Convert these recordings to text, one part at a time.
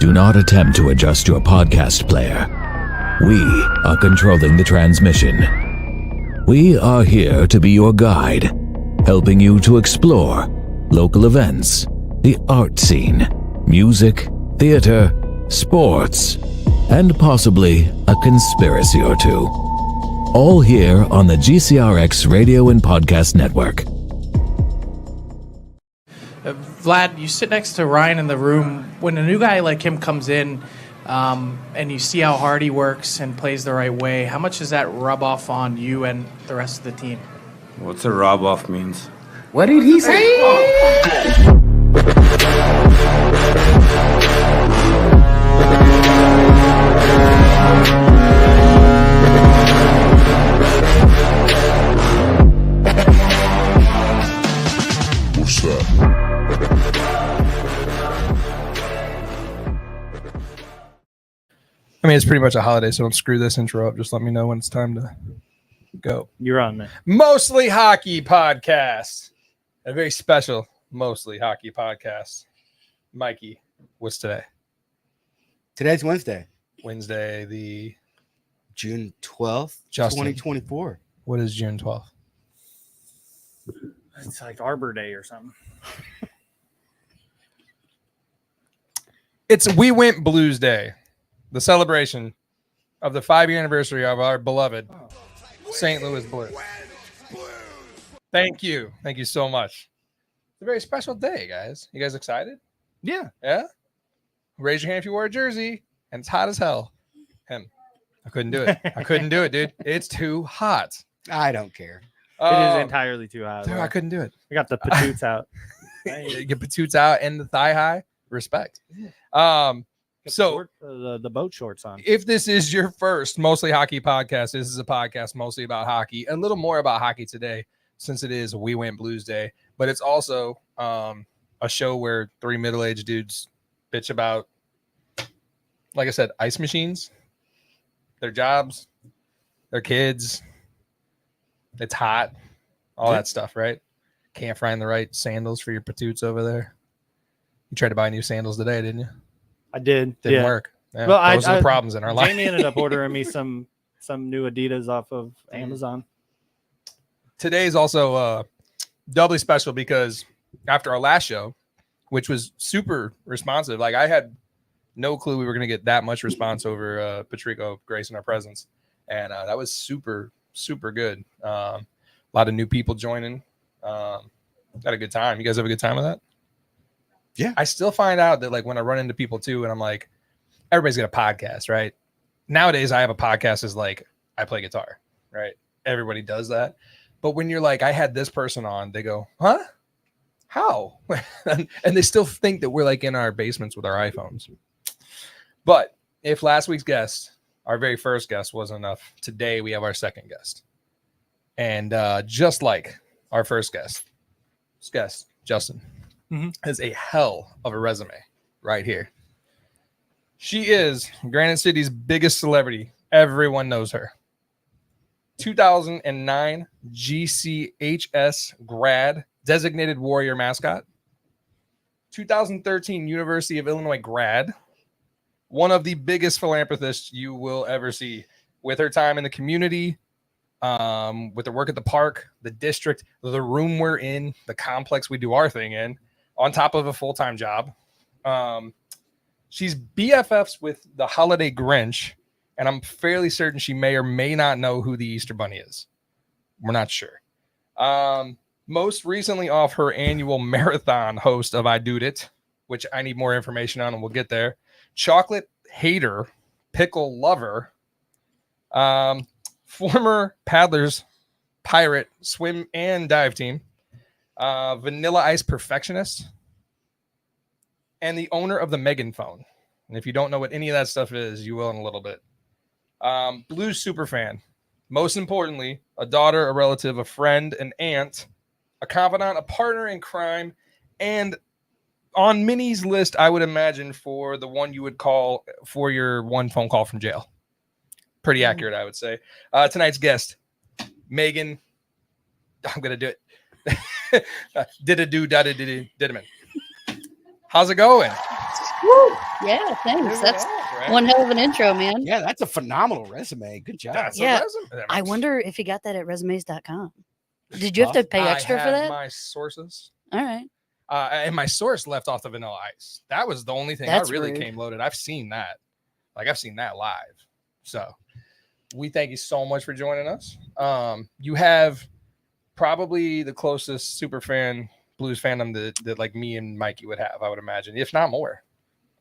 Do not attempt to adjust your podcast player. We are controlling the transmission. We are here to be your guide, helping you to explore local events, the art scene, music, theater, sports, and possibly a conspiracy or two. All here on the GCRX Radio and Podcast Network. Vlad, you sit next to Ryan in the room. When a new guy like him comes in and you see how hard he works and plays the right way, how much does that rub off on you and the rest of the team? What's a rub off means? What did he say? What's that? I mean, it's pretty much a holiday, so don't screw this intro up. Just let me know when it's time to go. You're on, man. Mostly Hockey Podcast. A very special Mostly Hockey Podcast. Mikey, what's today? Today's Wednesday, the June 12th, Justin. 2024. What is June 12th? It's like Arbor Day or something. It's We Went Blues Day, the celebration of the 5-year anniversary of our beloved St. Louis Blues. Thank you. Thank you so much. It's a very special day, guys. You guys excited? Yeah. Yeah? Raise your hand if you wore a jersey, and it's hot as hell. Him. I couldn't do it. I couldn't do it, dude. It's too hot. I don't care. It is entirely too hot. Dude, I couldn't do it. I got the patoots out. Get patoots out and the thigh high. Respect. So the boat shorts on. if this is your first Mostly Hockey Podcast, this is a podcast mostly about hockey, a little more about hockey today, since it is We Went Blues Day, but it's also a show where 3 middle-aged dudes bitch about, like I said, ice machines, their jobs, their kids. It's hot, all that stuff, right? Can't find the right sandals for your patoots over there. You tried to buy new sandals today, didn't you? I did. Didn't work. Yeah, Well, those are the problems in our life. Jamie ended up ordering me some new Adidas off of Amazon. Today is also doubly special because after our last show, which was super responsive, like I had no clue we were going to get that much response over Patrico gracing our presence, and that was super, super good. A lot of new people joining. Had a good time. You guys have a good time with that? Yeah. I still find out that like when I run into people too, and I'm like, everybody's got a podcast, right? Nowadays, I have a podcast is like I play guitar, right? Everybody does that. But when you're like, I had this person on, they go, huh? How? And they still think that we're like in our basements with our iPhones. But if last week's guest, our very first guest, wasn't enough, today we have our second guest. And just like our first guest, Justin, has a hell of a resume right here. She is Granite City's biggest celebrity. Everyone knows her. 2009 GCHS grad, designated warrior mascot. 2013 University of Illinois grad. One of the biggest philanthropists you will ever see, with her time in the community, with her work at the park, the district, the room we're in, the complex we do our thing in, on top of a full-time job. She's BFFs with the Holiday Grinch, and I'm fairly certain she may or may not know who the Easter Bunny is. We're not sure. Most recently off her annual marathon host of I Doed It, which I need more information on, and we'll get there. Chocolate hater, pickle lover, former paddlers, pirate, swim and dive team, Vanilla Ice perfectionist, and the owner of the Megan phone. And if you don't know what any of that stuff is, you will in a little bit. Blues super fan. Most importantly, a daughter, a relative, a friend, an aunt, a confidant, a partner in crime, and on Minnie's list, I would imagine, for the one you would call for your one phone call from jail. Pretty accurate, I would say. Tonight's guest, Megan. I'm going to do it. Did-a-do-da-da-did-a-man. How's it going? Woo! Yeah, thanks. That's Right? one hell of an intro, man. Yeah, that's a phenomenal resume. Good job. That's Yeah. a resume. I wonder if you got that at resumes.com. Did you have to pay extra I for have that? my sources. All right. And my source left off the Vanilla Ice. That was the only thing That's I really rude. came loaded. I've seen that. Like I've seen that live. So we thank you so much for joining us. You have probably the closest super fan blues fandom that like me and Mikey would have, I would imagine, if not more.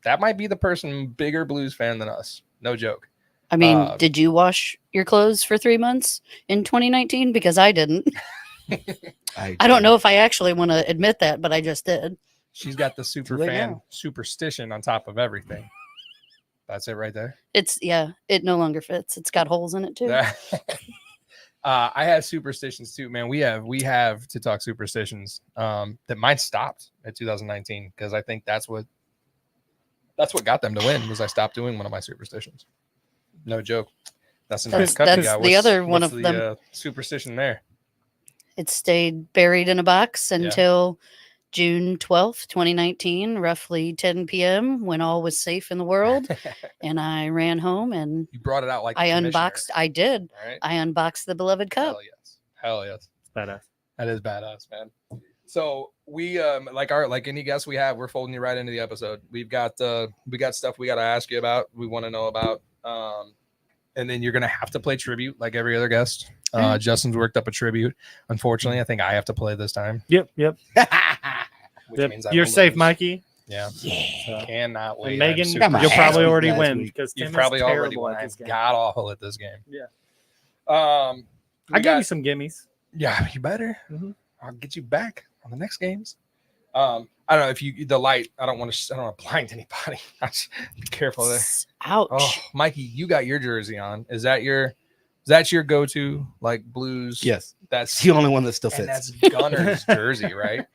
That might be the person bigger blues fan than us. No joke. I mean, did you wash your clothes for 3 months in 2019? Because I didn't. I don't know if I actually want to admit that, but I just did. She's got the super late fan now. superstition on top of everything. That's it right there. It no longer fits. It's got holes in it too. I have superstitions too, man. We have to talk superstitions. That mine stopped at 2019 because I think that's what got them to win. Was I stopped doing one of my superstitions? No joke. That's a nice cut. That's the other one what's of the, them. Superstition there. It stayed buried in a box until June 12th, 2019, roughly 10 p.m. when all was safe in the world. And I ran home and You brought it out like I a commissioner, unboxed. I did. all right? I unboxed the beloved cup. Hell yes. Hell yes. It's badass. That is badass, man. So we like any guests we have, we're folding you right into the episode. We got stuff we got to ask you about. We want to know about. And then you're gonna have to play tribute like every other guest. Justin's worked up a tribute. Unfortunately, I think I have to play this time. Yep. Which Yep. means I You're will safe, lose. Mikey. Yeah. So- Cannot wait. And Megan, I'm super Come on. you'll excited. probably already Last win week. because You've Tim probably is already terrible won. at I this game. got awful at this game. Yeah. We I'll give got- you some gimmies. Yeah, you better. Mhm. I'll get you back on the next games. I don't know if the light. I don't want to blind anybody. Be careful there. Ouch. Oh, Mikey, you got your jersey on. Is that your go-to like blues? Yes. That's It's the only one that still and fits. that's Gunner's jersey, right?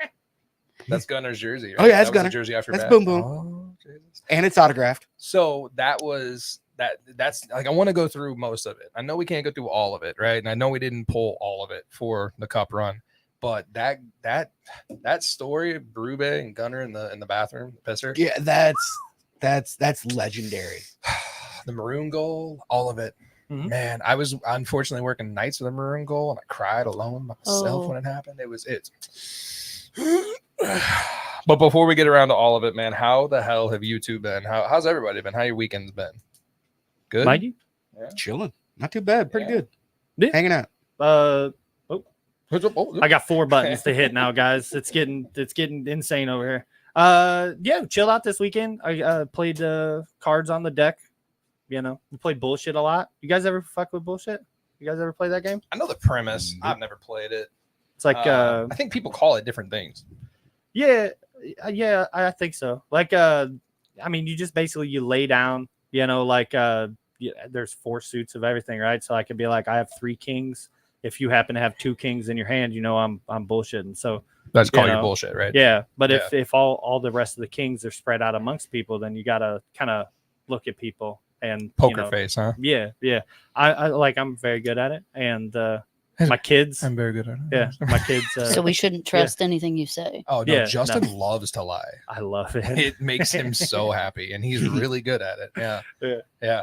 That's Gunner's jersey. Right? Oh, yeah, that's that was the Gunner. jersey after That's bat. Boom Boom. Oh, Jesus. And it's autographed. So that's like I want to go through most of it. I know we can't go through all of it, right? And I know we didn't pull all of it for the cup run, but that story of Berube and Gunner in the bathroom, the pisser, Yeah, that's legendary. the maroon goal, all of it. Mhm. Man, I was unfortunately working nights with a maroon goal, and I cried alone by myself Oh. when it happened. It. But before we get around to all of it, man, how the hell have you two been? How's everybody been? How your weekends been? Good. Mikey? Chilling. Not too bad. Pretty Yeah. good. Yeah. Hanging out. I got 4 buttons to hit now, guys. It's getting insane over here. Yeah, chill out this weekend. I played cards on the deck. You know, we played bullshit a lot. You guys ever fuck with bullshit? You guys ever play that game? I know the premise. I've never played it. It's like I think people call it different things. yeah, I think so. Like I mean, you just basically you lay down, you know, like there's 4 suits of everything, right? So I could be like, I have 3 kings. If you happen to have 2 kings in your hand, you know I'm bullshitting. So That's called You your know, bullshit, right? yeah, but Yeah. if all the rest of the kings are spread out amongst people, then you gotta kind of look at people and Poker you know, face, huh? Yeah. I'm very good at it, and my kids, I'm very good at it. yeah, my kids. So we shouldn't trust anything you say. Oh no, Yeah, Justin no. loves to lie. I love it. It makes him so happy, and he's really good at it. Yeah, Yeah.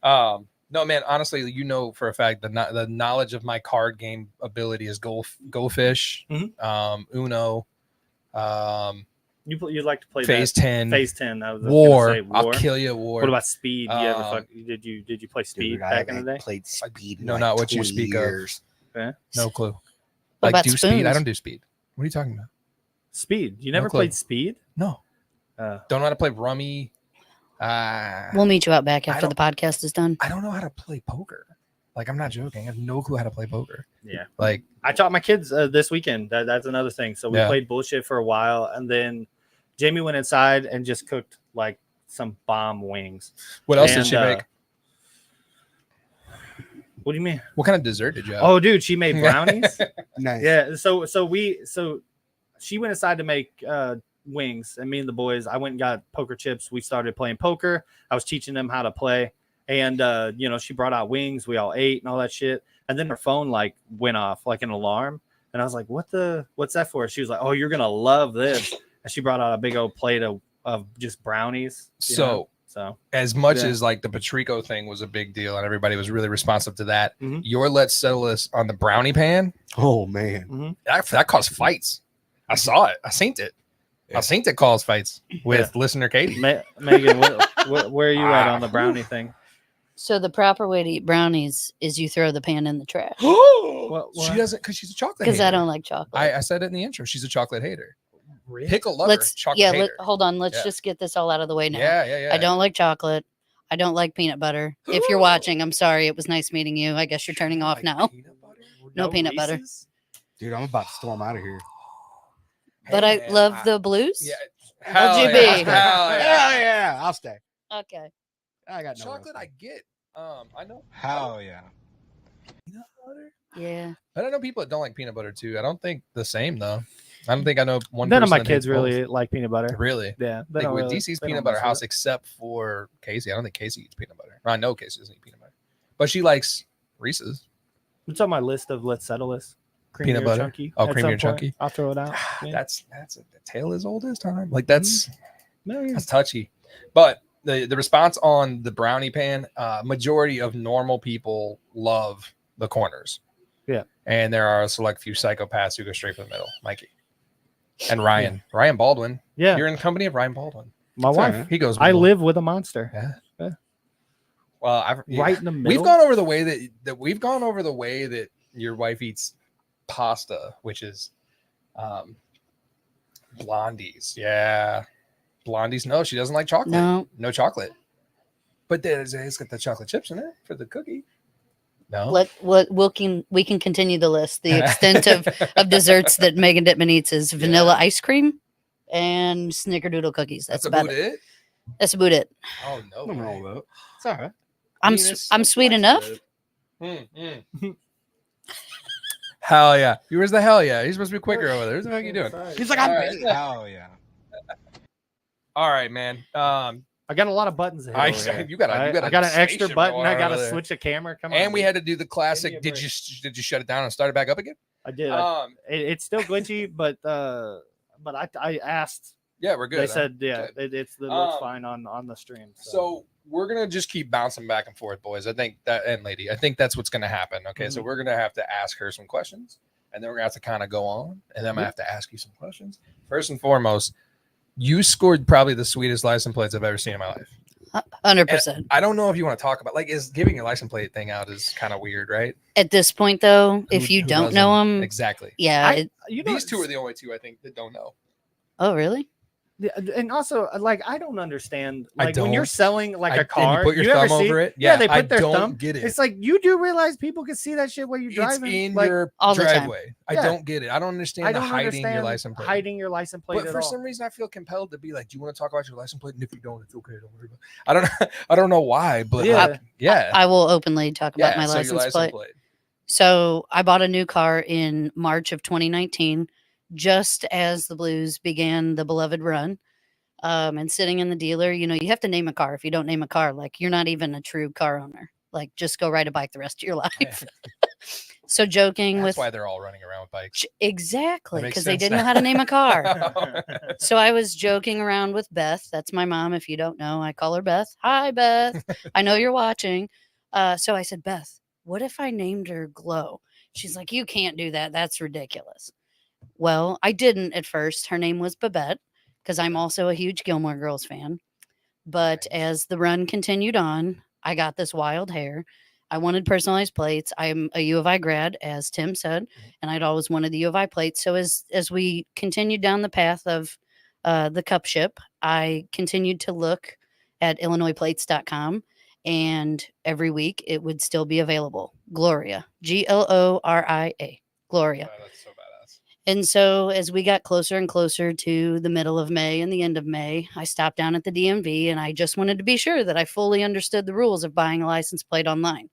yeah. No, man. Honestly, you know for a fact the knowledge of my card game ability is Go Fish, Uno, You like to play Phase 10, Phase 10. I was War. gonna say I'll kill you, War. What about Speed? You ever Um, did you play Speed Dude, back I in the day? played speed. in no, like not what you 20 speak of. years. No clue. What about do speed? spoons? I don't do speed. What are you talking about? Speed. You No never clue. played Speed? No, Uh, don't know how to play rummy. We'll meet you out back I after the podcast is done. I don't know how to play poker. Like, I'm not joking. I have no clue how to play poker. yeah. Like, I taught my kids this weekend. That's another thing. So we Yeah. played bullshit for a while, and then Jamie went inside and just cooked like some bomb wings. what else did And, she make? What do you mean? What kind of dessert did you have? Oh, dude, she made brownies. Nice. Yeah. So she went inside to make wings, and me and the boys, I went and got poker chips. We started playing poker. I was teaching them how to play, and you know, she brought out wings. We all ate and all that shit. And then her phone like went off like an alarm, and I was like, what's that for? She was like, oh, you're gonna love this. And she brought out a big old plate of of just brownies. So So as much Yeah. as like the Patrico thing was a big deal and everybody was really responsive to that, Mhm. your Let's Settle This on the brownie pan, Oh man. that caused fights. I saw it. I seen it. I seen it cause fights with listener Katie. Megan, where are you at on the brownie thing? So the proper way to eat brownies is you throw the pan in the trash What? She doesn't because she's a chocolate because hater. I don't like chocolate. I said it in the intro. She's a chocolate hater. Really? Pickle lover, Let's chocolate yeah. hater. Hold on. Let's Yeah. just get this all out of the way now. Yeah. I don't like chocolate. I don't like peanut butter. If you're watching, I'm sorry. It was nice meeting you. I guess you're turning off now. No peanut butter. Reese's? Dude, I'm about to storm out of here. But Hey, I man, love the blues. Yeah. LGB. Yeah. Hell Hell yeah. yeah. I'll stay. Okay. I got no Chocolate, else. I get. I know Hell yeah. peanut butter. Yeah. But I know people that don't like peanut butter too. I don't think the same though. I don't think I know one. None of my person that hates kids really both. like peanut butter. Really. Yeah, they Like don't with really- DC's they peanut don't butter mess with house, it. except for Casey. I don't think Casey eats peanut butter. I know Casey doesn't eat peanut butter, but she likes Reese's. It's on my list of let's settle this. Creamy Peanut or butter? chunky. Oh, at creamy some or point. chunky? I'll throw it out. Yeah. That's a tale as old as time. Like that's No, yeah. that's touchy. But the response on the brownie pan, majority of normal people love the corners. Yeah. And there are a select few psychopaths who go straight for the middle. Mikey. And Ryan. Ryan Baldwin. Yeah, You're in the company of Ryan Baldwin. my Sorry. wife. He goes I middle. live with a monster. Well, I've Right in the middle. We've gone over the way that your wife eats pasta, which is blondies. Yeah. Blondies. No, she doesn't like chocolate. No. chocolate. But it's got the chocolate chips in it for the cookie. No. We can continue the list. The extent of desserts that Megan Dittman eats is vanilla ice cream and snickerdoodle cookies. That's about about it. it. That's about it. Oh no. Nothing wrong with that. It's all right. I'm sweet enough. Hell yeah. Where's the hell yeah? You're supposed to be quicker over there. What the heck are you doing? He's like, All I'm right. busy. Hell yeah. All right, man. I got a lot of buttons. I got an extra station button. going I got over to there. switch a camera. Come on. And we had to do the Give classic. me a Did break. you shut it down and start it back up again? I did. It's still glitchy, but I asked. Yeah, we're good. They huh? said yeah, Good. it looks Um, fine on the stream. So we're gonna just keep bouncing back and forth, boys. I think that and lady, I think that's what's gonna happen. Okay, so we're gonna have to ask her some questions, and then we're gonna have to kind of go on, and then I'm gonna have to ask you some questions. First and foremost, you scored probably the sweetest license plates I've ever seen in my life. 100%. I don't know if you want to talk about is giving your license plate thing out is kind of weird, right? At this point, though, if you Who don't know doesn't? them, exactly. yeah. These two are the only two I think that don't know. Oh, really? Yeah, and also I don't understand I when you're don't. selling a And car. you put your ever thumb see- over it. Yeah, they put I their don't thumb. Get it. It's like you do realize people can see that shit while you're It's driving. in Like, your all the time. driveway. Yeah. I don't get it. I don't understand I the don't hiding understand your license plate. hiding your license plate But at for all. some reason, I feel compelled to be like, "Do you want to talk about your license plate? And if you don't, it's okay. Don't worry about it." I don't. I don't know why, but Yeah. yeah. I will openly talk about Yeah, my so your license plate. So I bought a new car in March of 2019, just as the Blues began the beloved run. And sitting in the dealer, you have to name a car. If you don't name a car, like you're not even a true car owner. Like just go ride a bike the rest of your life. So joking That's with why they're all running around with bikes. exactly makes because they sense didn't know now. how to name a car. So I was joking around with Beth. That's my mom. If you don't know, I call her Beth. Hi, Beth. I know you're watching. So I said, Beth, what if I named her Glow? She's like, you can't do that. That's ridiculous. Well, I didn't at first. Her name was Babette because I'm also a huge Gilmore Girls fan. But as the run continued on, I got this wild hair. I wanted personalized plates. I'm a U of I grad, as Tim said, and I'd always wanted the U of I plates. So as we continued down the path of the cup ship, I continued to look at illinoisplates.com, and every week it would still be available. Gloria, Gloria, Gloria. Oh, that's so badass. And so as we got closer and closer to the middle of May and the end of May, I stopped down at the DMV and I just wanted to be sure that I fully understood the rules of buying a license plate online.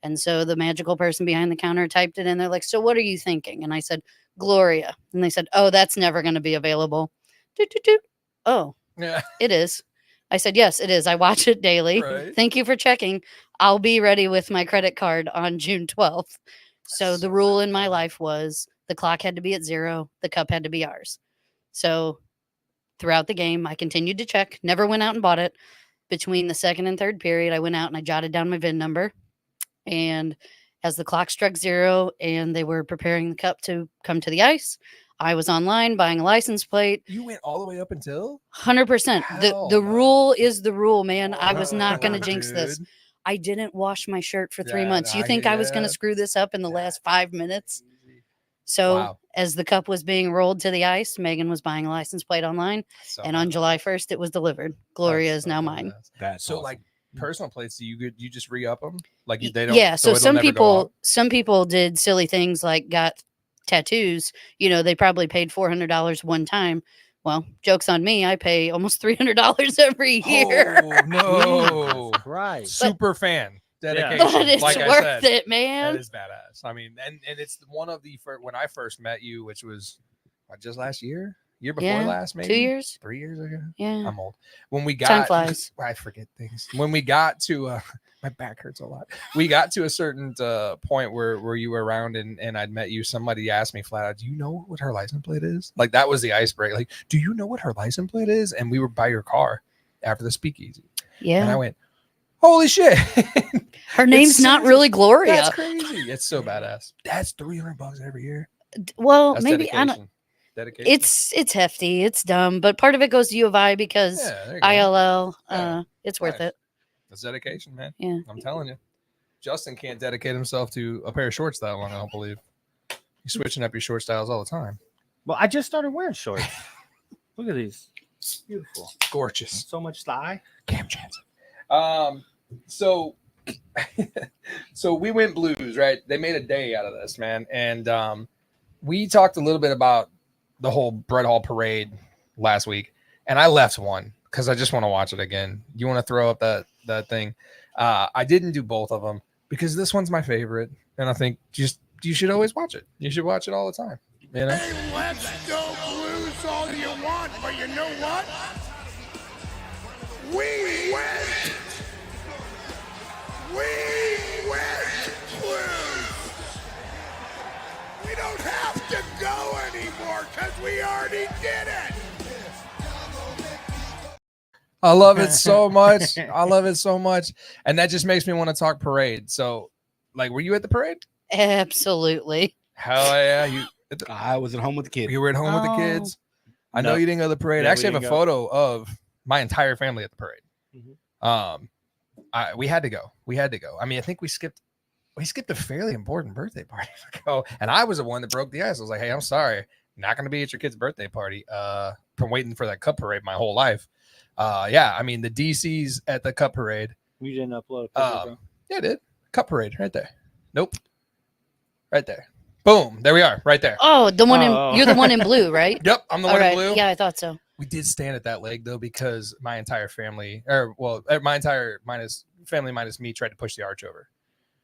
And so the magical person behind the counter typed it in. They're like, so what are you thinking? And I said, Gloria. And they said, oh, that's never going to be available. Doot, doot, doot. Oh, Yeah. it is. I said, yes, it is. I watch it daily. Right. Thank you for checking. I'll be ready with my credit card on June 12th. So the rule in my life was the clock had to be at 0. The cup had to be ours. So throughout the game. I continued to check, never went out and bought it. Between the second and third period, I went out and I jotted down my VIN number. And as the clock struck 0 and they were preparing the cup to come to the ice, I was online buying a license plate. You went all the way up until 100%. Hell The no. rule is the rule, man. I was not going to jinx this. Dude. I didn't wash my shirt for 3 Yeah, months. You I- think I was going yeah. to screw this up in the last 5 minutes? So Wow. as the cup was being rolled to the ice, Megan was buying a license plate online. So And on badass. July 1st, it was delivered. Gloria That's is so now mine. badass. That's So awesome. like personal plates, do you just re-up them? Like Y- they don't. Yeah. So it'll some never go people, out? some people did silly things like got tattoos. You know, they probably paid $400 one time. Well, joke's on me. I pay almost $300 every year. Oh no! right. Super fan dedication. But it's like I worth said, it, that man. is badass. I mean, and it's one of the when I first met you, which was just last year before Yeah, last, maybe 2 years. 3 years ago. Yeah. I'm old. When we got Time flies. I forget things. When we got to my back hurts a lot. We got to a certain point where you were around and I'd met you. Somebody asked me flat out, "Do you know what her license plate is?" Like that was the icebreaker. Like, "Do you know what her license plate is?" And we were by your car after the speakeasy, and I Yeah. went, "Holy shit!" Her name's not seriously- really Gloria. That's crazy. It's so badass. That's $300 every year. Well, That's maybe I don't. dedication. Dedication. It's hefty. It's dumb, but part of it goes to U of I because yeah, there you go. ILL. Yeah. It's worth Nice. it. That's dedication, man. Yeah. I'm telling you. Justin can't dedicate himself to a pair of shorts that long, I don't believe. You're switching up your short styles all the time. Well, I just started wearing shorts. Look at these. Beautiful. Gorgeous. So much thigh. Cam Jansen. So so we went blues, right? They made a day out of this, man. And we talked a little bit about the whole Brett Hall parade last week. And I left one because I just want to watch it again. You want to throw up that thing? I didn't do both of them because this one's my favorite. And I think just you should always watch it. You should watch it all the time. You know? Hey, let's go blues all you want, but you know what? We went! We went blues! We don't have to go anymore because we already did it! I love it so much. I love it so much. And that just makes me want to talk parade. So, like, were you at the parade? Absolutely. Hell yeah. I was at home with the kid. You were at home with the Oh. kids. I know No. you didn't go to the parade. Yeah, I we actually have a didn't go. photo of my entire family at the parade. We had to go. We had to go. I mean, I think we skipped a fairly important birthday party to go. And I was the one that broke the ice. I was like, hey, I'm sorry. Not going to be at your kid's birthday party. Been waiting for that cup parade my whole life. Yeah, I mean, the DC's at the cup parade. You didn't upload a picture, bro. Yeah, it did. Cup parade right there. Nope. Right there. Boom. There we are. Right there. Oh, the one Oh. in you're the one in blue, right? Yep. I'm the All one right. in blue. Yeah, I thought so. We did stand at that leg though because my entire family, my entire family minus me, tried to push the arch over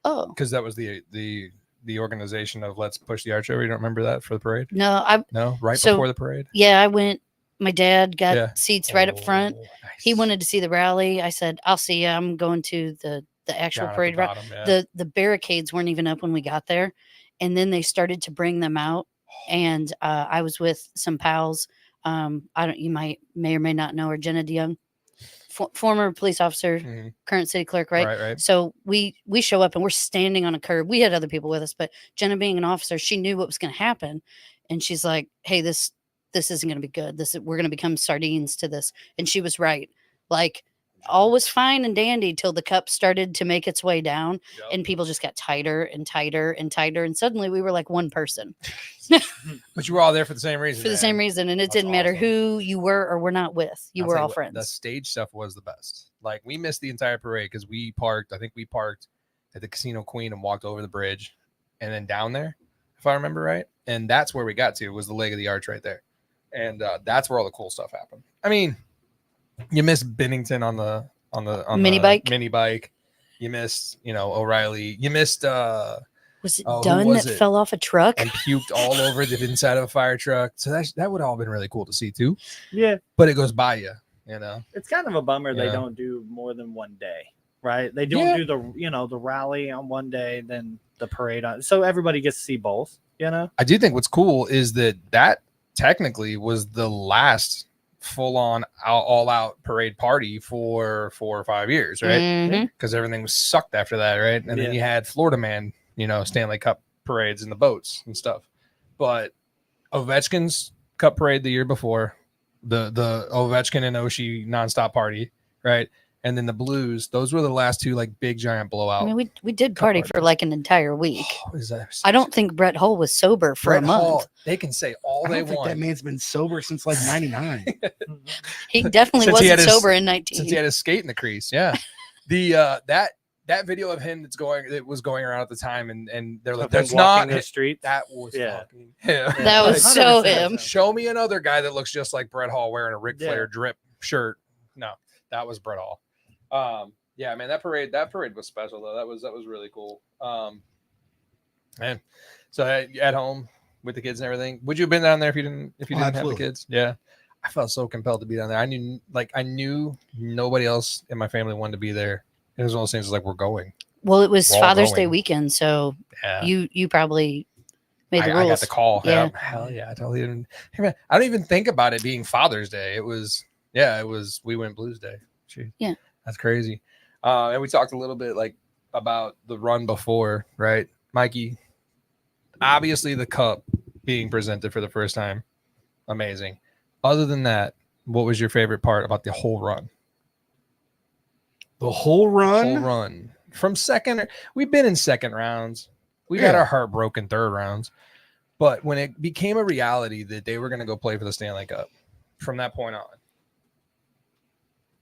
Oh because that was the organization of let's push the arch over. You don't remember that for the parade? no, I No, right So- before the parade. yeah, I went. My dad got Yeah. seats right up front. Oh, He nice. wanted to see the rally. I said, "I'll see you. I'm going to the actual Down at the parade route." bottom, yeah. The barricades weren't even up when we got there, and then they started to bring them out. And I was with some pals. You may or may not know her, Jenna DeYoung, former police officer, Mhm. current city clerk, right? Right. So we show up and we're standing on a curb. We had other people with us, but Jenna being an officer, she knew what was going to happen, and she's like, "Hey, this isn't going to be good. We're going to become sardines to this." And she was right. Like all was fine and dandy till the cup started to make its way down, Yep. and people just got tighter and tighter and tighter, and suddenly we were like one person But you were all there for the same reason. for the same man. reason, and it That's didn't matter awesome. who you were or were not with. You I'll were tell all what, friends. The stage stuff was the best. Like we missed the entire parade because I think we parked at the Casino Queen and walked over the bridge and then down there, if I remember right. And that's where we got to was the leg of the arch right there. And that's where all the cool stuff happened. I mean, you missed Bennington on the Mini bike? Mini bike. You missed, O'Reilly. You missed Was it who Dunn was that it? fell off a truck? and puked all over the inside of a fire truck. So that would all been really cool to see too. Yeah, But it goes by you, you know. it's kind of a bummer they Yeah. don't do more than one day, right? They don't Yeah. do the rally on one day, then the parade on, so everybody gets to see both. I do think what's cool is that technically was the last full on all out parade party for 4 or 5 years, right? Mhm. Because everything was sucked after that, right? And then you had Florida Man, Stanley Cup parades in the boats and stuff. But Ovechkin's Cup parade the year before, the Ovechkin and Oshie nonstop party, right? And then the Blues, those were the last two like big giant blowout. I mean, we did party for like an entire week. Is that I don't think Brett Hull was sober for Brett a month. Hall, they can say all I they don't think want. that man's been sober since like '99. He definitely Since he wasn't had his- sober in 19. Since he had his skate in the crease, yeah. The that video of him that was going around at the time, and they're like, Of him that's not walking the street. that was Yeah. fucking him. That was so 100% him. Show me another guy that looks just like Brett Hall wearing a Ric Yeah. Flair drip shirt. No, that was Brett Hall. Yeah, man, that parade was special though. That was really cool. Man, so at home with the kids and everything, would you have been down there if you didn't have the absolutely. kids? Yeah, I felt so compelled to be down there. I knew nobody else in my family wanted to be there. It was one of those things like we're going. Well, it was We're all Father's Day going. weekend, so Yeah, you probably made the I got rules. the call. Yeah. Hell yeah, I totally didn't. Hey, man, I don't even think about it being Father's Day. It was we went Blues Day. Gee, Yeah. that's crazy. And we talked a little bit like about the run before, right, Mikey? Obviously, the cup being presented for the first time, amazing. Other than that, what was your favorite part about the whole run? The whole run. Whole run from second. We've been in second rounds. We've had Yeah. our heartbroken third rounds. But when it became a reality that they were going to go play for the Stanley Cup, from that point on,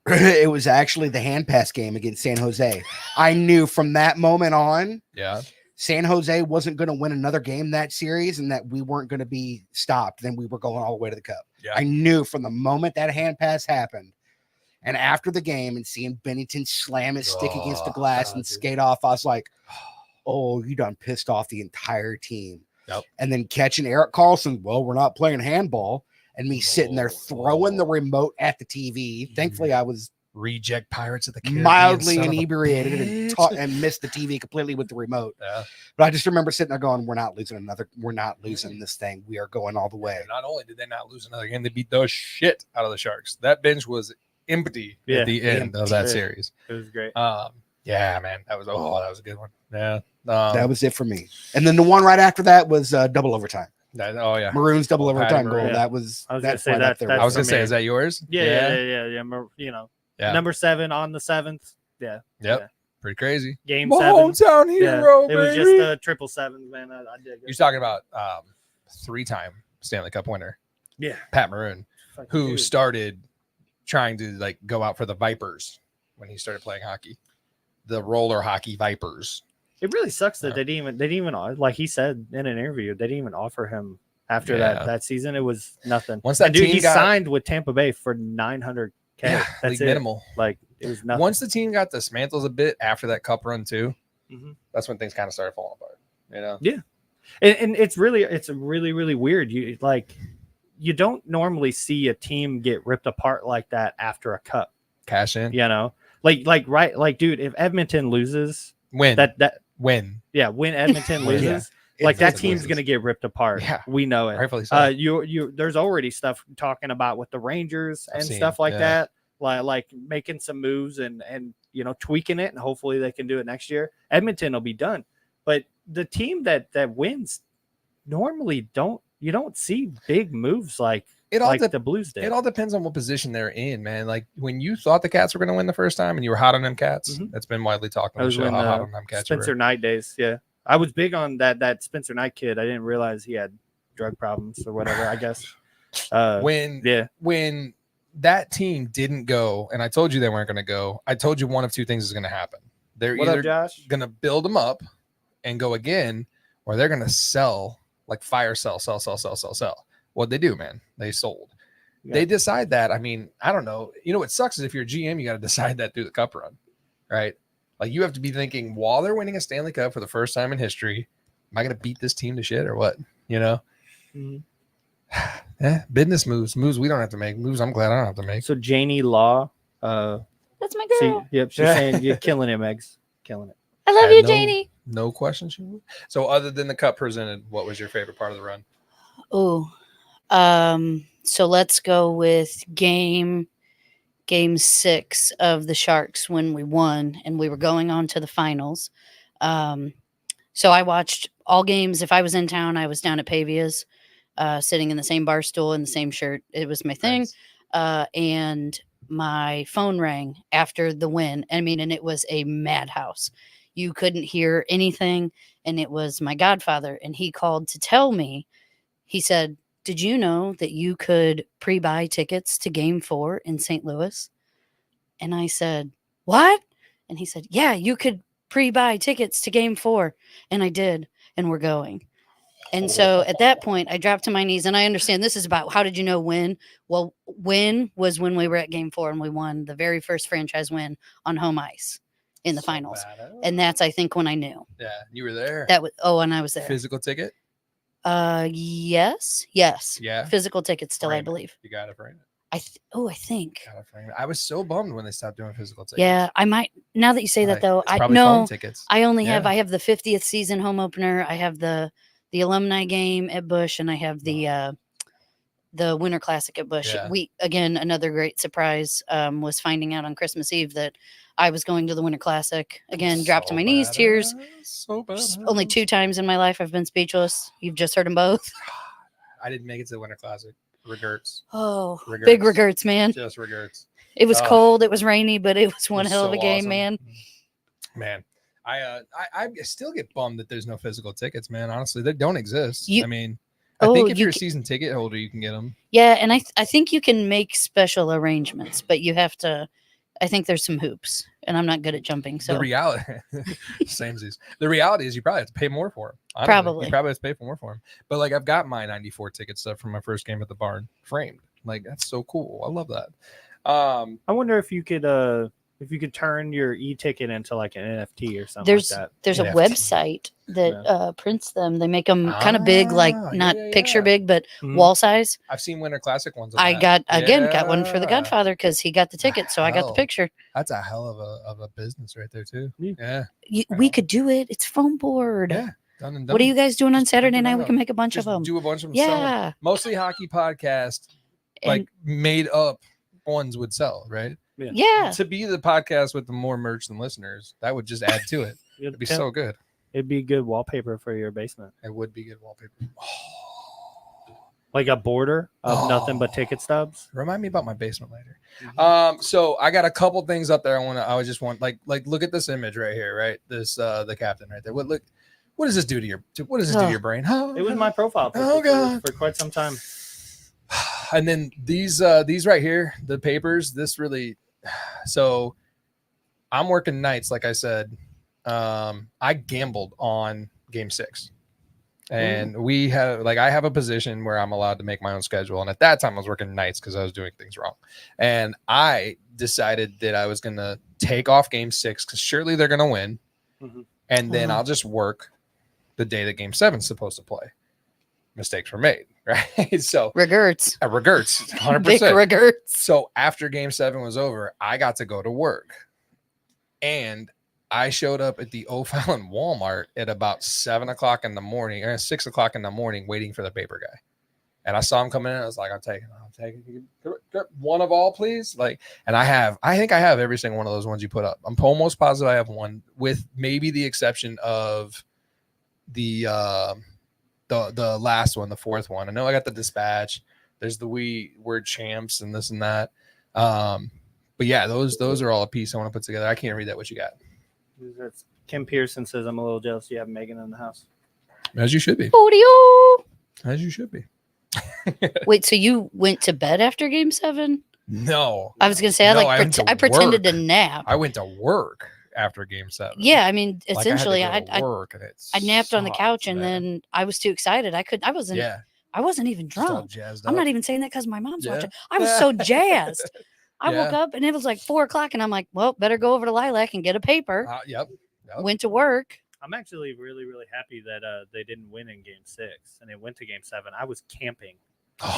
It was actually the hand pass game against San Jose. I knew from that moment on, yeah, San Jose wasn't going to win another game that series and that we weren't going to be stopped. Then we were going all the way to the cup. Yeah. I knew from the moment that hand pass happened. And after the game and seeing Bennington slam his stick against the glass and skate off, I was like, oh, you done pissed off the entire team. Yep. And then catching Eric Carlson, well, we're not playing handball. And me sitting there throwing the remote at the TV. Thankfully, I was reject Pirates of the Caribbean, mildly son of a inebriated bitch. and missed the TV completely with the remote. Yeah. But I just remember sitting there going, we're not losing this thing. We are going all the way. And not only did they not lose another game, they beat the shit out of the Sharks. That bench was empty at the end of that series. It was great. Yeah, man, that was a good one. Yeah, That was it for me. And then the one right after that was double overtime. yeah. Maroon's double Patty overtime Maroon. goal. Yeah. That was I was gonna that's say right that- up there. that's I was for gonna say, me. is that yours? Yeah. Yeah. Number 7 on the 7th. Yeah. Yep. Yeah. Pretty crazy. Game My 7. hometown Yeah. hero, It was baby. just a triple sevens, man. I did You're talking about 3-time Stanley Cup winner, Yeah. Pat Maroon, who started trying to like go out for the Vipers when he started playing hockey, the roller hockey Vipers. It really sucks that Yeah. they didn't even like he said in an interview, they didn't even offer him after Yeah. that season. It was nothing. Once that And dude, team he got- signed with Tampa Bay for $900K. Yeah, That's league it. minimal. Like it was nothing. Once the team got dismantled a bit after that cup run too, Mhm. that's when things kind of started falling apart. You know? And it's really weird. You don't normally see a team get ripped apart like that after a cup. Cash in, You know, dude, if Edmonton loses, win, when win. Edmonton Win. loses, Yeah. like that It's- team's gonna get ripped apart. Yeah. We know it. Rightfully so. There's already stuff talking about with the Rangers I've and seen, stuff like yeah. that, like making some moves and tweaking it, and hopefully they can do it next year. Edmonton will be done, but the team that wins normally you don't see big moves like the Blues did. It all depends on what position they're in, man. Like when you thought the Cats were going to win the first time and you were hot on them Cats, Mhm. that's been widely talked I on the was show. when How hot on them Cats you Spencer were. Knight days. Yeah, I was big on that Spencer Knight kid. I didn't realize he had drug problems or whatever. I guess. When that team didn't go, and I told you they weren't going to go, I told you one of two things is going to happen. They're What either up, Josh? going to build them up and go again, or they're going to sell, like fire sell. What'd they do, man? They sold. Yeah. They decide that. I mean, I don't know. You know what sucks is if you're a GM, you got to decide that through the cup run, right? Like you have to be thinking while they're winning a Stanley Cup for the first time in history, am I going to beat this team to shit or what? You know? Mhm. Business moves we don't have to make. Moves I'm glad I don't have to make. So Janie Law, That's my she, girl. yep, she's saying you're killing him, Eggs, killing it. I love Had you, no- Janie. No question. So other than the cup presented, what was your favorite part of the run? Oh, So let's go with game 6 of the Sharks when we won and we were going on to the finals. So I watched all games. If I was in town, I was down at Pavia's, sitting in the same bar stool in the same shirt. It was my thing. Nice. And my phone rang after the win. I mean, and it was a madhouse. You couldn't hear anything. And it was my godfather. And he called to tell me, he said, did you know that you could pre-buy tickets to game 4 in St. Louis? And I said, what? And he said, yeah, you could pre-buy tickets to game 4. And I did. And we're going. And so at that point, I dropped to my knees, and I understand this is about how did you know when? Well, when was when we were at game 4 and we won the very first franchise win on home ice in the finals. And that's, I think, when I knew. Yeah, you were there. That was, and I was there. Physical ticket? Yes. Yeah. Physical tickets still, Frame I it. believe. You got it framed. I think. Gotta frame it. I was so bummed when they stopped doing physical tickets. Yeah, I might. Now that you say that, though, It's I probably know phone tickets. I only have. Yeah. I have the 50th season home opener. I have the alumni game at Busch, and I have the Winter Classic at Busch. Yeah. We again, another great surprise was finding out on Christmas Eve that I was going to the Winter Classic. Again, dropped to my knees, tears. So bad. Only 2 times in my life I've been speechless. You've just heard them both. I didn't make it to the Winter Classic. Regrets. Oh, Regrets. big regrets, man. Just regrets. It was Oh. cold. It was rainy, but it was It one was hell of a so game, awesome. man. Man, I still get bummed that there's no physical tickets, man. Honestly, they don't exist. You- I mean, I Oh, think if you you're a ca- season ticket holder, you can get them. Yeah, and I think you can make special arrangements, but you have to. I think there's some hoops, and I'm not good at jumping. So The reality, samesies. The reality is you probably have to pay more for them. Probably. You probably have to pay for more for them. But like I've got my 94 ticket stuff from my first game at the barn framed. Like that's so cool. I love that. I wonder if you could turn your e-ticket into like an NFT or something like that. there's a NFT. website that prints them. They make them kind of big, like Ah, not yeah, picture yeah. big, but Mhm. wall size. I've seen Winter Classic ones. of I that. got one for the Yeah. Godfather because he got the ticket, so I got the Hell. picture. That's a hell of a business right there too. Yeah. Yeah. We could do it. It's foam board. Yeah. Done and done. What are you guys doing on Just put Saturday them night? out. We can make a bunch Just of them. do a bunch of them. sell 'em. Yeah. Mostly hockey podcast, And- like made up ones would sell, right? yeah. To be the podcast with the more merch than listeners, that would just add to it. It'd be so good. It'd be good wallpaper for your basement, It would be good wallpaper. like a border of nothing but ticket stubs. Remind me about my basement later. So I got a couple things up there. I just want like look at this image right here, right? This the captain right there. What does this do to your to your brain? It was my profile picture Oh, God. for quite some time. And then these right here, the papers, this really, so I'm working nights, like I said. I gambled on game 6, and we have I have a position where I'm allowed to make my own schedule, and at that time I was working nights because I was doing things wrong, and I decided that I was gonna take off game 6 because surely they're gonna win, and then I'll just work the day that game 7 is supposed to play. Mistakes were made, right? So Regrets. regrets, 100%. Big regrets. So after game 7 was over, I got to go to work, and I showed up at the O'Fallon Walmart at about 7 o'clock in the morning or 6 o'clock in the morning, waiting for the paper guy. And I saw him come in, and I was like, I'm taking one of all, please. And I think I have every single one of those ones you put up. I'm almost positive I have one, with maybe the exception of the last one, the 4th one. I know I got the Dispatch. There's the we're champs and this and that. But yeah, those are all a piece I want to put together. I can't read that. What you got? Kim Pearson says, I'm a little jealous you have Megan in the house. As you should be. Audio. As you should be. Wait, so you went to bed after game 7? No. I was gonna say No, I went to I pretended work. to nap. I went to work after game 7. Yeah, I mean, Like, essentially, I had to go I to work, and I napped on the sucked, couch, and man. then I was too excited. I wasn't. Yeah, I wasn't even just all drunk. jazzed I'm up. not even saying that because my mom's Yeah. watching. I was so jazzed. I woke Yeah. up and it was like 4 o'clock, and I'm like, well, better go over to Lilac and get a paper. Yep. Went to work. I'm actually really, really happy that they didn't win in game 6 and they went to game 7. I was camping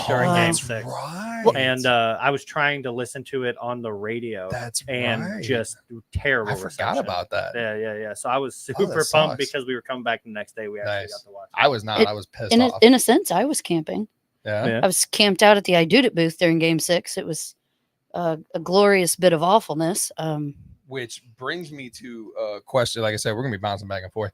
during game that's 6. right. And I was trying to listen to it on the radio That's and right. just terrible I forgot reception. about that. Yeah. So I was Oh, super that pumped sucks. because we were coming back the next day. We actually Nice. got to watch. I was not. It- I was pissed In off. in a sense, I was camping. Yeah. Yeah. I was camped out at the I Dude It booth during Game 6. It was a glorious bit of awfulness. Which brings me to a question. Like I said, we're gonna be bouncing back and forth.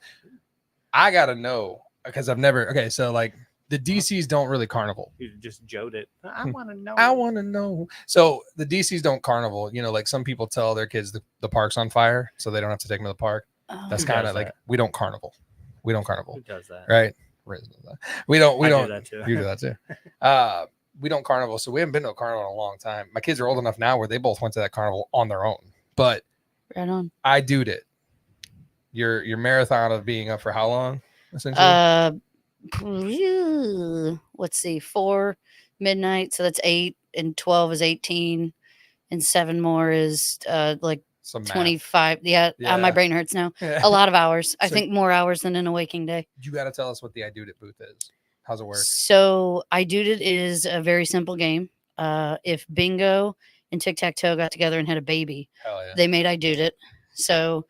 I gotta know because I've never. Okay, so like the DCs don't really carnival. You just joked it. I want to know. I want to know. So the DCs don't carnival. You know, like some people tell their kids the park's on fire, so they don't have to take them to the park. That's Who kind does of like that? we don't carnival. We don't carnival, Who does that? right? Riz does that. We don't. We I do don't. that too. You do that too. We don't carnival, so we haven't been to a carnival in a long time. My kids are old enough now where they both went to that carnival on their own. But Right on. I doed it. Your marathon of being up for how long? Essentially, Let's see, 4 midnight, so that's 8, and 12 is 18, and 7 more is like some math. 25. Yeah, Yeah. my brain hurts now. A lot of hours. I So- think more hours than in a waking day. You got to tell us what the I Doed It booth is. How's it work? So I Dude It is a very simple game. If Bingo and Tic Tac Toe got together and had a baby, Hell yeah. they made I Dude It. So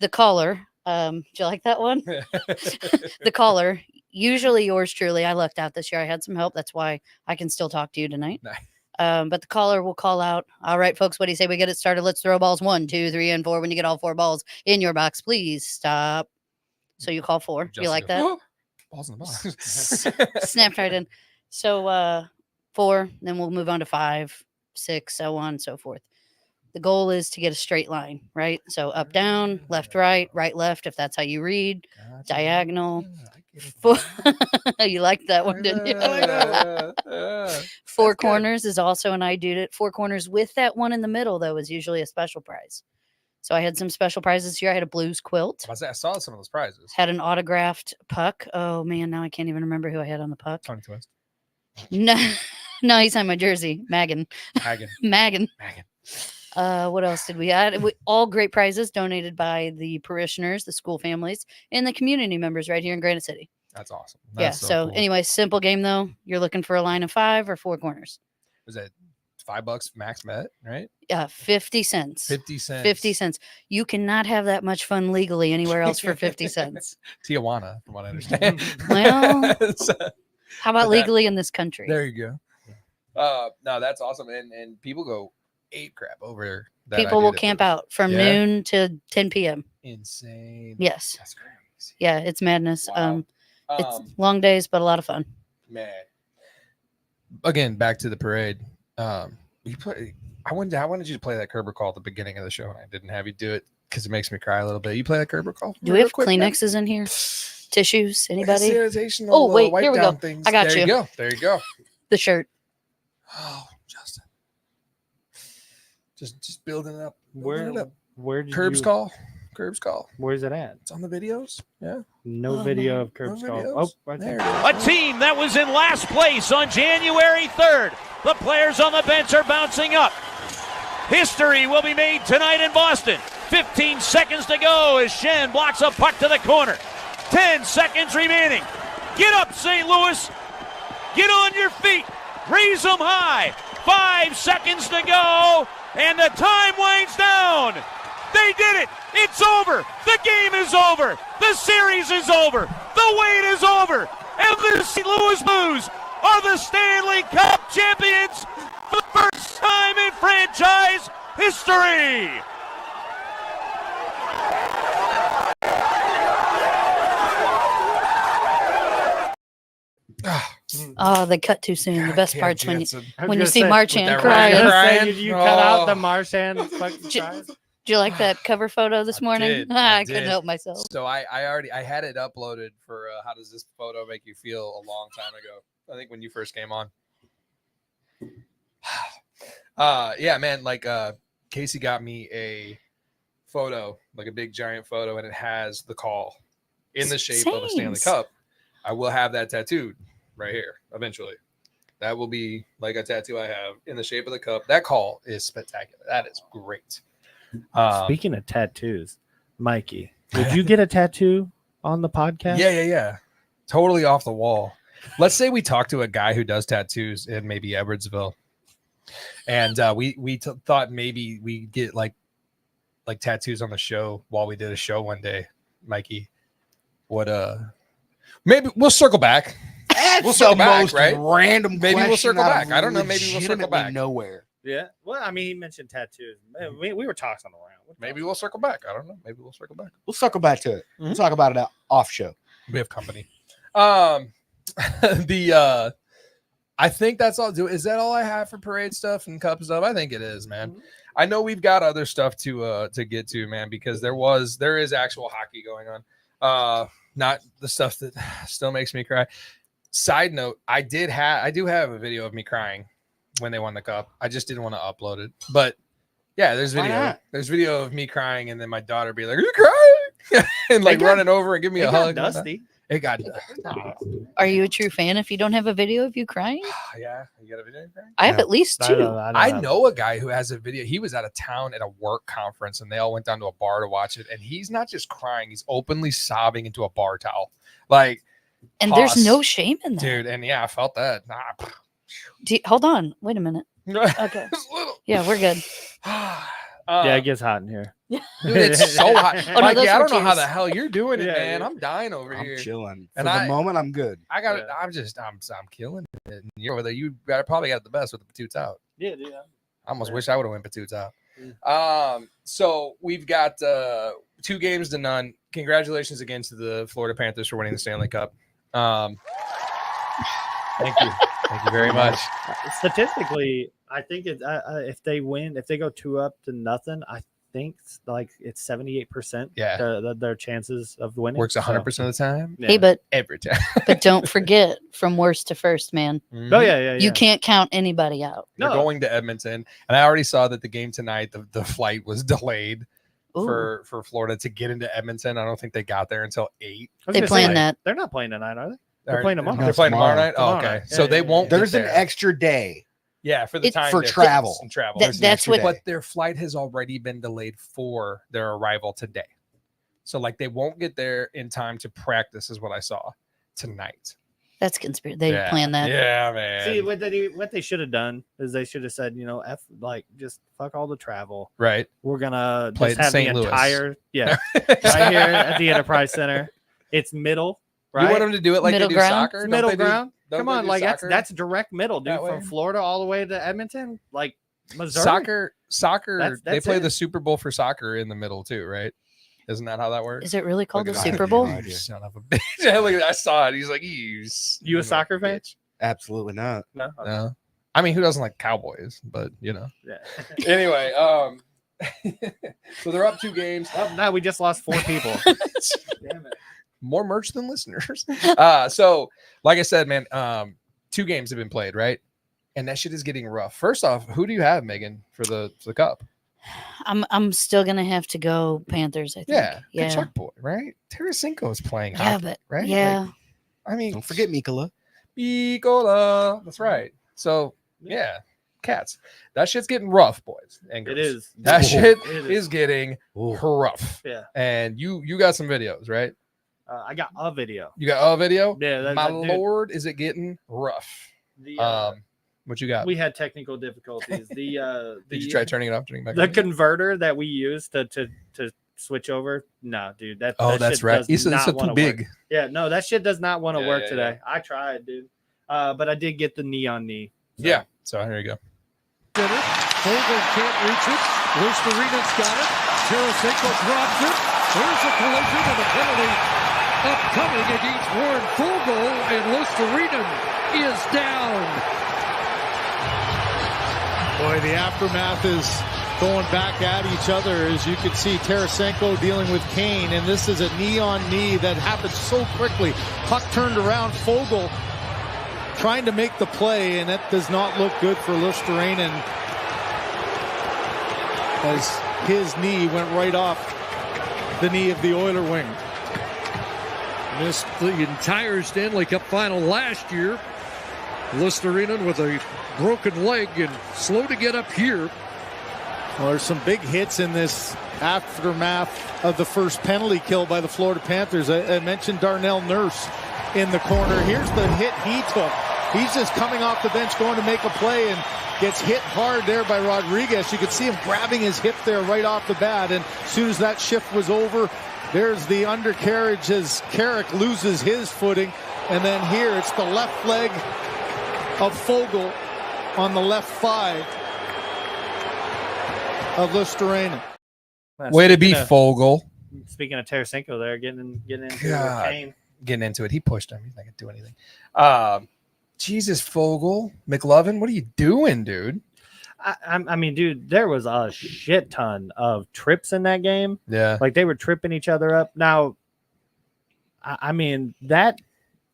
the caller, do you like that one? The caller, usually yours truly. I lucked out this year. I had some help. That's why I can still talk to you tonight. Nice. But the caller will call out, all right, folks, what do you say we get it started? Let's throw balls 1, 2, 3, and 4. When you get all 4 balls in your box, please stop. So you call 4. You like that? Balls in the box. Snapped right in. So 4, then we'll move on to 5, 6, so on and so forth. The goal is to get a straight line, right? So up, down, left, right, left, if that's how you read. Gotcha. Diagonal. Yeah, I get it. Four, you liked that one, didn't you? Yeah. Four That's good. corners is also an I Dude It. 4 corners with that one in the middle, though, is usually a special prize. So I had some special prizes this year. I had a blues quilt, I saw some of those prizes. had an autographed puck. Oh, man, now I can't even remember who I had on the puck. Tony Twist. No, no, he's on my jersey. Magan. Hagen. Magan. Hagen. What else did we add? All great prizes donated by the parishioners, the school families, and the community members right here in Granite City. That's awesome. Yeah. That's So cool. anyway, simple game though. You're looking for a line of 5 or 4 corners. Was that $5 max bet, right? Yeah, 50 cents. 50 cents. 50 cents. You cannot have that much fun legally anywhere else for 50 cents. Tijuana, from what I understand. Well, So, how about But that- legally in this country? there you go. No, that's awesome. And people go ape crap over that. People will camp out from Yeah. noon to 10 p.m. Insane. Yes. That's crazy. Yeah, it's madness. Wow. It's long days, but a lot of fun. Man. Again, back to the parade. You play. I wanted you to play that curb call at the beginning of the show, and I didn't have you do it because it makes me cry a little bit. You play that curb call? Do we have Kleenexes in here? Tissues? Anybody? Sanitational, Oh, wait, wipe here we down go. Things. I got there you. Go. There you go. The shirt. Oh, Justin. Just building it up. Where Building it up. where did Curbs you, call. Curbs call. Where's it at? It's on the videos. Yeah. No Oh, video man. of Curbs No call. videos. Oh, right There there. it is. A team that was in last place on January 3rd. The players on the bench are bouncing up. History will be made tonight in Boston. 15 seconds to go as Shen blocks a puck to the corner. 10 seconds remaining. Get up, St. Louis. Get on your feet. Raise them high. 5 seconds to go, and the time winds down. They did it. It's over. The game is over. The series is over. The wait is over. And the St. Louis Blues are the Stanley Cup champions for the first time in franchise history. Oh, they cut too soon. The best Cam part's when you Jansen. I was when you gonna see say- Marchand that crying. Ryan- I was gonna say, Ryan? did you cut out the Oh. Marchand fucking J- cries? Do you like that cover photo this I morning? did, I I couldn't did. help myself. So I had it uploaded for how does this photo make you feel a long time ago. I think when you first came on. Yeah, man, like Casey got me a photo, like a big giant photo, and it has the call in the shape of a Stanley Sames. Cup. I will have that tattooed right here eventually. That will be like a tattoo I have in the shape of the cup. That call is spectacular. That is great. Speaking of tattoos, Mikey, did you get a tattoo on the podcast? Yeah. Totally off the wall. Let's say we talk to a guy who does tattoos in maybe Edwardsville, and we thought maybe we get like tattoos on the show while we did a show one day. Mikey, what maybe we'll circle back. That's We'll circle the back, most right? random. Maybe we'll question circle out back. of I don't know. Maybe we'll circle legitimately back. Nowhere. Yeah. Well, I mean, he mentioned tattoos. We were tossing around. Maybe we'll circle back. I don't know. Maybe we'll circle back. We'll circle back to it. We'll talk about it off show. We have company. I think that's all. Is that all I have for parade stuff and cup stuff? I think it is, man. I know we've got other stuff to get to, man, because there is actual hockey going on. Not the stuff that still makes me cry. Side note, I do have a video of me crying when they won the cup. I just didn't want to upload it, but yeah, there's video. not? There's video of me crying, and then my daughter be like, "Are you crying?" and like running over and give me a hug. Dusty. It got Are you a true fan if you don't have a video of you crying? yeah. You got a video of crying? I have at least two. I know a guy who has a video. He was out of town at a work conference, and they all went down to a bar to watch it. And he's not just crying; he's openly sobbing into a bar towel. Like, And there's no shame in that. dude. And yeah, I felt that. Hold on. Wait a minute. Okay. Yeah, we're good. Yeah, it gets hot in here. Dude, it's so hot. Oh, no, Mikey, those I were don't know how tears. the hell you're doing it, Yeah, man. yeah. I'm dying over I'm here. chilling. And For I- the moment, I'm good. I got it. Yeah. I'm killing it. And you're over there. You probably got the best with the patoots out. Yeah, dude. I almost Yeah. wish I would have went patoots out. So we've got 2 games to none. Congratulations again to the Florida Panthers for winning the Stanley Cup. Thank you. Thank you very much. Statistically, I think if they win, if they go 2-0, I think it's 78%. Yeah. Their chances of winning Works 100% of the time. Yeah. Hey, but Every time. don't forget from worst to first, man. Oh yeah. You can't count anybody out. You're No. going to Edmonton. And I already saw that the game tonight, the flight was delayed Ooh. for Florida to get into Edmonton. I don't think they got there until 8. I was They gonna planned say, that. They're not playing tonight, are they? They're playing tomorrow. They're playing tomorrow night? Oh, Tomorrow okay. night. So Yeah, they yeah, won't. yeah. get There's an there. extra day. Yeah, for the time for difference travel. and travel. That- There's an that's extra what- day. But their flight has already been delayed for their arrival today. So like they won't get there in time to practice is what I saw tonight. That's conspiracy. They planned that. Yeah, man. See, what they should have done is they should have said, just fuck all the travel. Right. We're gonna Play just it in have the St. Louis. entire right here at the Enterprise Center. It's middle, right? You want them to do it like Middle they do ground? soccer? It's Don't middle they do- ground. don't Come they on, do like soccer that's direct middle, dude. that way? From Florida all the way to Edmonton, like Missouri. Soccer. That's they play it. the Super Bowl for soccer in the middle too, right? Isn't that how that works? Is it really called the Look at that. Super Bowl? No idea. Son of a bitch. Yeah, look at that. I saw it. He's like, You a soccer fan? Absolutely not. No. No. I mean, who doesn't like Cowboys? But Yeah. Anyway, so they're up 2 games. Now we just lost 4 people. Damn it. More merch than listeners. So like I said, man, 2 games have been played, right? And that shit is getting rough. First off, who do you have, Megan, for the cup? I'm still gonna have to go Panthers. I think. Yeah, Yeah. Kachuk boy, right? Tarasenko is playing Yeah, hockey, but right? yeah. Like, I mean, Don't forget Mikola. Nicola. That's right. So yeah, cats. That shit's getting rough, boys and girls. It is. That shit It is getting rough. Yeah. And you got some videos, right? I got a video. You got a video? Yeah. My dude, lord, is it getting rough? The, What you got? we had technical difficulties. Did you try turning it off? Turning it back the on? converter that we use to switch over? No, dude. That That's shit right. does You said not it's too wanna big. work. Yeah, no, that shit does not want to Yeah, work yeah, today. I tried, dude. But I did get the neon knee. So. Yeah. So here you go. Fogle can't reach it. Lustarena's got it. Tarasenko drops it. There's a collision and a penalty upcoming against Warren Fogle, and Lustarena is down. Boy, the aftermath is going back at each other. As you can see, Tarasenko dealing with Kane, and this is a knee-on-knee that happened so quickly. Puck turned around, Fogle trying to make the play, and that does not look good for Lustarenan as his knee went right off the knee of the Oiler wing. Missed the entire Stanley Cup final last year. Lustarenan with a broken leg and slow to get up here. Well, there's some big hits in this aftermath of the first penalty kill by the Florida Panthers. I mentioned Darnell Nurse in the corner. Here's the hit he took. He's just coming off the bench going to make a play and gets hit hard there by Rodriguez. You could see him grabbing his hip there right off the bat. And as soon as that shift was over, there's the undercarriage as Carrick loses his footing. And then here it's the left leg of Fogle on the left 5 of Listerine. Way to be Fogle. Speaking of Tarasenko there, getting into God. Kane. Getting into it. He pushed him. He's not going to do anything. Jesus, Fogle. McLovin, what are you doing, dude? I mean, dude, there was a shit ton of trips in that game. Yeah. Like they were tripping each other up. Now, I mean, that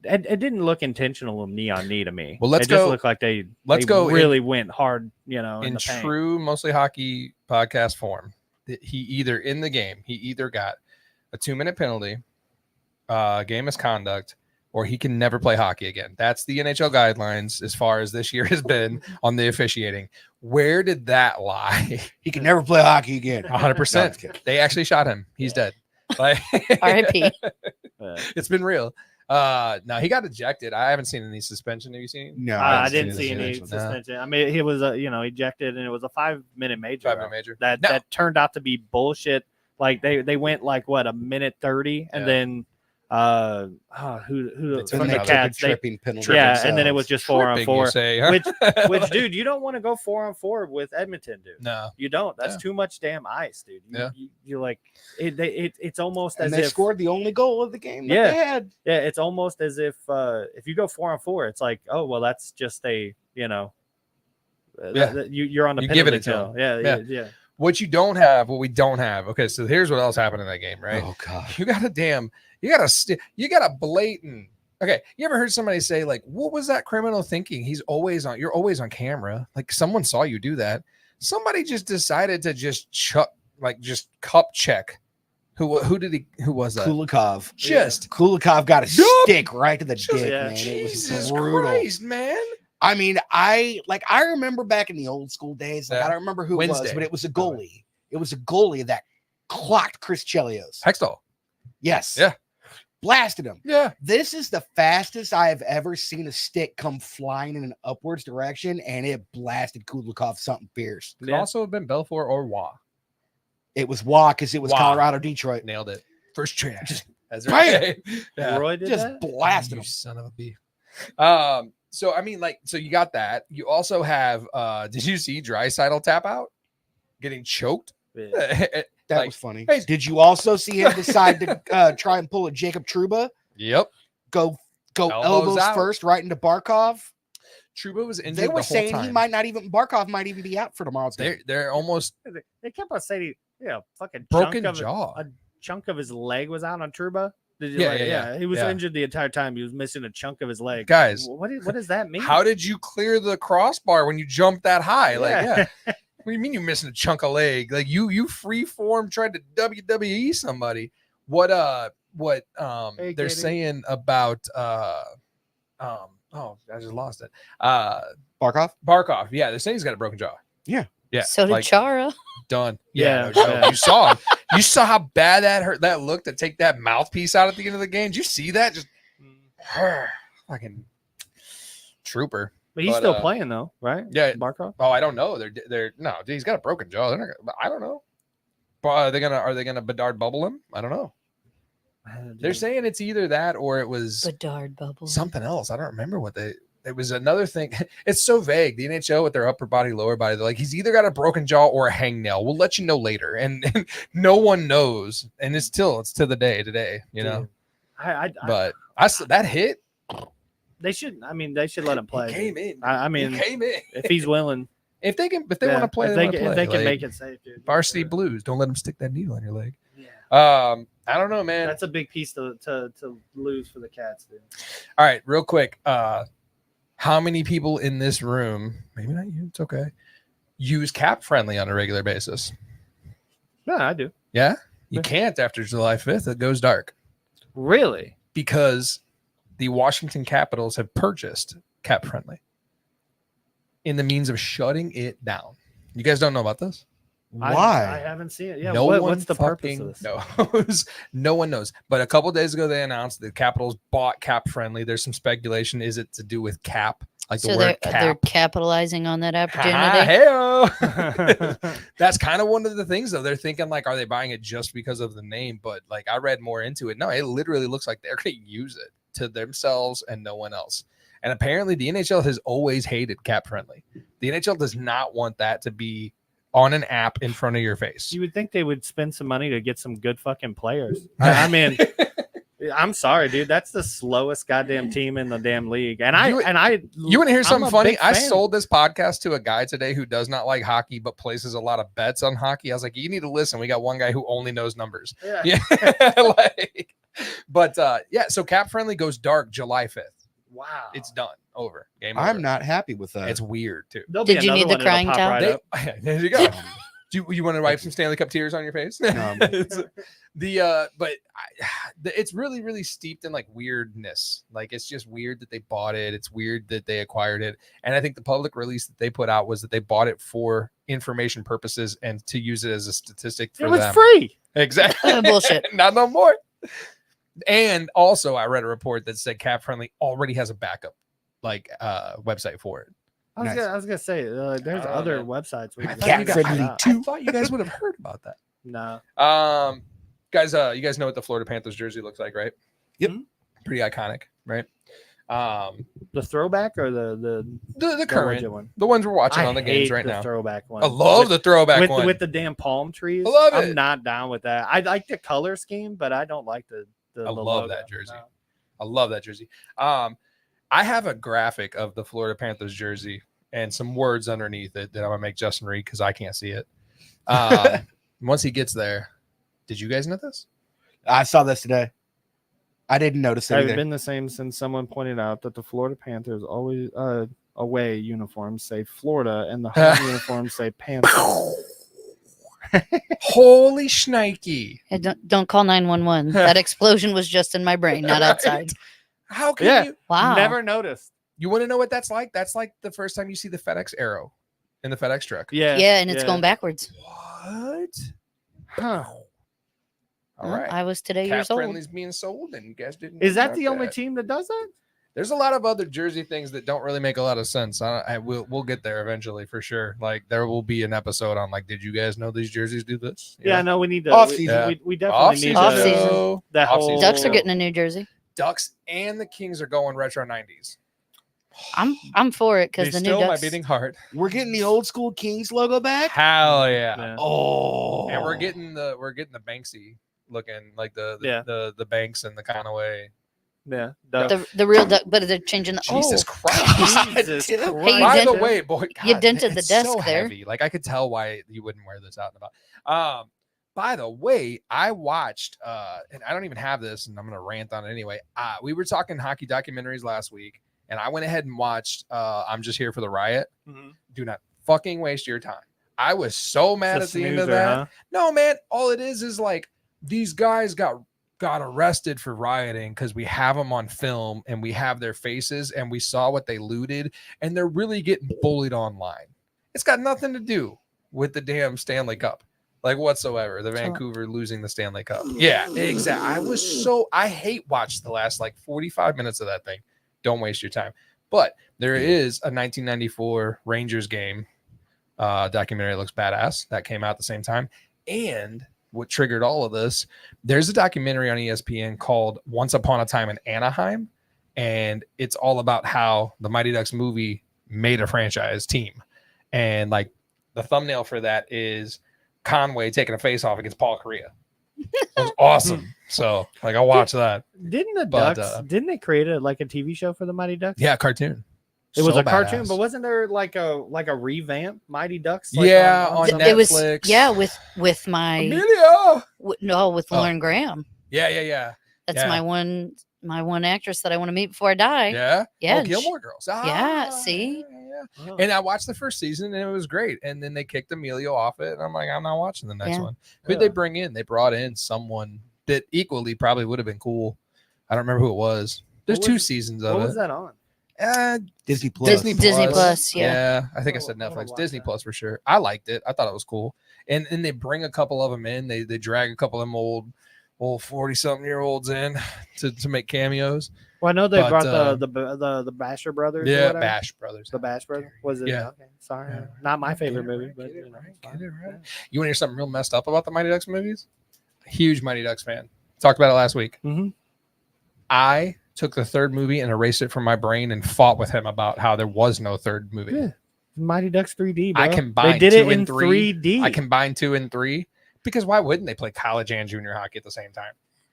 it didn't look intentional knee on knee to me. Well, let's it just go- looked like they go really went hard, in In the paint. true Mostly Hockey podcast form, he either in the game, he either got a 2-minute penalty, game misconduct, or he can never play hockey again. That's the NHL guidelines as far as this year has been on the officiating. Where did that lie? He can never play hockey again. 100%. They actually shot him. He's dead. Like, R.I.P. It's been real. No, he got ejected. I haven't seen any suspension. Have you seen? No, I haven't didn't seen see it. any No. suspension. I mean, he was ejected, and it was a 5-minute major. 5-minute major. That No. that turned out to be bullshit. Like they went like what, a minute 30, and Yeah. then who They took from the another Cats they, tripping penalty. yeah, and then it was just 4-on-4. Tripping, you say, huh? Which dude, you don't want to go 4-on-4 with Edmonton, dude. No. You don't. That's Yeah. too much damn ice, dude. Yeah. You like it's almost And as they if scored the only goal of the game that Yeah. they had. yeah, it's almost as if you go 4-on-4, it's like, oh well, that's just a Yeah. you're on the You give it penalty to kill. them. Yeah. Yeah. What we don't have. Okay, so here's what else happened in that game, right? Oh god. You got a blatant. Okay, you ever heard somebody say like, "What was that criminal thinking? You're always on camera. Like someone saw you do that. Somebody just decided to just cup check. Who was that? Kulikov. Just Kulikov got a Yup. stick right to the dick, Yeah. man. It was Jesus brutal. Christ, man. I mean, I remember back in the old school days. Like, Yeah. I don't remember who it was, Wednesday. but it was a goalie. It was a goalie that clocked Chris Chelios. Hextall. Yes. Yeah. Blasted him. Yeah. This is the fastest I have ever seen a stick come flying in an upwards direction, and it blasted Kulikov something fierce. Could Yeah. also have been Belfour or Wah. It was Wah because it was Wah. Colorado, Detroit. Nailed it. First train. That's bam! right. Yeah. Roy did Just that? blasted You him. son of a bee. So I mean, so you got that. You also have did you see Draisaitl tap out? Getting choked? Yeah. That Like, was funny. hey- Did you also see him decide to try and pull a Jacob Trouba? Yep. Go Elbows elbows out. first right into Barkov. Trouba was injured They were the whole saying time. he might not even Barkov might even be out for tomorrow's game. They're almost They kept on saying fucking broken chunk of jaw. a chunk of his leg was out on Truba. Did you Yeah, like, yeah. He was Yeah. injured the entire time. He was missing a chunk of his leg. Guys, what does that mean? How did you clear the crossbar when you jumped that high? Like, Yeah. yeah. What do you mean you're missing a chunk of leg? Like you free form tried to WWE somebody. What Hey, they're Katie. saying about I just lost it. Barkov? Barkov. Yeah, they're saying he's got a broken jaw. Yeah. Yeah. So did like, Chara. done. Yeah, no joke. yeah. You saw him. You saw how bad that hurt. That looked to take that mouthpiece out at the end of the game. Did you see that? Just fucking trooper. But he's But, still playing though, right? Yeah. Barkov. Oh, I don't know. They're no. Dude, he's got a broken jaw. They're not. I don't know. But are they gonna Bedard bubble him? I don't know. They're saying it's either that or it was Bedard bubble. something else. I don't remember what they. It was another thing. It's so vague. The NHL with their upper body, lower body, they're like, he's either got a broken jaw or a hangnail. We'll let you know later. And no one knows. And it's to the day today, you know. But that hit. They should. I mean, they should let him play. He came in. I mean, He came in. if he's willing, If they want to play, if they they, want to can, play. if they can Like, make it safe, dude. Varsity Blues. Don't let them stick that needle in your leg. Yeah. I don't know, man. That's a big piece to lose for the Cats, dude. All right, real quick. How many people in this room, maybe not you, it's okay, use Cap Friendly on a regular basis? No, I do. Yeah? You Yeah. can't after July 5th. It goes dark Really? because the Washington Capitals have purchased Cap Friendly in the means of shutting it down. You guys don't know about this? Why? I haven't seen it. Yeah. No one what's the purpose fucking of this? knows. No one knows. But a couple days ago, they announced the Capitals bought Cap Friendly. There's some speculation. Is it to do with cap? Like the So word they're cap? capitalizing on that Ah, opportunity. hey-o. That's kind of one of the things, though. They're thinking, like, are they buying it just because of the name? But, like, I read more into it. No, it literally looks like they're going to use it. to themselves and no one else. And apparently the NHL has always hated cap friendly. The NHL does not want that to be on an app in front of your face. You would think they would spend some money to get some good fucking players. I mean, I'm sorry, dude. That's the slowest goddamn team in the damn league. And You want to hear something funny? I sold this podcast to a guy today who does not like hockey but places a lot of bets on hockey. I was like, you need to listen. We got one guy who only knows numbers. Yeah. So cap friendly goes dark July 5th. Wow. It's done. Over. Game over. I'm not happy with that. It's weird too. Did you need the crying towel? There you go. Do you want to wipe some Stanley Cup tears on your face? It's really, really steeped in like weirdness. Like it's just weird that they bought it. It's weird that they acquired it. And I think the public release that they put out was that they bought it for information purposes and to use it as a statistic for them. It was free. Exactly. Bullshit. Not no more. And also I read a report that said Cap Friendly already has a backup website for it. I was gonna say there's other websites. I thought you guys would have heard about that. No. Guys, you guys know what the Florida Panthers jersey looks like, right? Yep. Pretty iconic, right? The throwback or the current one, the ones we're watching on the games right now. Throwback one. I love the throwback one with the damn palm trees. I love it. I'm not down with that. I like the color scheme, but I don't like the I love logo. that jersey. No. I love that jersey. I have a graphic of the Florida Panthers jersey and some words underneath it that I'm gonna make Justin read because I can't see it. Once he gets there, did you guys know this? I saw this today. I didn't notice it. It's been the same since someone pointed out that the Florida Panthers always away uniforms say Florida and the home uniforms say Panthers. Holy shnikey! Hey, don't call 911. That explosion was just in my brain, not outside. How can you? Wow. Never noticed. You want to know what that's like? That's like the first time you see the FedEx arrow in the FedEx truck. Yeah. Yeah, and it's going backwards. What? Huh. All right. I was today Cap years old. Friendly's being sold, and you guys didn't. Is that the only team that does that? There's a lot of other jersey things that don't really make a lot of sense. We'll get there eventually for sure. Like there will be an episode on like, did you guys know these jerseys do this? Yeah, no, we need to. Off-season. We definitely need Off-season. That whole Ducks are getting a new jersey. Ducks and the Kings are going retro 90s. I'm for it because the new still my Ducks. beating heart. We're getting the old school Kings logo back. Hell yeah! Oh, and we're getting the Banksy looking like the Banks and the Conaway. Yeah, the real duck, but they're changing the. Jesus Christ! Jesus Hey, By the way, boy, God, you dented the it's desk so there. heavy. Like I could tell why you wouldn't wear this out and about. By the way, I watched, and I don't even have this, and I'm gonna rant on it anyway. We were talking hockey documentaries last week, and I went ahead and watched. I'm Just Here for the Riot. Mm-hmm. Do not fucking waste your time. I was so mad at the end of that. Huh? No, man, all it is like these guys got arrested for rioting because we have them on film and we have their faces and we saw what they looted, and they're really getting bullied online. It's got nothing to do with the damn Stanley Cup, like whatsoever. The Vancouver losing the Stanley Cup. Yeah, exactly. I hate watch the last like 45 minutes of that thing. Don't waste your time. But there is a 1994 Rangers game documentary that looks badass that came out at the same time. And what triggered all of this, there's a documentary on ESPN called Once Upon a Time in Anaheim, and it's all about how the Mighty Ducks movie made a franchise team. And like the thumbnail for that is Conway taking a face off against Paul Kariya. It was awesome. So like I watched that. Didn't the Ducks didn't they create a TV show for the Mighty Ducks? Yeah, cartoon. It was So a cartoon, badass. but wasn't there like a revamp Mighty Ducks? On something? It was Netflix. with my Emilio. with Lauren Graham. Yeah. That's my one actress that I want to meet before I die. Yeah. Yeah, Oh, Gilmore Girls. Yeah, see? Yeah. And I watched the first season and it was great. And then they kicked Emilio off it. And I'm like, I'm not watching the next one. Who'd they bring in? They brought in someone that equally probably would have been cool. I don't remember who it was. There's two seasons of it. What was that on? Disney Plus. Disney Plus, Yeah, I think I said Netflix. Disney Plus for sure. I liked it. I thought it was cool. And they bring a couple of them in. They drag a couple of them old 40-something-year-olds in to make cameos. Well, I know they brought the Basher brothers. Yeah, Bash Brothers. The Bash Brothers. Was it? Yeah. Okay. Sorry, not my favorite movie, but Get it right. You want to hear something real messed up about the Mighty Ducks movies? Huge Mighty Ducks fan. Talked about it last week. Mm-hmm. I took the third movie and erased it from my brain and fought with him about how there was no third movie. Yeah. Mighty Ducks 3D, bro. I combined They did 2 it and in 3. 3D. I combined 2 and 3 because why wouldn't they play college and junior hockey at the same time?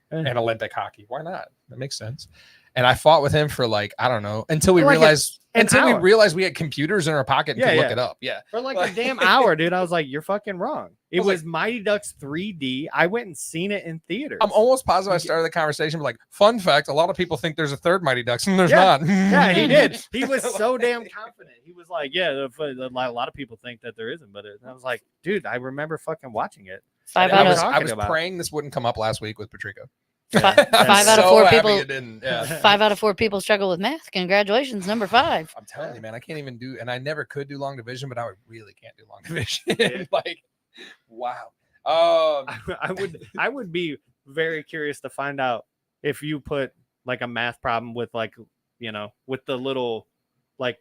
And Olympic hockey. Why not? That makes sense. And I fought with him for like, I don't know, until we realized we realized we had computers in our pocket and could look it up. Yeah. For like a damn hour, dude. I was like, you're fucking wrong. It was Mighty Ducks 3D. I went and seen it in theaters. I'm almost positive I started the conversation with like, fun fact, a lot of people think there's a third Mighty Ducks and there's not. Yeah, he did. He was so damn confident. He was like, yeah, a lot of people think that there isn't, but I was like, dude, I remember fucking watching it. I was praying this wouldn't come up last week with Patrico. Five out of 4 people. Yeah. 5 out of 4 people struggle with math. Congratulations, number 5. I'm telling you, man, I can't even do, and I never could do long division, but I really can't do long division. Like, wow. I would be very curious to find out if you put like a math problem with like, you know, with the little like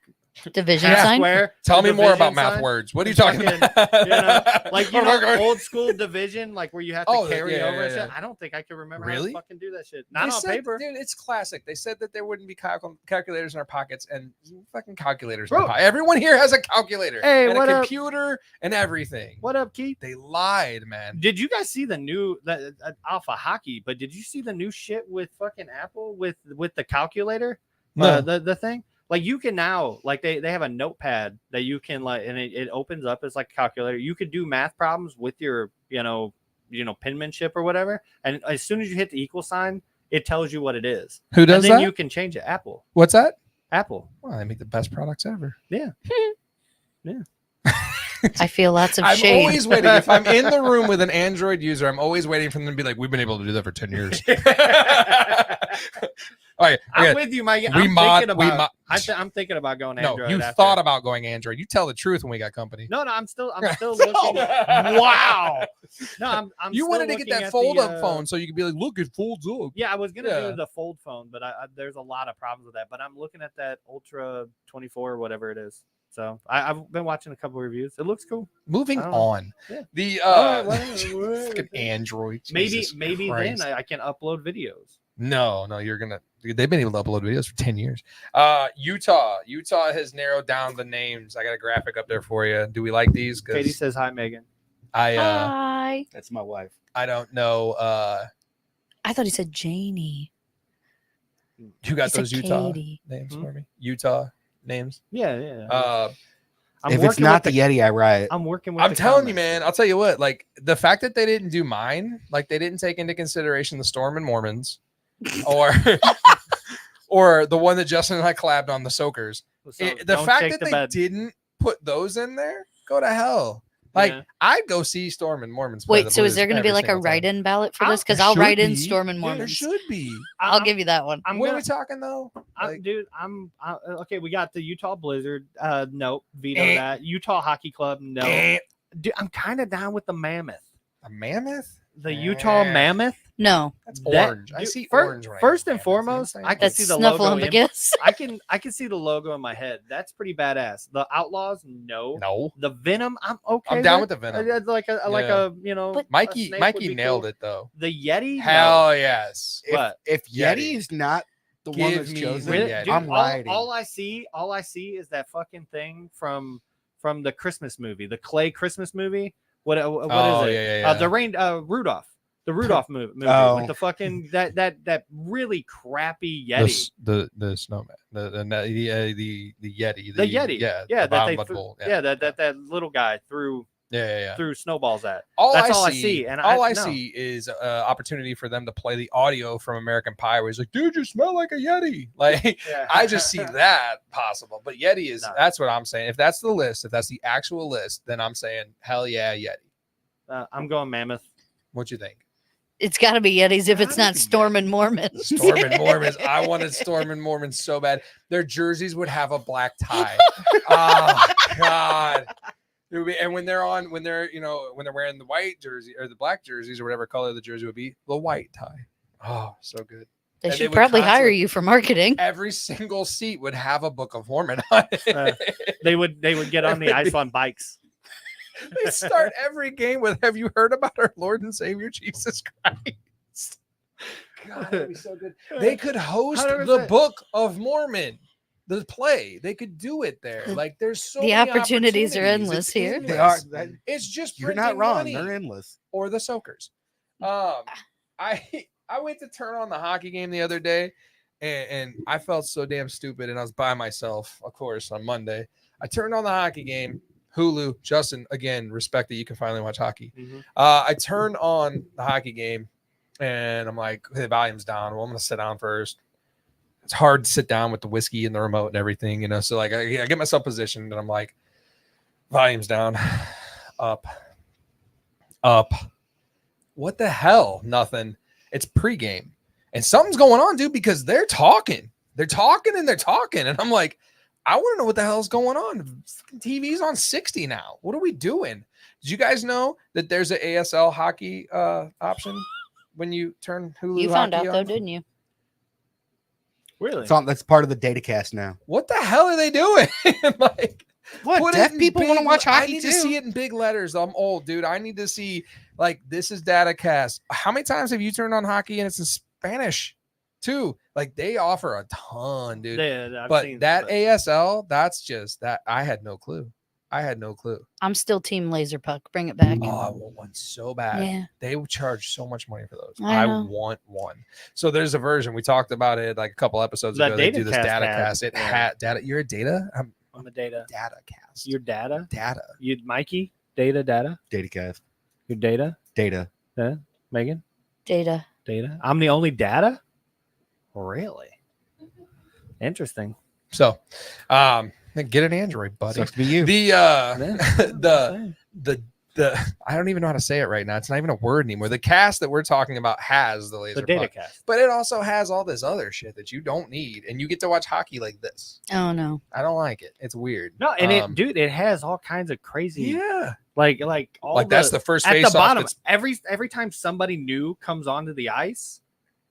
division sign. Square, Tell me more about math words. What are you talking about? You know, like old school division, like where you have to carry over and shit. I don't think I can remember how to fucking do that shit. Not on paper, dude. It's classic. They said that there wouldn't be calculators in our pockets, and fucking calculators. In our pocket. Everyone here has a calculator, and a computer, and everything. What up, Keith? They lied, man. Did you guys see the new Alpha Hockey? But did you see the new shit with fucking Apple with the calculator? No. The thing. Like you can now, like they have a notepad that you can like, and it opens up as like a calculator. You could do math problems with your, you know, penmanship or whatever. And as soon as you hit the equal sign, it tells you what it is. Who does and then that? You can change it. Apple. What's that? Apple. Well, they make the best products ever. Yeah. Yeah. I feel lots of I'm shade. always waiting. If I'm in the room with an Android user, I'm always waiting for them to be like, we've been able to do that for 10 years. All right, I'm with you, Mike. I'm thinking about going Android. No, you thought about going Android. You tell the truth when we got company. No, I'm still looking. Wow. No, I'm. You wanted to get that fold-up phone so you could be like, look, it folds up. Yeah, I was gonna do the fold phone, but there's a lot of problems with that. But I'm looking at that Ultra 24 or whatever it is. So I've been watching a couple reviews. It looks cool. Moving on. Yeah. The fucking Android. Maybe then I can upload videos. No, you're gonna. They've been able to upload videos for 10 years. Utah has narrowed down the names. I got a graphic up there for you. Do we like these? Katie says hi, Megan. Hi. That's my wife. I don't know. I thought he said Janie. You got those Utah Katie. names for me? Utah names? Yeah. If it's not the Yeti, I riot. I'm working with. I'm telling you, man. I'll tell you what. Like the fact that they didn't do mine, like they didn't take into consideration the Storm and Mormons, or the one that Justin and I collabed on, the Soakers. The fact that they didn't put those in there, go to hell. Like I'd go see Storm and Mormons. Wait, so is there going to be like a write-in ballot for this? Because I'll write in Storm and Mormons. There should be. I'll give you that one. What are we talking though? Dude, okay. We got the Utah Blizzard. Nope, veto that. Utah Hockey Club. No. Dude, I'm kind of down with the Mammoth. A mammoth? The Utah Mammoth? No. That's orange. I see orange. First and foremost, I can see the logo. I can see the logo in my head. That's pretty badass. The Outlaws, no. The Venom, I'm okay. I'm down with the Venom. Like a Mikey nailed it though. The Yeti? Hell yes. If Yeti is not the one that's chosen, dude, I'm riding. All I see is that fucking thing from the Christmas movie, the Clay Christmas movie. What is it? Yeah. The Rudolph. The Rudolph movie with the fucking that really crappy Yeti. The snowman. The Yeti. The Yeti. Yeah. That little guy threw snowballs at. That's all I see. And all I see is opportunity for them to play the audio from American Pie where he's like, dude, you smell like a Yeti. Like I just see that possible. But Yeti is that's what I'm saying. If that's the list, if that's the actual list, then I'm saying hell yeah, Yeti. I'm going Mammoth. What you think? It's got to be Yetis if it's not Storm and Mormons. Storm and Mormons. I wanted Storm and Mormons so bad. Their jerseys would have a black tie. Oh God. It would be, and when they're wearing the white jersey or the black jerseys or whatever color the jersey would be, the white tie. Oh, so good. They should probably hire you for marketing. Every single seat would have a Book of Mormon on it. They would get on the ice on bikes. They start every game with, have you heard about our Lord and Savior Jesus Christ? God, that'd be so good. They could host 100%. the Book of Mormon, the play. They could do it there. Like there's so The many opportunities are endless It's here. They are. endless. It's just You're not printing wrong. money. They're endless. Or the Soakers. I went to turn on the hockey game the other day, and I felt so damn stupid, and I was by myself, of course, on Monday. I turned on the hockey game. Hulu, Justin, again, respect that you can finally watch hockey. I turned on the hockey game, and I'm like, the volume's down. Well, I'm gonna sit down first. It's hard to sit down with the whiskey and the remote and everything, you know. So like, I get myself positioned, and I'm like, volume's down, up. What the hell? Nothing. It's pregame, and something's going on, dude, because they're talking. And I'm like, I want to know what the hell's going on. TV's on 60 now. What are we doing? Did you guys know that there's an ASL hockey option when you turn Hulu? You found out hockey though, on? didn't you? Really? That's part of the DataCast now. What the hell are they doing? Like, What? put Deaf it in people want to big- watch hockey I need too. to see it in big letters. I'm old, dude. I need to see like this is DataCast. How many times have you turned on hockey and it's in Spanish too? Like they offer a ton, dude. Yeah, I've but seen that but- ASL, that's just that. I had no clue. I'm still team laser puck. Bring it back. Oh, I want one so bad. Yeah. They would charge so much money for those. I I know. want one. So there's a version. We talked about it like a couple episodes That ago. They do this DataCast data had- cast. It yeah. had data. You're a data? I'm I'm a data. data cast. Your data? data. You Mikey? Data? DataCast. Your data? Data. Yeah. Megan? Data. Data? I'm the only data? Really? Interesting. So get an Android, buddy. Sucks to be you. The Yeah. the I don't even know how to say it right now. It's not even a word anymore. The cast that we're talking about has the laser The data puck, cast. but it also has all this other shit that you don't need, and you get to watch hockey like this. Oh no. I don't like it. It's weird. No, and dude, it has all kinds of crazy, Yeah, like all like that's the first at face the bottom. off. Every time somebody new comes onto the ice,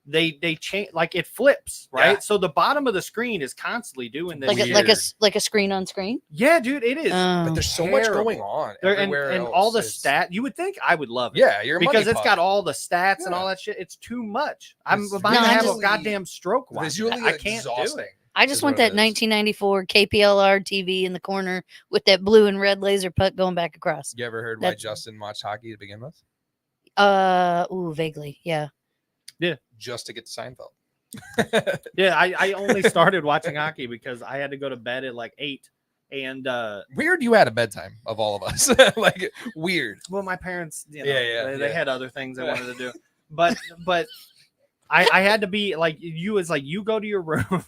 they change, like it flips, right? Yeah. So the bottom of the screen is constantly doing this. Like a screen on screen. Yeah, dude, it is. But Oh. there's so much terrible. going on There, everywhere and else. all the It's- stat, you would think I would love it. Yeah, you're a because money it's puck. got all the stats and Yeah. all that shit. It's too much. I'm It's about to No, I have a just- goddamn stroke. watching visually that. I can't do exhausting. it. I just is want what it that is. 1994 KPLR TV in the corner with that blue and red laser puck going back across. You ever heard why That's- Justin watched hockey to begin with? Vaguely, yeah. Just to get to Seinfeld. Yeah, I only started watching hockey because I had to go to bed at like 8. And Weird you had a bedtime of all of us. Like weird. well, my parents, you know, Yeah, they yeah. had other things they wanted to do. But I had to be like you go to your room.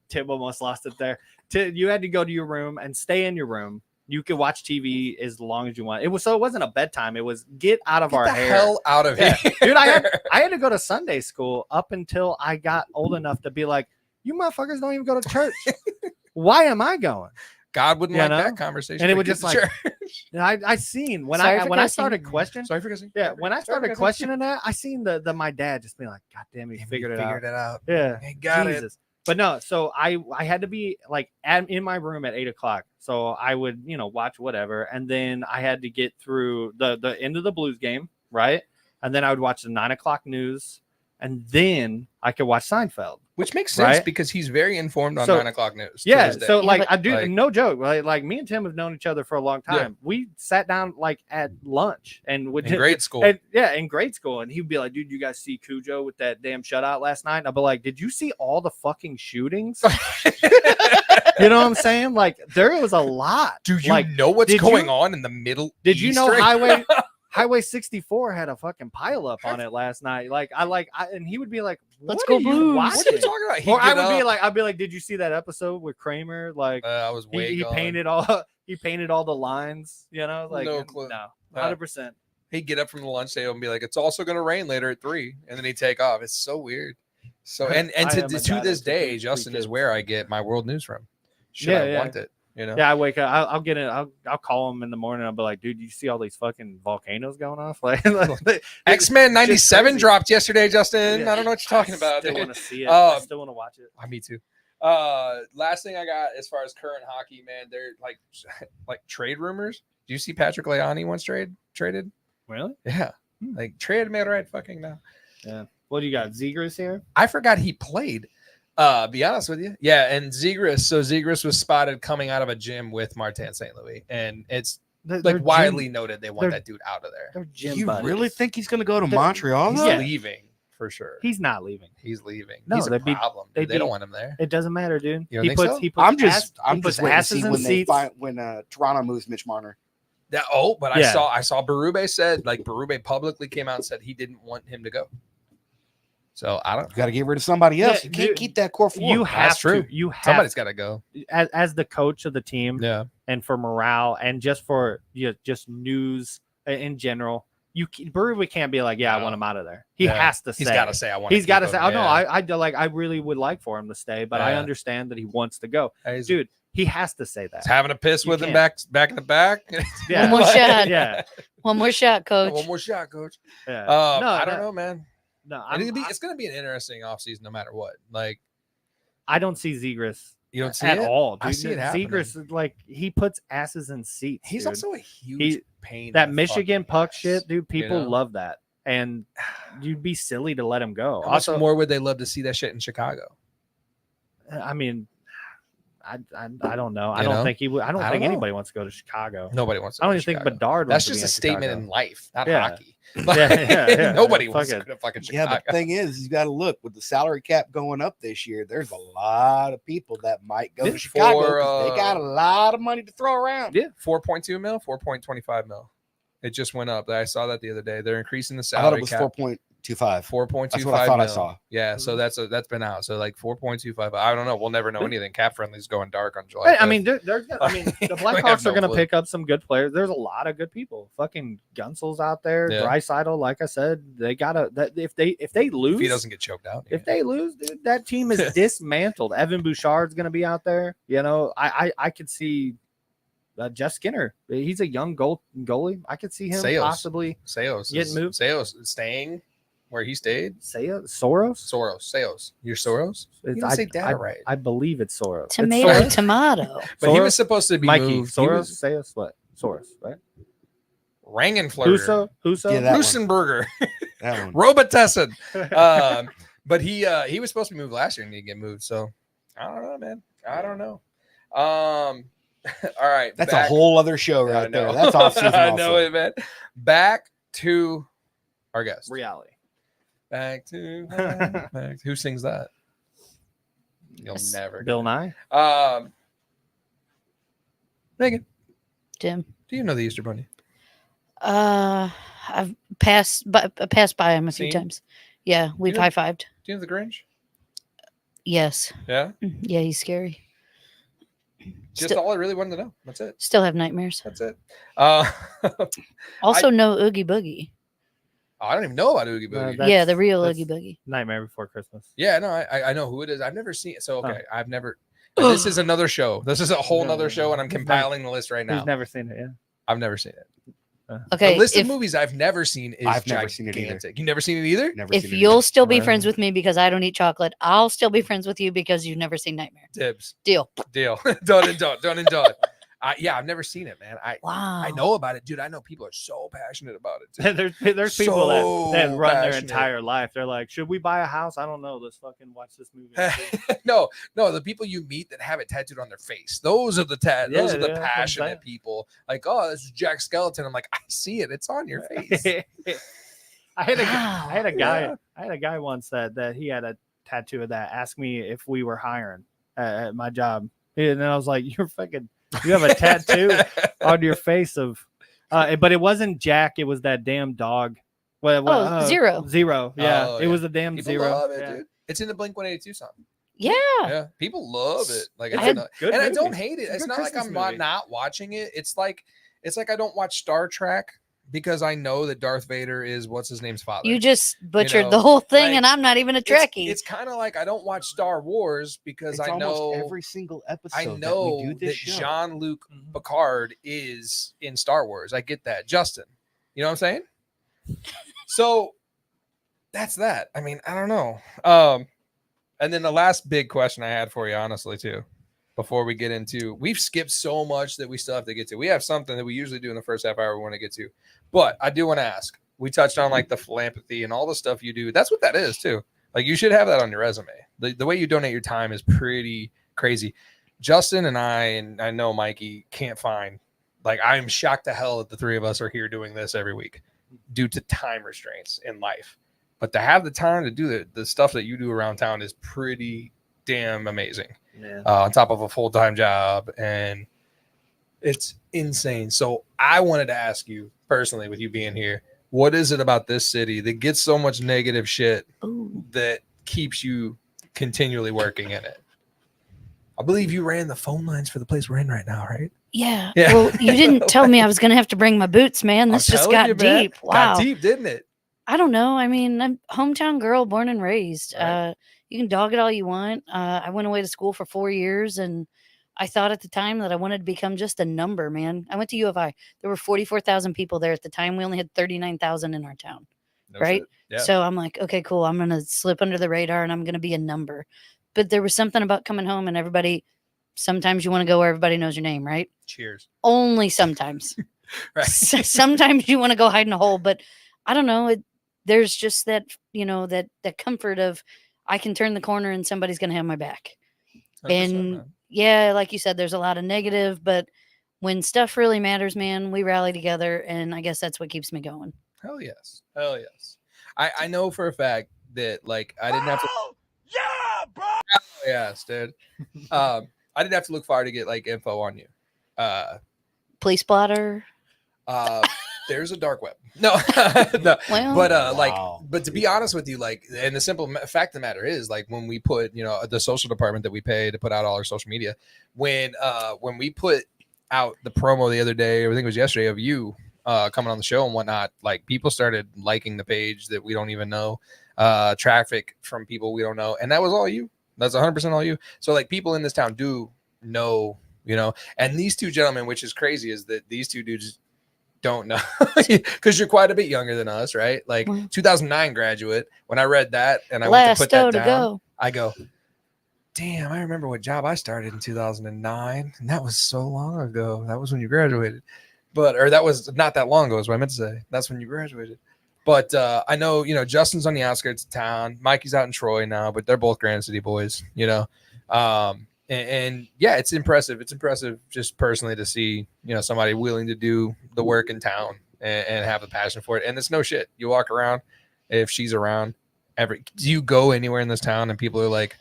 Tim almost lost it there. You had to go to your room and stay in your room. You could watch TV as long as you want. It wasn't a bedtime. It was get out of Get our the hair. hell out of Yeah. here. Dude, I had to go to Sunday school up until I got old enough to be like, you motherfuckers don't even go to church. Why am I going? God wouldn't You like know? that conversation. And it but would get just to like- church. And I seen when Sorry I for when I cussing. started questioning. Sorry for kissing. Yeah, when I Sorry for started cussing. questioning that, I seen the my dad just being like, God damn, he figured it out. Yeah, He got it. Jesus. But no, so I had to be like in my room at 8 o'clock. So I would, watch whatever. And then I had to get through the end of the Blues game, right? And then I would watch the 9 o'clock news. And then I could watch Seinfeld. Which makes sense Right? because he's very informed on So- 9 o'clock news. to Yeah. this day. So Yeah, like but- I do Like- no joke. Like me and Tim have known each other for a long Yeah. time. We sat down like at lunch and would in grade school. And yeah, in grade school, and he'd be like, "Dude, you guys see Cujo with that damn shutout last night?" And I'd be like, "Did you see all the fucking shootings?" You know what I'm saying? Like, there was a lot. Do you like, know what's did going you- on in the Middle did you East know right now? Highway 64 had a fucking pileup on it last night? And he would be like, Let's "What go are you Blues." watching?" What are you talking about? He'd Or I get would be up. like, I'd be like, "Did you see that episode with Kramer? Like, I was way he gone. painted all he painted all the lines, like No clue. no, Uh, 100%. He'd get up from the lunch table and be like, "It's also going to rain later at 3," and then he'd take off. It's so weird. So and I to am a to dad this of day, three Justin is kids. where I get my world news from. Should Yeah, I yeah. want it? Yeah, I wake up. I'll get it. I'll call him in the morning. I'll be like, "Dude, you see all these fucking volcanoes going off?" Like, X-Men 97 crazy. dropped yesterday, Justin. Yeah. I don't know what you're talking about. I still dude. want to see it. I Um, still want to watch it. Me too. Last thing I got as far as current hockey, man, they're like trade rumors. Do you see Patrick Leone once traded? Really? Yeah, like trade me right fucking now. Yeah. What do you got? Zegras here? I forgot he played. Be honest with you. Yeah, and Zegras. So Zegras was spotted coming out of a gym with Martin St. Louis. And it's They're widely noted they want they're- that dude out of there. They're gym You buddies. really think he's going to go to They're- Montreal? He's though? Yeah. leaving for sure. He's not leaving. He's leaving. No, He's a they'd be- problem. they'd They don't be- want him there. It doesn't matter, dude. You don't think so? He puts I'm just puts waiting to asses see in when they seats. find when Toronto moves Mitch Marner. But Yeah. I saw Berube said, like, Berube publicly came out and said he didn't want him to go. So I don't. You got to get rid of somebody else. Yeah, you can't you- keep that core four. You have That's true. to. You have Somebody's got to go. as the coach of the team Yeah. and for morale and just for just news in general. Berube can't be like, I No. want him out of there. He Yeah. has to say. He's got to say I want. He's got to say. Oh him. no, Yeah. I really would like for him to stay, but I Yeah. understand that he wants to go, He's, dude. He has to say that. he's having a piss You with him can't. back in the back. Yeah. One more shot. Yeah, One more shot, coach. One more shot, coach. yeah. I don't know, man. No, It's going to be an interesting offseason no matter what. Like, I don't see Zegras you don't see at it? all. Dude. I see it happening. Zegras, like, he puts asses in seats. He's dude. also a huge He- pain. that in the Michigan fucking puck ass, shit, dude. People know? love that, and you'd be silly to let him go. How much more would they love to see that shit in Chicago? I mean, I don't know. I You don't know? think he would. I don't I think don't know. anybody wants to go to Chicago. Nobody wants to I go don't to even think Chicago. Bedard. That's wants to just be a in statement Chicago. in life, not Yeah. hockey. Yeah. Nobody wants to Fuck go to fucking Yeah, Chicago. but the thing is, you got to look with the salary cap going up this year. There's a lot of people that might go Yeah, to Chicago. for, 'Cause they got a lot of money to throw around. Yeah. 4.2 mil, 4.25 mil. It just went up. I saw that the other day. They're increasing the I salary thought it was cap. 4.25. 4.25 That's what I thought I mil. saw. Yeah, so that's been out. So like 4.25. I don't know. We'll never know anything. Cap friendly's going dark on July. I 5th. mean, I mean, the We have Blackhawks no are going to clue. pick up some good players. There's a lot of good people. Fucking Gunsel's out there. Yeah. Draisaitl, like I said, they gotta. That if they lose, if he doesn't get choked out. if they lose, dude, that team is dismantled. Evan Bouchard's going to be out there. You know, I could see Jeff Skinner. He's a young goalie. I could see him Sayos. possibly Sayos Getting moved? Sayos staying where he stayed. Soros. Sayos. You're Soros? You It's- don't say data I, right. I believe it's Soros. It's Tomato, Soros. tomato. But he Soros? was supposed to be Mikey moved. Soros. Sayos what? Soros, right? Rangenfleurer. Huso. Yeah, that one. Rusenberger. That one. Robitussin. But he was supposed to be moved last year and he didn't get moved. So I don't know, man. I don't know. All right. That's back- a whole other show I right there. know. That's off season. I know it, man. Back to our guest. reality. Back to who sings that? You'll Yes. never. Bill Nye. Megan, Jim. do you know the Easter Bunny? I've passed by him a few Seen? times. Yeah, we've know- high fived. Do you know the Grinch? Yes. Yeah. Yeah, he's scary. Just Still, all I really wanted to know. That's it. still have nightmares. That's it. Also, no Oogie Boogie. I don't even know about Oogie Boogie. That's- Yeah, the real that's- Oogie Boogie. Nightmare Before Christmas. Yeah, no, I know who it is. I've never seen it. So Oh. okay, I've never. This is another show. This is a whole No, nother no, show, and I'm he's never- compiling the list right now. He's never seen it. Yeah. I've never seen it. Okay, The list if, of movies I've never seen is I've never seen it either. gigantic. You've never seen it either? Never if seen it you'll either. still be Wow. friends with me because I don't eat chocolate, I'll still be friends with you because you've never seen Nightmare. Dibs. Deal. Deal. Done and done. Done and done. Yeah, I've never seen it, man. Wow. I know about it, dude. I know people are so passionate about it. Dude. there's people So that run their passionate. entire life. They're like, should we buy a house? I don't know. Let's fucking watch this movie. no, the people you meet that have it tattooed on their face. Those are the those are the Yeah, that's what I'm passionate saying. people. Like, oh, this is Jack Skeleton. I'm like, I see it. It's on your face. I had a guy. Yeah. I had a guy once that he had a tattoo of that. Asked me if we were hiring at my job, and then I was like, "You're fucking. You have a tattoo on your face of." But it wasn't Jack. It was that damn dog. Zero. Zero. Yeah, Oh, it yeah. was a damn People zero. love it, Yeah. dude. It's in the Blink 182 song. Yeah. Yeah, people love it. Like, I it's had- not, Good and I don't movie. hate it. It's a It's good not like Christmas I'm movie. not watching it. It's like I don't watch Star Trek because I know that Darth Vader is what's his name's father. You just butchered know, the whole thing, like, and I'm not even a Trekkie. It's kind of like I don't watch Star Wars because It's I know almost every single episode. I that we know do that this show. Jean-Luc Mhm. Picard is in Star Wars. I get that. Justin, you know what I'm saying? So that's that. I mean, I don't know. And then the last big question I had for you, honestly, too, before we get into, we've skipped so much that we still have to get to. We have something that we usually do in the first half hour we want to get to, but I do want to ask, we touched on like the philanthropy and all the stuff you do. That's what that is too. Like you should have that on your resume. The way you donate your time is pretty crazy. Justin and I know Mikey can't find, like, I'm shocked to hell that the three of us are here doing this every week due to time restraints in life. But to have the time to do the stuff that you do around town is pretty damn amazing. Yeah. On top of a full-time job, and it's insane. So I wanted to ask you personally, with you being here, what is it about this city that gets so much negative shit that keeps you continually working in it? I believe you ran the phone lines for the place we're in right now, right? Yeah. Well, you didn't tell me I was going to have to bring my boots, man. This just got deep. Wow. Got deep, didn't it? I don't know. I mean, I'm a hometown girl, born and raised. Right. You can dog it all you want. I went away to school for 4 years, and I thought at the time that I wanted to become just a number, man. I went to U of I. There were 44,000 people there at the time. We only had 39,000 in our town, right? Yeah. So I'm like, okay, cool. I'm going to slip under the radar, and I'm going to be a number. But there was something about coming home and everybody, sometimes you want to go where everybody knows your name, right? Cheers. Only sometimes. Right. Sometimes you want to go hide in a hole, but I don't know. There's just that, that comfort of I can turn the corner and somebody's going to have my back. And yeah, like you said, there's a lot of negative, but when stuff really matters, man, we rally together. And I guess that's what keeps me going. Hell yes. Hell yes. I know for a fact that, like, I didn't have to. Yeah, bro. Yes, dude. I didn't have to look far to get like info on you. Police blotter. There's a dark web. No, no. Well, but but to be honest with you, like, and the simple fact of the matter is, like, when we put, the social department that we pay to put out all our social media, when we put out the promo the other day, or I think it was yesterday, of you coming on the show and whatnot, like, people started liking the page that we don't even know, traffic from people we don't know, and that was all you. That's 100% all you. So, like, people in this town do know, and these two gentlemen, which is crazy, is that these two dudes don't know, because you're quite a bit younger than us, right? Like 2009 graduate. When I read that and I went to put that down, I go, damn, I remember what job I started in 2009, and that was so long ago. That was when you graduated, or that was not that long ago is what I meant to say. That's when you graduated. But I know, Justin's on the outskirts of town. Mikey's out in Troy now, but they're both Grand City boys, And yeah, it's impressive. It's impressive just personally to see, somebody willing to do the work in town and have the passion for it. And it's no shit. You walk around, if she's around, do you go anywhere in this town and people are like,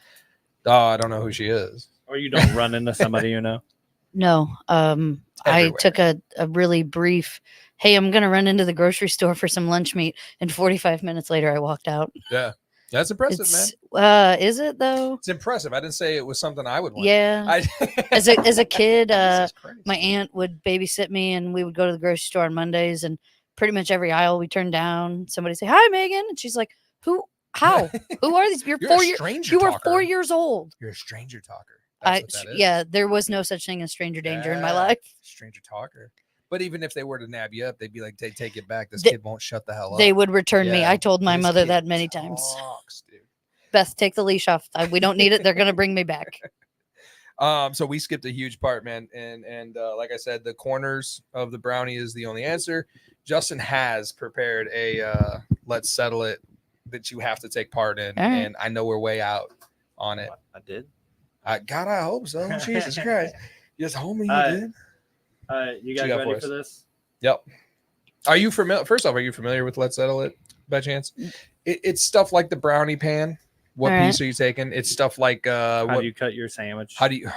oh, I don't know who she is? Or you don't run into somebody you know? No. I took a really brief, hey, I'm going to run into the grocery store for some lunch meat. And 45 minutes later, I walked out. Yeah. That's impressive, man. Is it though? It's impressive. I didn't say it was something I would want. Yeah. As a kid, my aunt would babysit me, and we would go to the grocery store on Mondays, and pretty much every aisle we turned down, somebody say, "Hi, Megan," and she's like, "Who? How? Who are these? You're 4 years. You were 4 years old. You're a stranger talker." Yeah. There was no such thing as stranger danger in my life. Stranger talker. But even if they were to nab you up, they'd be like, take it back. This kid won't shut the hell up. They would return me. I told my mother that many times. Dude. Beth, take the leash off. We don't need it. They're going to bring me back. So we skipped a huge part, man. And like I said, the corners of the brownie is the only answer. Justin has prepared a let's settle it that you have to take part in. Right. And I know we're way out on it. I did. God, I hope so. Jesus Christ. Just homie, you did. You guys ready for this? Yep. Are you familiar? First off, are you familiar with Let's Settle It by chance? It's stuff like the brownie pan. What piece are you taking? It's stuff like how do you cut your sandwich? How do you?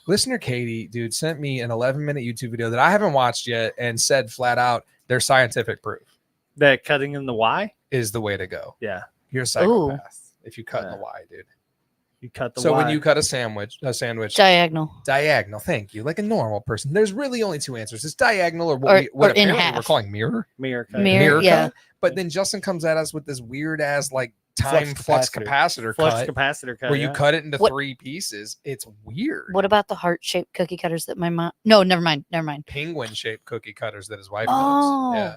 Listener Katie, dude, sent me an 11-minute YouTube video that I haven't watched yet and said flat out there's scientific proof that cutting in the Y is the way to go. Yeah, you're a psychopath if you cut in the Y, dude. You cut the so Y. When you cut a sandwich diagonal. Thank you. Like a normal person. There's really only two answers. It's diagonal or what in half. We're calling mirror cut. Mirror cut. But then Justin comes at us with this weird ass like flux capacitor cut where you cut it into 3 pieces. It's weird. What about the heart-shaped cookie cutters that my mom? No, never mind. Penguin-shaped cookie cutters that his wife knows. Yeah.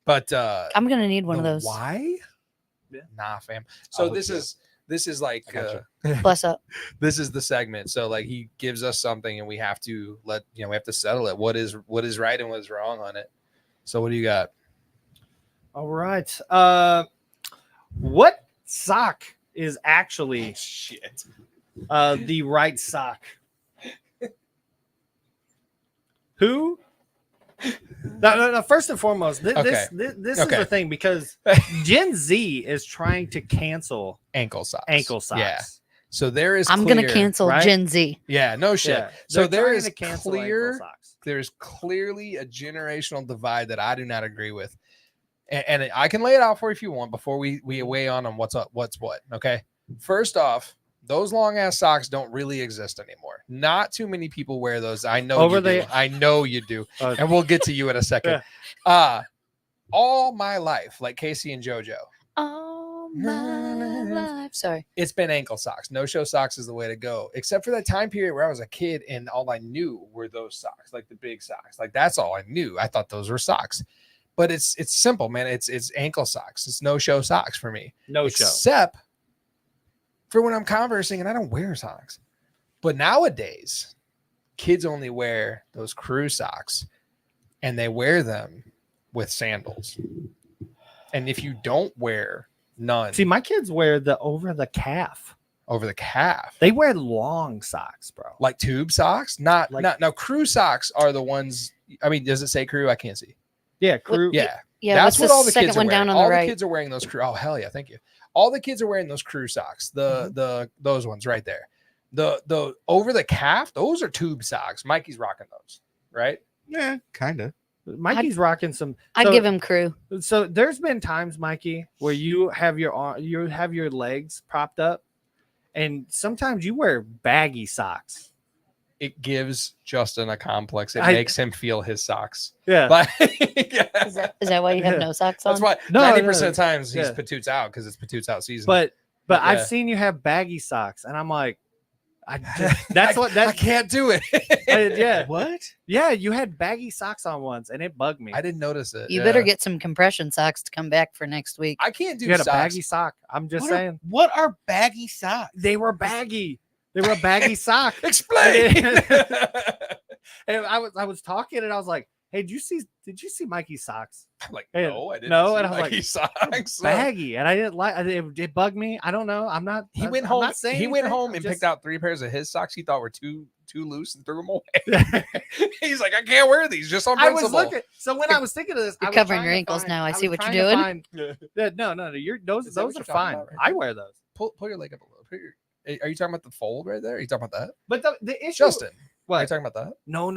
But I'm gonna need one of those. Why? Yeah. Nah, fam. So this is like bless up. This is the segment. So like he gives us something and we have to we have to settle it. What is right and what is wrong on it. So what do you got? All right. What sock is actually Shit. the right sock? Who? No. First and foremost, this Okay. is Okay. the thing because Gen Z is trying to cancel Ankle socks. ankle socks. Yeah. So there is. I'm gonna clear- cancel right? Gen Z. Yeah. No shit. Yeah, So they're there trying is to cancel ankle clear. socks. There's clearly a generational divide that I do not agree with, and I can lay it out for you if you want before we weigh on what's up, what's what. Okay. First off, those long ass socks don't really exist anymore. Not too many people wear those. I know Over you do. the- I know you do, Uh, and we'll get to you in a second. All my life, like Casey and JoJo, All my life. Sorry. it's been ankle socks. No show socks is the way to go, except for that time period where I was a kid and all I knew were those socks, like the big socks. Like that's all I knew. I thought those were socks. But it's simple, man. It's ankle socks. It's no show socks for me. No show. Except for when I'm conversing and I don't wear socks. But nowadays, kids only wear those crew socks and they wear them with sandals. And if you don't wear none See, my kids wear the over the calf. over the calf, They wear long socks, bro. like tube socks, not Like- now crew socks are the ones. I mean, does it say crew? I can't see. Yeah, crew. Yeah, Yeah, that's what's what the all the second kids are one wearing. down on All the the right? kids are wearing those crew. Oh hell yeah, thank you. All the kids are wearing those crew socks. The those ones right there. The over the calf, those are tube socks. Mikey's rocking those, right? Yeah, kind of. Mikey's rocking some. I'd so- give him crew. So there's been times, Mikey, where you have your legs propped up, and sometimes you wear baggy socks. It gives Justin a complex. It I- makes him feel his socks. Yeah. Like, Is that why you have Yeah. no socks on? that's why No, 90% no, of times he's yeah. patoots out because it's patoots out season. But Yeah. I've seen you have baggy socks, and I'm like, that's what I that can't do it. yeah. What? Yeah, you had baggy socks on once, and it bugged me. I didn't notice it. You better Yeah. get some compression socks to come back for next week. I can't do You had a socks. baggy sock. I'm just saying What are baggy socks? they were baggy. They were a baggy sock. Explain. And I was talking, and I was like, "Hey, did you see Mikey's socks? I'm like, Hey, no, I didn't. no, see and I was like, Mikey socks. Baggy?" And I didn't like. It bugged me. I don't know. I'm not. He I'm went not home. saying He went anything. home I'm and just- picked out 3 pairs of his socks he thought were too loose and threw them away. He's like, I can't wear these just on I principle. was looking. So when I was thinking of this, You're I was covering trying your to ankles find- now. I was see what you're trying to doing. find- Yeah, no. You're those Is that what are you're talking fine. about right I there? wear those. Pull your leg up a little. Are you talking about the fold right there? Are you talking about that, But the issue, Justin? Are you what? talking about that? No.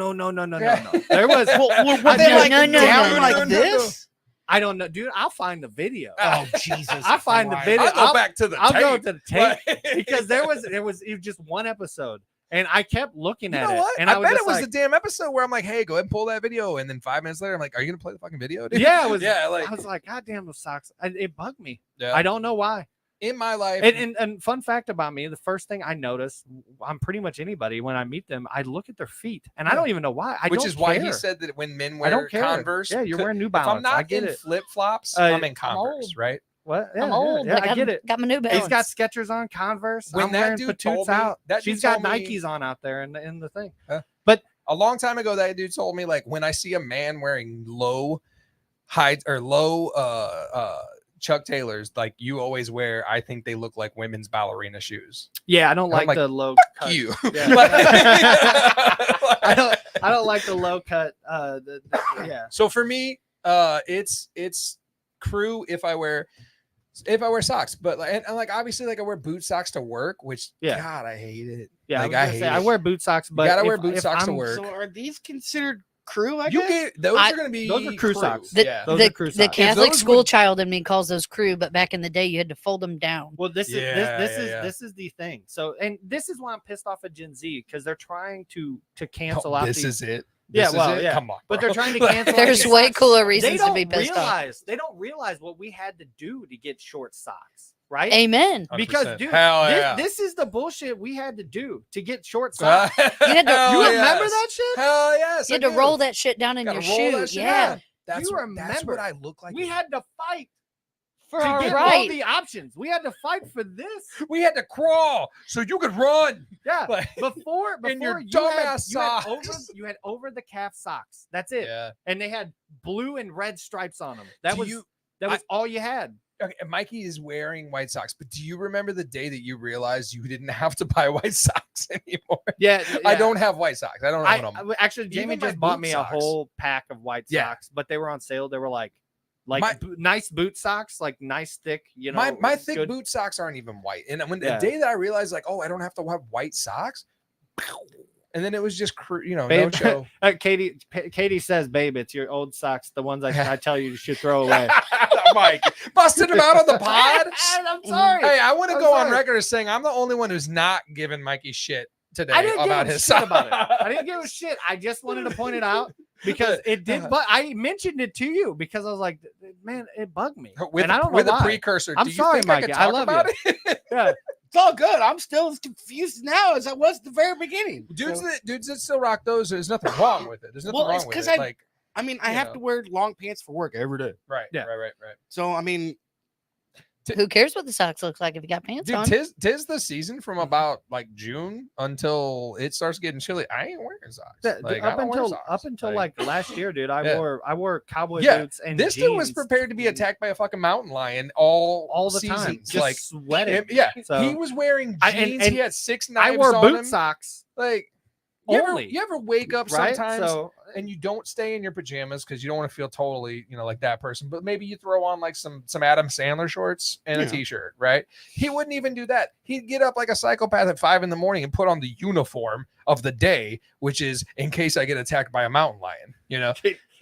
Yeah. There was. Were they No, like no, no, down no, like no, no, this? I don't know, dude. I'll find the video. Oh Jesus! I'll find the Christ. video. I'll go back to the I'll tape. go to the tape But- because there was just one episode, and I kept looking You at know it, what? and I was bet just it was like, the damn episode where I'm like, "Hey, go ahead and pull that video," and then 5 minutes later, I'm like, "Are you gonna play the fucking video, dude?" yeah, it was. Yeah, like I was like, God damn those socks! It bugged me. yeah. I don't know why. In my life, And fun fact about me, the first thing I notice, I'm pretty much anybody when I meet them, I look at their feet, and I don't even know why. I which don't is why he care. said that when men I wear don't care. Converse, Yeah, you're wearing New if I'm Balance. not I get in it. flip flops, Uh, I'm in I'm Converse, old. right? What? I'm old. Yeah, but I get it. Got my new He's balance. got Skechers on, Converse. When I'm that wearing dude Patoots told me- out. that dude She's got told me- Nikes on out there in the thing. A long time ago, that dude told me like when I see a man wearing low Chuck Taylors, like you always wear, I think they look like women's ballerina shoes. Yeah, I don't And I'm like, like, the low cut. You. Yeah. Like- I don't like the low cut. Yeah. So for me, it's crew if I wear socks, but and like obviously like I wear boot socks to work, which Yeah. God I hate it. Yeah, Like, I, I was gonna say, hate I it. wear boot socks, but gotta if- wear boot if socks to I'm- work. So are these considered crew? I You guess. get those I- are gonna be those are crew socks. The, yeah. Those the, are crew the socks. Catholic those school would- child in me calls those crew, but back in the day you had to fold them down. Well, this Yeah, is the thing. So, and this is why I'm pissed off at Gen Z because they're trying to cancel out this these. is it. Yeah, This is well, it? yeah. Come on, But bro. they're trying to cancel out There's these way socks. cooler They reasons to don't be pissed off. realize. They don't realize what we had to do to get short socks, right? Amen. Because 100%. dude, Hell yeah. this is the bullshit we had to do to get short socks. had to- Hell You remember yes. that shit? Hell yes. You had I to do. roll that shit down in Gotta your roll that shoe. shit Yeah. down. That's You what, that's what remember. I look like. We had to fight For to all get all right. the options. We had to fight for this. We had to crawl so you could run. Yeah. Like, Before in your you had, dumbass you had socks. you had over the calf socks. That's it. Yeah. And they had blue and red stripes on them. That Do was you That was all you had. Okay, Mikey is wearing White Sox, but do you remember the day that you realized you didn't have to buy White Sox anymore? Yeah, I don't have White Sox. I don't own them. Actually, Jamie Even my just bought boot me socks. a whole pack of White Sox, but they were on sale. They were like nice boot socks, like nice thick. You know, my thick good. boot socks aren't even white. And when Yeah. the day that I realized, like, oh, I don't have to have white socks, and then it was just no Babe, show. Katie says, "Babe, it's your old socks, the ones I tell you should throw away." Mike busted him out on the pod. I'm sorry. Hey, I want to I'm go on sorry. record as saying I'm the only one who's not giving Mikey shit today I didn't about give a his shit socks. about it. I didn't give a shit. I just wanted to point it out because it did. But I mentioned it to you because I was like, man, it bugged me. With, and I don't know with why. a precursor. I'm do you sorry, think I Mikey. could I talk love about you. it? Yeah. It's all good. I'm still as confused now as I was at the very beginning. Dudes So- that still rock those, there's nothing wrong with it. There's nothing Well, wrong it's with 'cause it. I mean, I you have know. to wear long pants for work every day. Right. Yeah. Right. So, I mean, Who cares what the socks look like if you got pants Dude, on? tis the season from about like June until it starts getting chilly. I ain't wearing socks. Like, I up don't wear until socks. like last year, dude, I Yeah. wore cowboy Yeah, boots and this dude was jeans prepared to be attacked by a fucking mountain lion all the time, seasons. just Like, sweating. yeah, So- he was wearing I- jeans. and He had 6 knives I wore on boot him. socks, Like, only. you ever wake up right? sometimes So and you don't stay in your pajamas because you don't want to feel totally, like that person. But maybe you throw on like some Adam Sandler shorts and a Yeah. t-shirt, right? He wouldn't even do that. He'd get up like a psychopath at 5 a.m. and put on the uniform of the day, which is in case I get attacked by a mountain lion.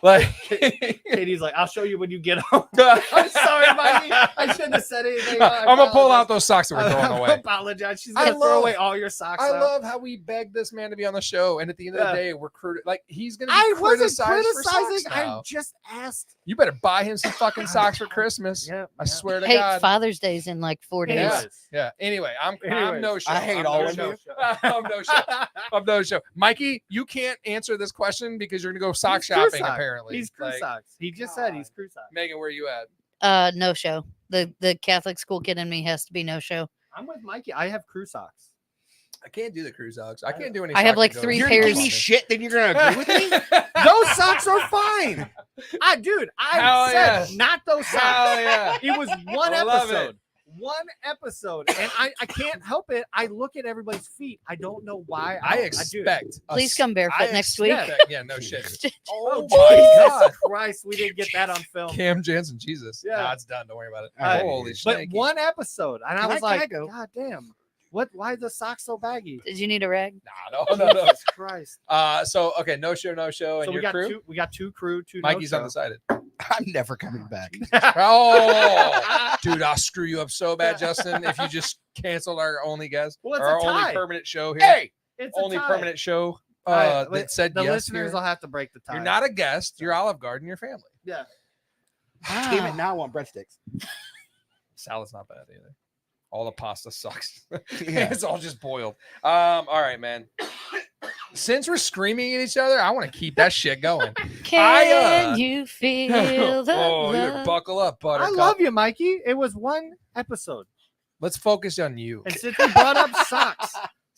Like, Katie's like, I'll show you when you get home. I'm sorry, Mikey. I shouldn't have said anything. I'm gonna pull out those socks that we're throwing I away. apologize. She's I gonna throw love- away all your socks. I now. love how we begged this man to be on the show, and at the end of the day, we're like he's gonna be I wasn't criticized for socks criticizing. now. I just asked. You better buy him some fucking socks for Christmas. Yeah, I swear to Hey, God. Father's Day's in like 4 days. Yeah. Yeah. Anyway, I'm Anyways, no show. I hate I'm all no of show. you. I'm no show. I'm no show. Mikey, you can't answer this question because you're gonna go sock He's crew shopping. sock. Apparently, He's crew Like, socks. He just said he's crew socks. Megan, where you at? No show. The Catholic school kid in me has to be no show. I'm with Mikey. I have crew socks. I can't do the crew socks. I can't do any. I have sock like that 3 goes- you're pairs. gonna give me shit, then you're gonna agree with me? Those socks are fine. Hell I said yeah. not those socks. Hell yeah. It was one I love episode. it. One episode. And I can't help it. I look at everybody's feet. I don't know why. I do. expect. Please come barefoot next week. Yeah, no shit. Oh, my God. Christ. We didn't get that on film. Cam Jansen, Jesus. Yeah. Nah, it's done. Don't worry about it. Uh, Holy But shit. one episode. And I Can was I like, go? God damn. Why are the socks so baggy? Did you need a rag? No. Jesus Christ. So okay, no show, and So your we got crew. we got two crew, two Mikey's no-show. undecided. I'm never coming back. Oh, dude, I'll screw you up so bad, Justin. If you just canceled our only guest, Well, it's our a only tie. permanent show here. Hey, It's a only tie. permanent show All right, that said the yes. listeners Here. will have to break the tie. You're not a guest. You're Olive Garden. Your family. Yeah. damn it! Now I want breadsticks. Salad's not bad either. All the pasta sucks. Yeah. It's all just boiled. All right, man. Since we're screaming at each other, I want to keep that shit going. Can you feel the Oh, you better love? buckle up, I Buttercup. love you, Mikey. It was one episode. Let's focus on you. And since we brought up socks,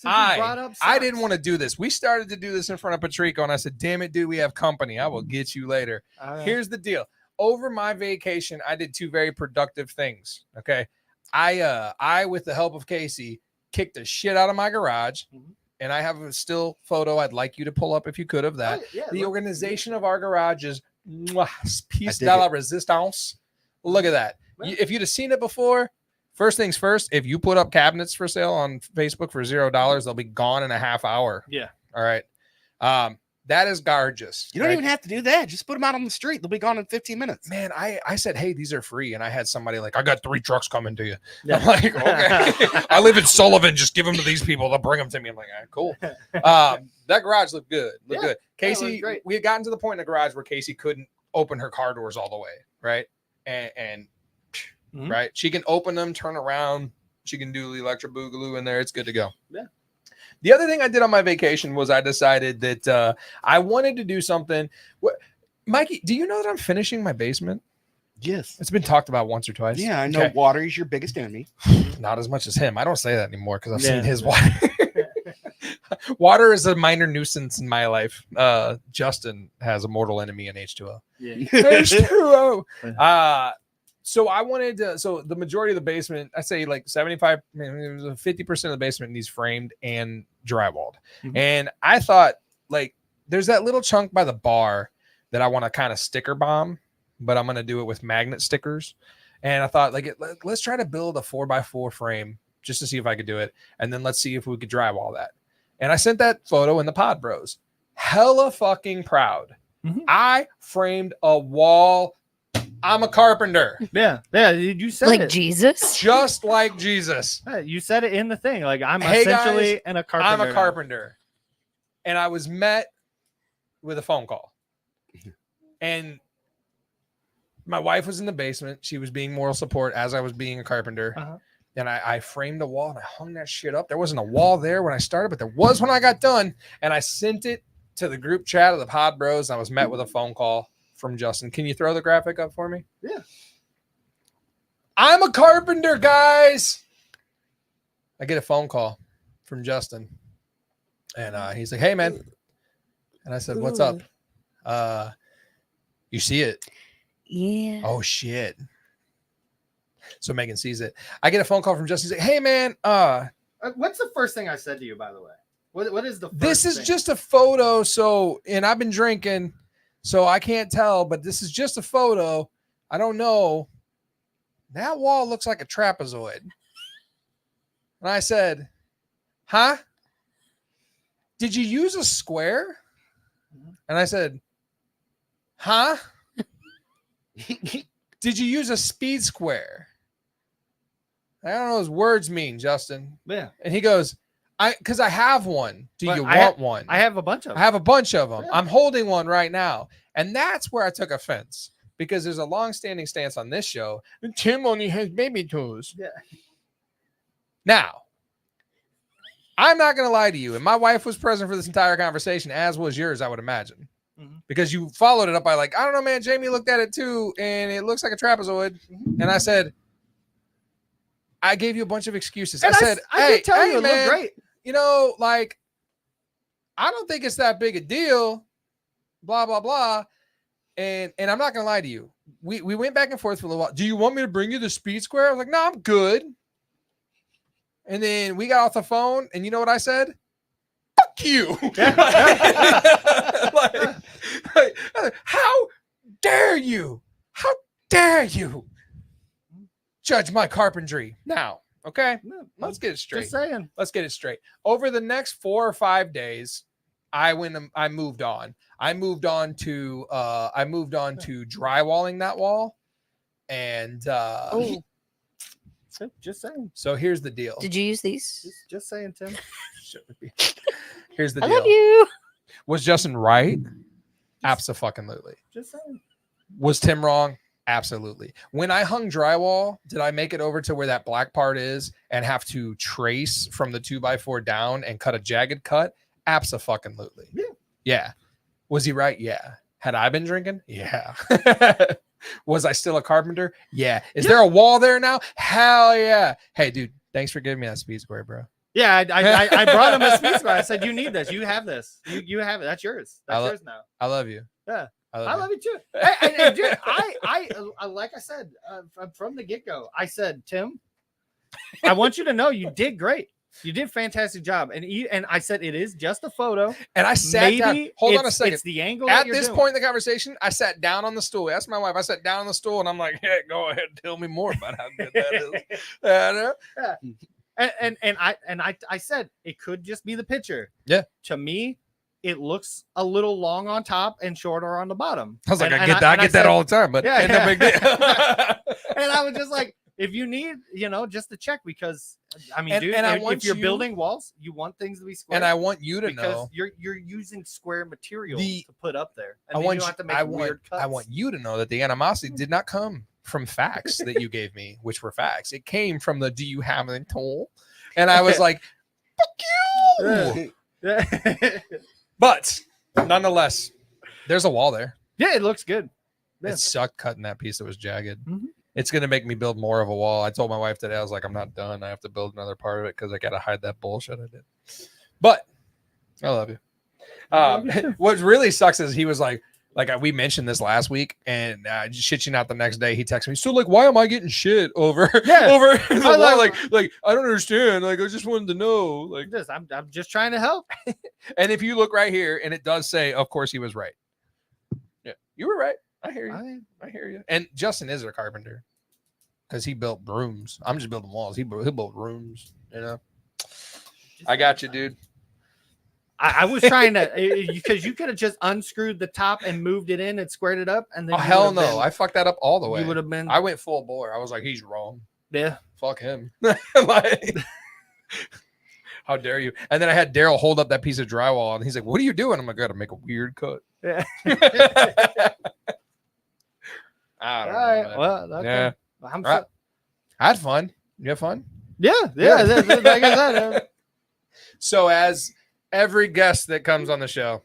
I didn't want to do this. We started to do this in front of Patrico, and I said, damn it, dude, we have company. I will get you later. Here's the deal. Over my vacation, I did 2 very productive things. Okay. I, with the help of Casey, kicked the shit out of my garage. Mhm. And I have a still photo I'd like you to pull up if you could of that. The organization of our garage is piece de la resistance. Look at that. If you'd have seen it before, first things first, if you put up cabinets for sale on Facebook for $0, they'll be gone in a half hour. Yeah. All right. That is gorgeous. You don't right? even have to do that. Just put them out on the street. They'll be gone in 15 minutes. Man, I said, hey, these are free. And I had somebody like, I got 3 trucks coming to you. Yeah. I'm like, okay. I live in Sullivan. Just give them to these people. They'll bring them to me. I'm like, all right, cool. That garage looked good. Looked Yeah. good. Casey, great. we had gotten to the point in the garage where Casey couldn't open her car doors all the way. Right. And Mhm. right. She can open them, turn around. She can do the electro boogaloo in there. It's good to go. Yeah. The other thing I did on my vacation was I decided that I wanted to do something. Mikey, do you know that I'm finishing my basement? Yes. It's been talked about once or twice. Yeah, I know Okay. water is your biggest enemy. Not as much as him. I don't say that anymore because I've Yeah. seen his water. Water is a minor nuisance in my life. Justin has a mortal enemy in H2O. Yeah. H2O. So I wanted to, so the majority of the basement, I say like 75, 50% of the basement needs framed and drywalled. Mhm. And I thought like, there's that little chunk by the bar that I want to kind of sticker bomb, but I'm going to do it with magnet stickers. And I thought like, let's try to build a 4x4 frame just to see if I could do it. And then let's see if we could drywall that. And I sent that photo in the Pod Bros. Hella fucking proud. Mhm. I framed a wall. I'm a carpenter. Yeah, you said Like it. Jesus. Just like Jesus. Yeah, you said it in the thing. Like I'm Hey, essentially guys, a carpenter. I'm a now. carpenter. And I was met with a phone call. And my wife was in the basement. She was being moral support as I was being a carpenter. Uh-huh. And I framed a wall and I hung that shit up. There wasn't a wall there when I started, but there was when I got done. And I sent it to the group chat of the Pod Bros. And I was met with a phone call from Justin. Can you throw the graphic up for me? Yeah. I'm a carpenter, guys. I get a phone call from Justin. And he's like, hey, man. And I said, what's up? You see it? Yeah. Oh, shit. So Megan sees it. I get a phone call from Justin. He's like, hey, man. What's the first thing I said to you, by the way? What is the first This is thing? just a photo. So, and I've been drinking, so I can't tell, but this is just a photo. I don't know. That wall looks like a trapezoid. And I said, huh? Did you use a square? And I said, huh? Did you use a speed square? I don't know what those words mean, Justin. Yeah. And he goes, because I have one. Do But you I want one? I have a bunch of them. I have a bunch of them. Yeah. I'm holding one right now. And that's where I took offense because there's a long-standing stance on this show. Tim only has baby toes. Yeah. Now, I'm not going to lie to you. And my wife was present for this entire conversation, as was yours, I would imagine. Mhm. Because you followed it up by like, I don't know, man, Jamie looked at it too, and it looks like a trapezoid. And I said, I gave you a bunch of excuses. And I said, I did tell you it man, looked great. you know, like, I don't think it's that big a deal, blah, blah, blah. And I'm not going to lie to you. We went back and forth for a little while. Do you want me to bring you the speed square? I was like, no, I'm good. And then we got off the phone, and you know what I said? Fuck you. like, how dare you? How dare you judge my carpentry now? Okay, No, let's get it straight. Just saying. Let's get it straight. Over the next 4 or 5 days, I moved on. I moved on to drywalling that wall. And Just saying. so here's the deal. Did you use these? Just saying, Tim. Here's the I deal. love you. Was Justin right? Absolutely. Just saying. Was Tim wrong? Absolutely. When I hung drywall, did I make it over to where that black part is and have to trace from the 2x4 down and cut a jagged cut? Absolutely. Yeah. Yeah. Was he right? Yeah. Had I been drinking? Yeah. Was I still a carpenter? Yeah. Is there a wall there now? Hell yeah. Hey, dude, thanks for giving me that speed square, bro. Yeah, I brought him a speed square. I said, you need this. You have this. You have it. That's yours. That's yours now. I love you. Yeah. I I love you too. And dude, I like I said from the get-go, I said, Tim, I want you to know you did great. You did a fantastic job. And I said it is just a photo. And I sat down. Maybe Hold on a it's second. the angle At that you're this doing. point in the conversation, I sat down on the stool. I asked my wife, I sat down on the stool and I'm like, hey, go ahead and tell me more about how good that is. And I said it could just be the picture. Yeah. To me, it looks a little long on top and shorter on the bottom. I was like, And- I and get that said- all the time, but Yeah, ain't no big deal. And I was just like, if you need, just to check, because I mean, And- dude, and I if want you're you- building walls, you want things to be square. And I want you to because know. you're using square material The- to put up there. And I then want you don't you, have to make I weird cuts. want you to know that the animosity did not come from facts that you gave me, which were facts. It came from the "Do you have a tool?" And I was like, "Fuck you!" But nonetheless, there's a wall there. Yeah, it looks good. Yeah. It sucked cutting that piece that was jagged. Mhm. It's gonna make me build more of a wall. I told my wife today, I was like, I'm not done. I have to build another part of it because I gotta hide that bullshit I did. But I love you. What really sucks is he was like, Like we mentioned this last week, and shit you not, the next day he texted me. So like, why am I getting shit over Yeah. over the wall? Like I don't understand. Like I just wanted to know. Like This, I'm just trying to help. And if you look right here, and it does say, of course he was right. Yeah, you were right. I hear you. I hear you. And Justin is a carpenter because he built rooms. I'm just building walls. He built rooms. You know. I got you, dude. I was trying to because you could have just unscrewed the top and moved it in and squared it up, and then Oh hell no! I fucked that up all the way. You would have been. I went full bore. I was like, he's wrong. Yeah. Fuck him. Like, how dare you? And then I had Daryl hold up that piece of drywall, and he's like, "What are you doing?" I'm like, "Gotta make a weird cut." Yeah. I don't All know, right. man. Well, okay. Yeah. I'm All right. I had fun. You have fun? Yeah. Like I said. So as every guest that comes on the show,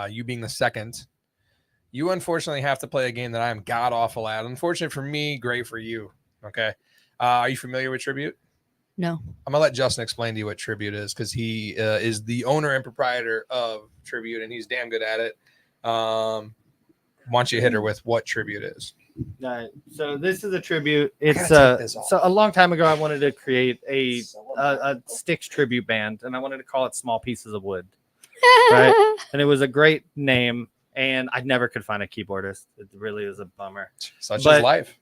you being the second, you unfortunately have to play a game that I am god awful at. Unfortunate for me, great for you. Okay. Are you familiar with Tribute? No. I'm gonna let Justin explain to you what Tribute is because he is the owner and proprietor of Tribute, and he's damn good at it. Why don't you hit her with what Tribute is? All right. So this is a tribute. It's gotta take this off. so a long time ago I wanted to create a Styx tribute band, and I wanted to call it Small Pieces of Wood. Right. And it was a great name, and I never could find a keyboardist. It really is a bummer. Such But is life.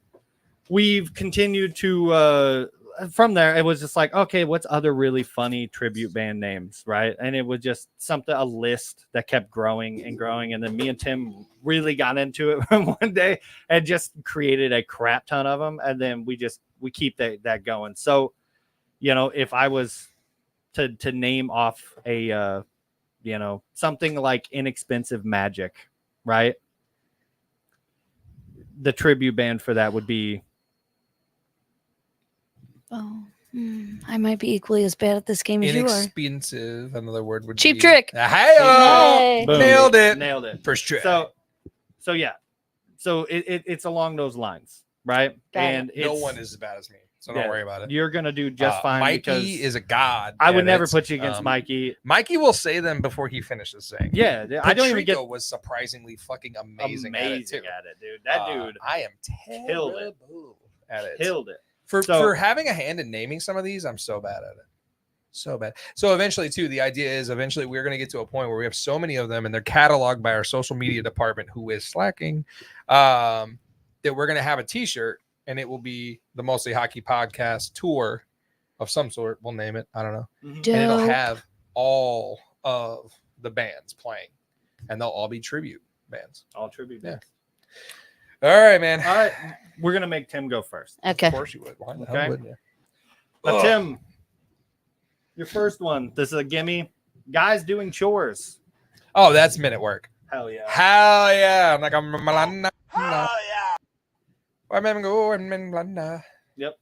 We've continued to from there it was just like, okay, what's other really funny tribute band names, right? And it was just a list that kept growing and growing, and then me and Tim really got into it one day and just created a crap ton of them, and then we keep that going. So, you know, if I was to name off a something like Inexpensive Magic, right? The tribute band for that would be I might be equally as bad at this game as you are. Inexpensive. Another word would Cheap be Trick. Hey, Boom. nailed it. Nailed it. First trick. So yeah. So it's along those lines, right? Got it. And no it's- one is as bad as me, so don't yeah, worry about it. You're gonna do just fine. Mikey because is a god. I would at never it. put you against Mikey. Mikey will say them before he finishes saying. Yeah, I don't even get Patrico was surprisingly fucking amazing at it too. dude. That dude I am killed it. terrible at it. killed it. For So- having a hand in naming some of these, I'm so bad at it. So bad. So eventually, too, the idea is eventually we're going to get to a point where we have so many of them and they're cataloged by our social media department, who is slacking, that we're going to have a t-shirt and it will be the Mostly Hockey Podcast tour of some sort. We'll name it. I don't know. Mm-hmm. And it'll Dope. have all of the bands playing and they'll all be tribute bands. All tribute. Yeah. bands. All right, man. All right, we're gonna make Tim go first. Okay. Of course you would. Why the hell Okay. wouldn't you? But Ugh. Tim, your first one. This is a gimme. Guys doing chores. Oh, that's minute work. Hell yeah. Hell yeah. I'm like, hell yeah. Yep.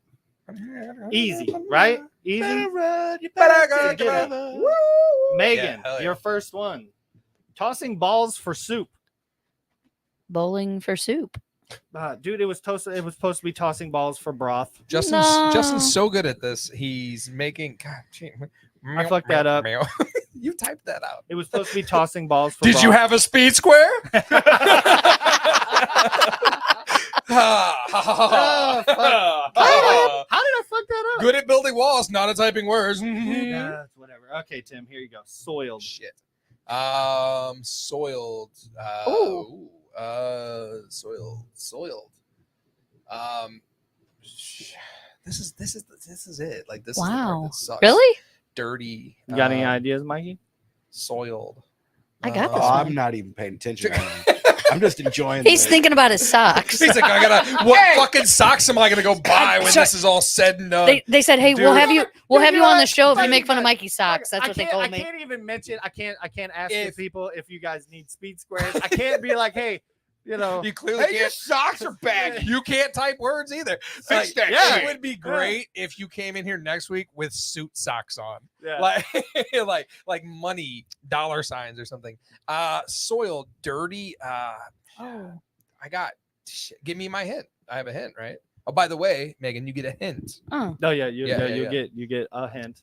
Easy, right? Easy. You better go Get it. together. Megan, hell yeah. your first one. Tossing balls for soup. Bowling for soup. Dude, it was supposed to be tossing balls for broth. Justin's so good at this. He's making. God, gee, I fucked that up. You typed that out. It was supposed to be tossing balls for Did broth. you have a speed square? Oh, fuck. How did I fuck that up? Good at building walls, not at typing words. Yeah, it's whatever. Okay, Tim, here you go. Soiled. Shit. Soiled. Soiled. This is it. Like this is the part Wow. that sucks. Really? Dirty. You got any ideas, Mikey? Soiled. I got Oh, this I'm one. not even paying attention. I'm just enjoying. He's this. thinking about his socks. He's like, what fucking socks am I gonna go buy when So- this is all said and done? They said, "Hey, we'll Dude. have you Dude, on the show if you fucking make fun of guys- Mikey's socks." That's what they told me. I can't even mention. I can't ask the If- people if you guys need speed squares. I can't be like, hey, you know. You clearly Hey, your can't. socks are baggy. You can't type words either. Fix that yeah. It would be great if you came in here next week with suit socks on. Yeah. like money dollar signs or something. Soiled, dirty. Oh. I got. Give me my hint. I have a hint, right? Oh, by the way, Megan, you get a hint. Oh. No, yeah, you Yeah. get a hint.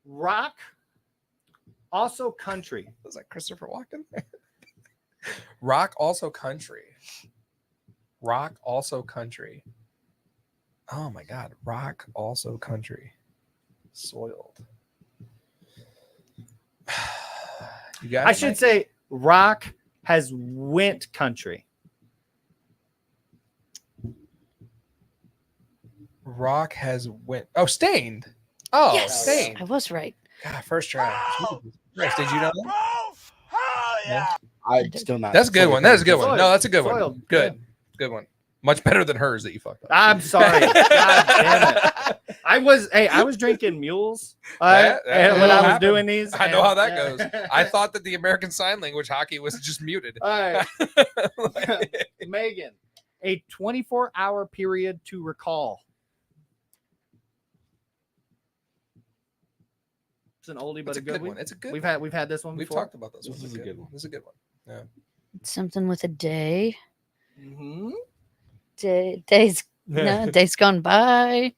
Rock Also country. Was that Christopher Walken? Rock, also country. Rock, also country. Oh my God. Rock, also country. Soiled. You got I it, should Mike? say rock has went country. Rock has went. Oh, Stained. Oh, Yes, Stained. I was right. God, first try. Yes, did you know that? Yeah. I'm still not. That's a good fully one. That's a good paying one. No, that's a good one. Soiled. Good. Yeah. Good one. Much better than hers that you fucked up. I'm sorry. God damn it. I was drinking mules That when will I was happen. doing these. I know how that yeah. goes. I thought that the American Sign Language hockey was just muted. All right. Like, Megan, a 24-hour period to recall. It's an oldie but it's a a good good one. one. It's a good we've one. had this one We've before. talked about this. This is a good one. This is a good one. Yeah. Something with a day. Mm-hmm. Days. No, days gone by.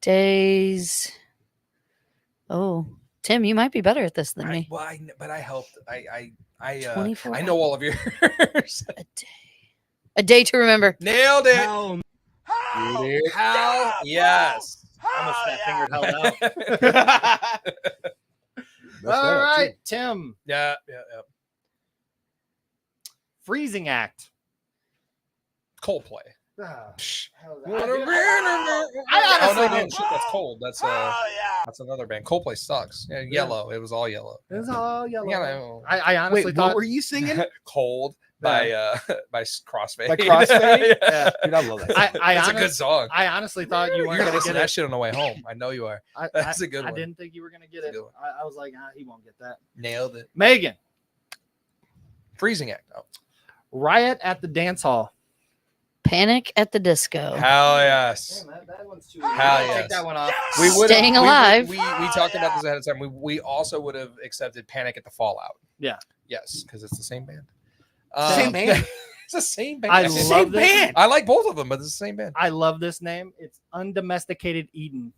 Days. Oh, Tim, you might be better at this than me. But I helped. I 24 I know all of yours. A day. A day to remember. Nailed it. Hell, Hal. Yes. Almost fat fingered held out. That's All right, right, Tim. Yeah. Freezing Act. Coldplay. Ah, Oh I honestly no, didn't. shit, that's cold. That's another band. Coldplay sucks. Yeah, yellow. It was all yellow. It was all yellow. Yellow. I honestly Wait, thought what were you singing? Cold by Crossfade. By Crossfade? Yeah. Dude, I love that. It's a good song. I honestly thought you You're weren't gonna going to listen get to that it. shit on the way home. I know you are. That's a good I one. didn't think you were going to get That's it. a good one. I was like, he won't get that. Nailed it. Megan, Freezing Act. Oh. Riot at the Dance Hall. Panic at the Disco. Hell yes. That one's too Hell Take yes. that one off. We would Staying alive. We talked about this ahead of time. We also would have accepted Panic at the Fallout. Yeah. Yes, because it's the same band. Same band. It's the same band. I It's the love same this. band. I like both of them, but it's the same band. I love this name. It's Undomesticated Eden.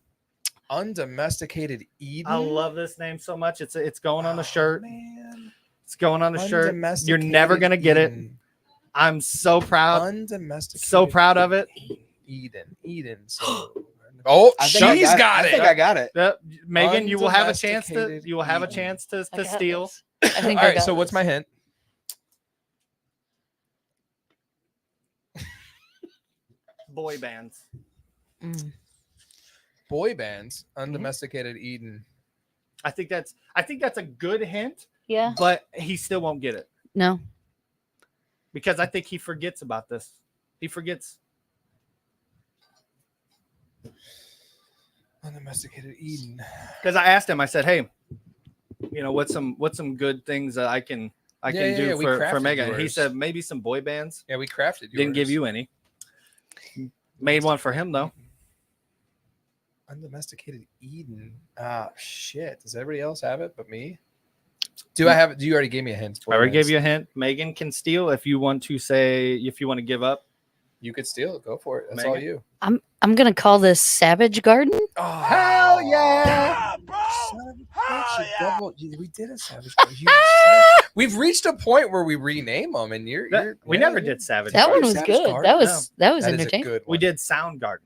Undomesticated Eden. I love this name so much. It's going on the shirt. Man. It's going on the shirt. You're Undomesticated never going to get it. Eden. I'm so proud. Undomesticated. So proud of it. Eden. So. Oh, I think I she's got I it. think I got it. Megan, you will have a chance to Undomesticated I got steal. this. I think All I right. got So what's this. my hint? Boy bands. Mm. Boy bands. Undomesticated Eden. I think that's a good hint, Yeah. but he still won't get it No. because I think he forgets about this. He forgets. Undomesticated Eden. Because I asked him, I said, "Hey, what's some good things that I can do we for crafted Megan?" And he yours. said, "Maybe some boy bands." Yeah, we crafted. Didn't give yours. you any. Made one for him though. Undomesticated Eden. Ah, shit. Does everybody else have it but me? Do I have it? You already gave me a hint. I already gave you a hint. Megan can steal if you want to give up. You could steal it. Go for it. That's all Megan? you. I'm gonna call this Savage Garden. Oh, Hell yeah! We did a Savage Garden. You said- We've reached a point where we rename them, and We never did Savage. That one Garden. was Savage good. Garden? That was That is a entertaining. good We one. did Soundgarden.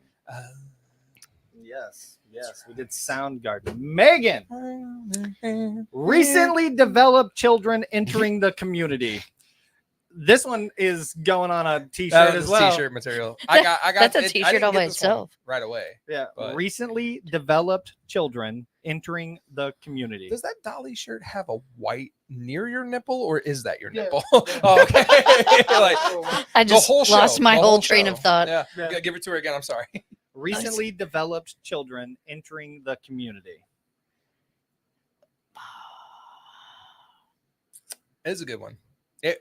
Yes, we did Soundgarden. Megan, recently developed children entering the community. This one is going on a t-shirt That as was well. t-shirt material. I got That's a it- I t-shirt didn't all get by this one itself. right away. Yeah, But- recently developed children entering the community. Does that Dolly shirt have a white near your nipple, or is that your Yeah. nipple? Oh, okay. Like, I the just whole show, lost my the whole train show. of thought. Yeah. Yeah. Give it to her again. I'm sorry. Recently developed children entering the community. It's a good one.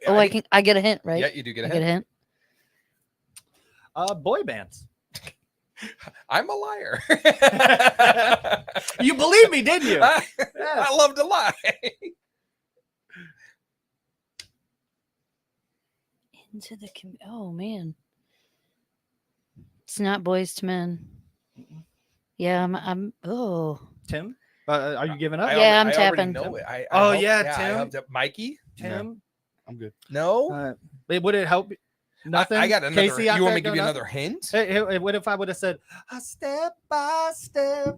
Oh, I get a hint, right? Yeah, you do get I a get a hint. hint. Boy bands. I'm a liar. You believe me, didn't you? I love to lie. Into the oh man, it's not Boys to Men. Yeah, I'm oh Tim? Are you giving up? Yeah, I'm I already tapping. know it. Oh, helped- yeah, I Tim. helped up. Mikey? Tim? I'm good. No. Would it help? Nothing. I got another. Casey out You want there me to give you doing another hint? Hey, what if I would have said a step by step?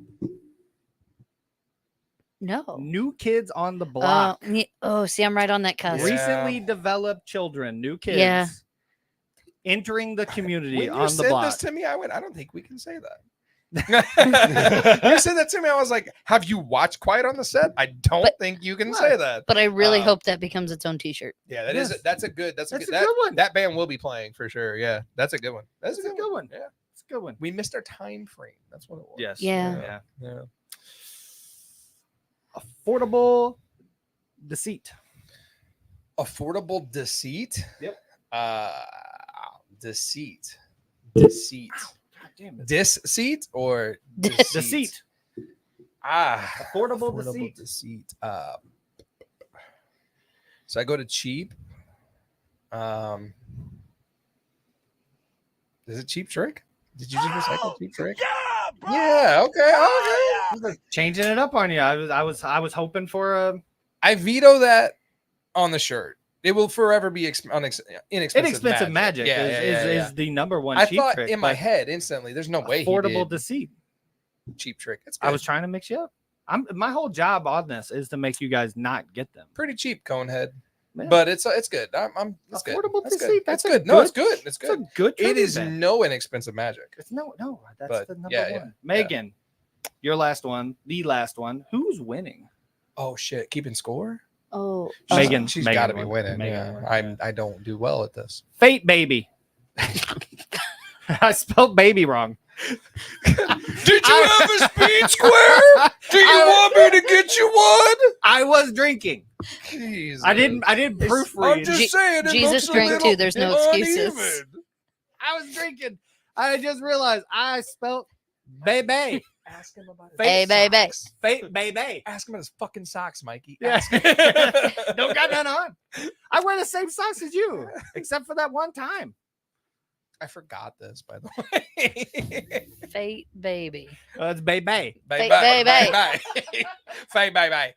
No. New kids on the block. See, I'm right on that cusp. Yeah. Recently developed children, new kids. Yeah. Entering the community When you on the said block. this to me, I went, I don't think we can say that. You said that to me. I was like, have you watched Quiet on the Set? I don't think you can say that. But I really hope that becomes its own T-shirt. Yeah, that Yes. is. That's a good. That's a That's good. a good one. That band will be playing for sure. Yeah, that's a good one. That's a good one. Yeah, It's a good one. we missed our time frame. That's what it was. Yes. Yeah. Yeah. Affordable deceit. Affordable deceit. Yep. Deceit. God damn it. Deceit or Deceit. Affordable deceit. deceit. So I go to cheap. Is it Cheap Trick? Did you just recycle Cheap Trick? Yeah. Okay. Changing it up on you. I was hoping for a I veto that on the shirt. It will forever be inexpensive. inexpensive magic. Yeah, is the number one I cheap thought trick. in my but head instantly. There's no way. affordable He did deceit. Cheap Trick. It's I good. was trying to mix you up. My whole job on this is to make you guys not get them. pretty cheap, Conehead, Yeah. but it's good. It's good. Affordable That's deceit. good. That's It's a good. No, it's good- good. It's It's a good. good. It tribute is band. no inexpensive magic. It's no. That's But, the number yeah, one. yeah, yeah. Megan, your last one, the last one. Who's winning? Oh shit! Keeping score. Oh, Megan. She's Megan got to be won. winning. Megan Yeah. won. I don't do well at this. Fate baby. I spelled baby wrong. Did you have a speed square? Do you want me to get you one? I was drinking. Jesus. I didn't proofread. I'm just saying. It Jesus looks a drank little too. There's no excuses. uneven. I was drinking. I just realized I spelled baby. Ask him about his Hey, baby. socks. Fate baby. Ask him about his fucking socks, Mikey. Yeah. Ask him. Don't got none on. I wear the same socks as you, except for that one time. I forgot this, by the way. Fate baby. It's baby. Bye, Fake bye, baby. bye, bye. Bye, bye.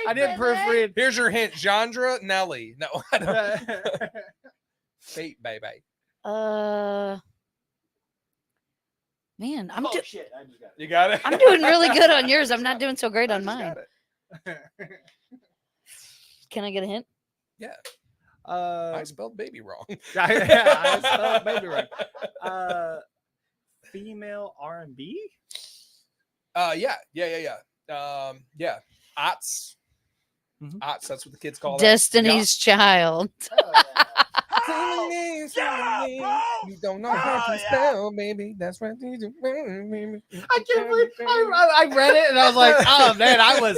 I didn't proofread. Here's your hint. Jandra Nelly. No, I don't. Fate, bye, bye. Man, Shit! I just got You got it? I'm doing really good on yours. I'm not doing so great I on just mine. got it. Can I get a hint? I spelled baby wrong. I spelled baby wrong. Female R&B. Yeah. Ots. Mhm. Ots. That's what the kids call Destiny's Child. You don't know how to spell, baby. That's what you do. I can't believe I read it and I was like, oh man, I was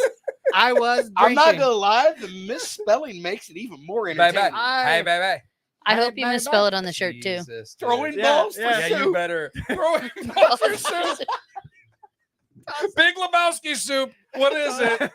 I'm not drinking. gonna lie, the misspelling makes it even more Bye entertaining. bye. Hey, bye bye. I Bye, hope you bye, misspell bye. it on the shirt too. Jesus, Throwing dude. balls for Yeah, you soup. better. Throwing balls for soup. Big Lebowski soup. What is it?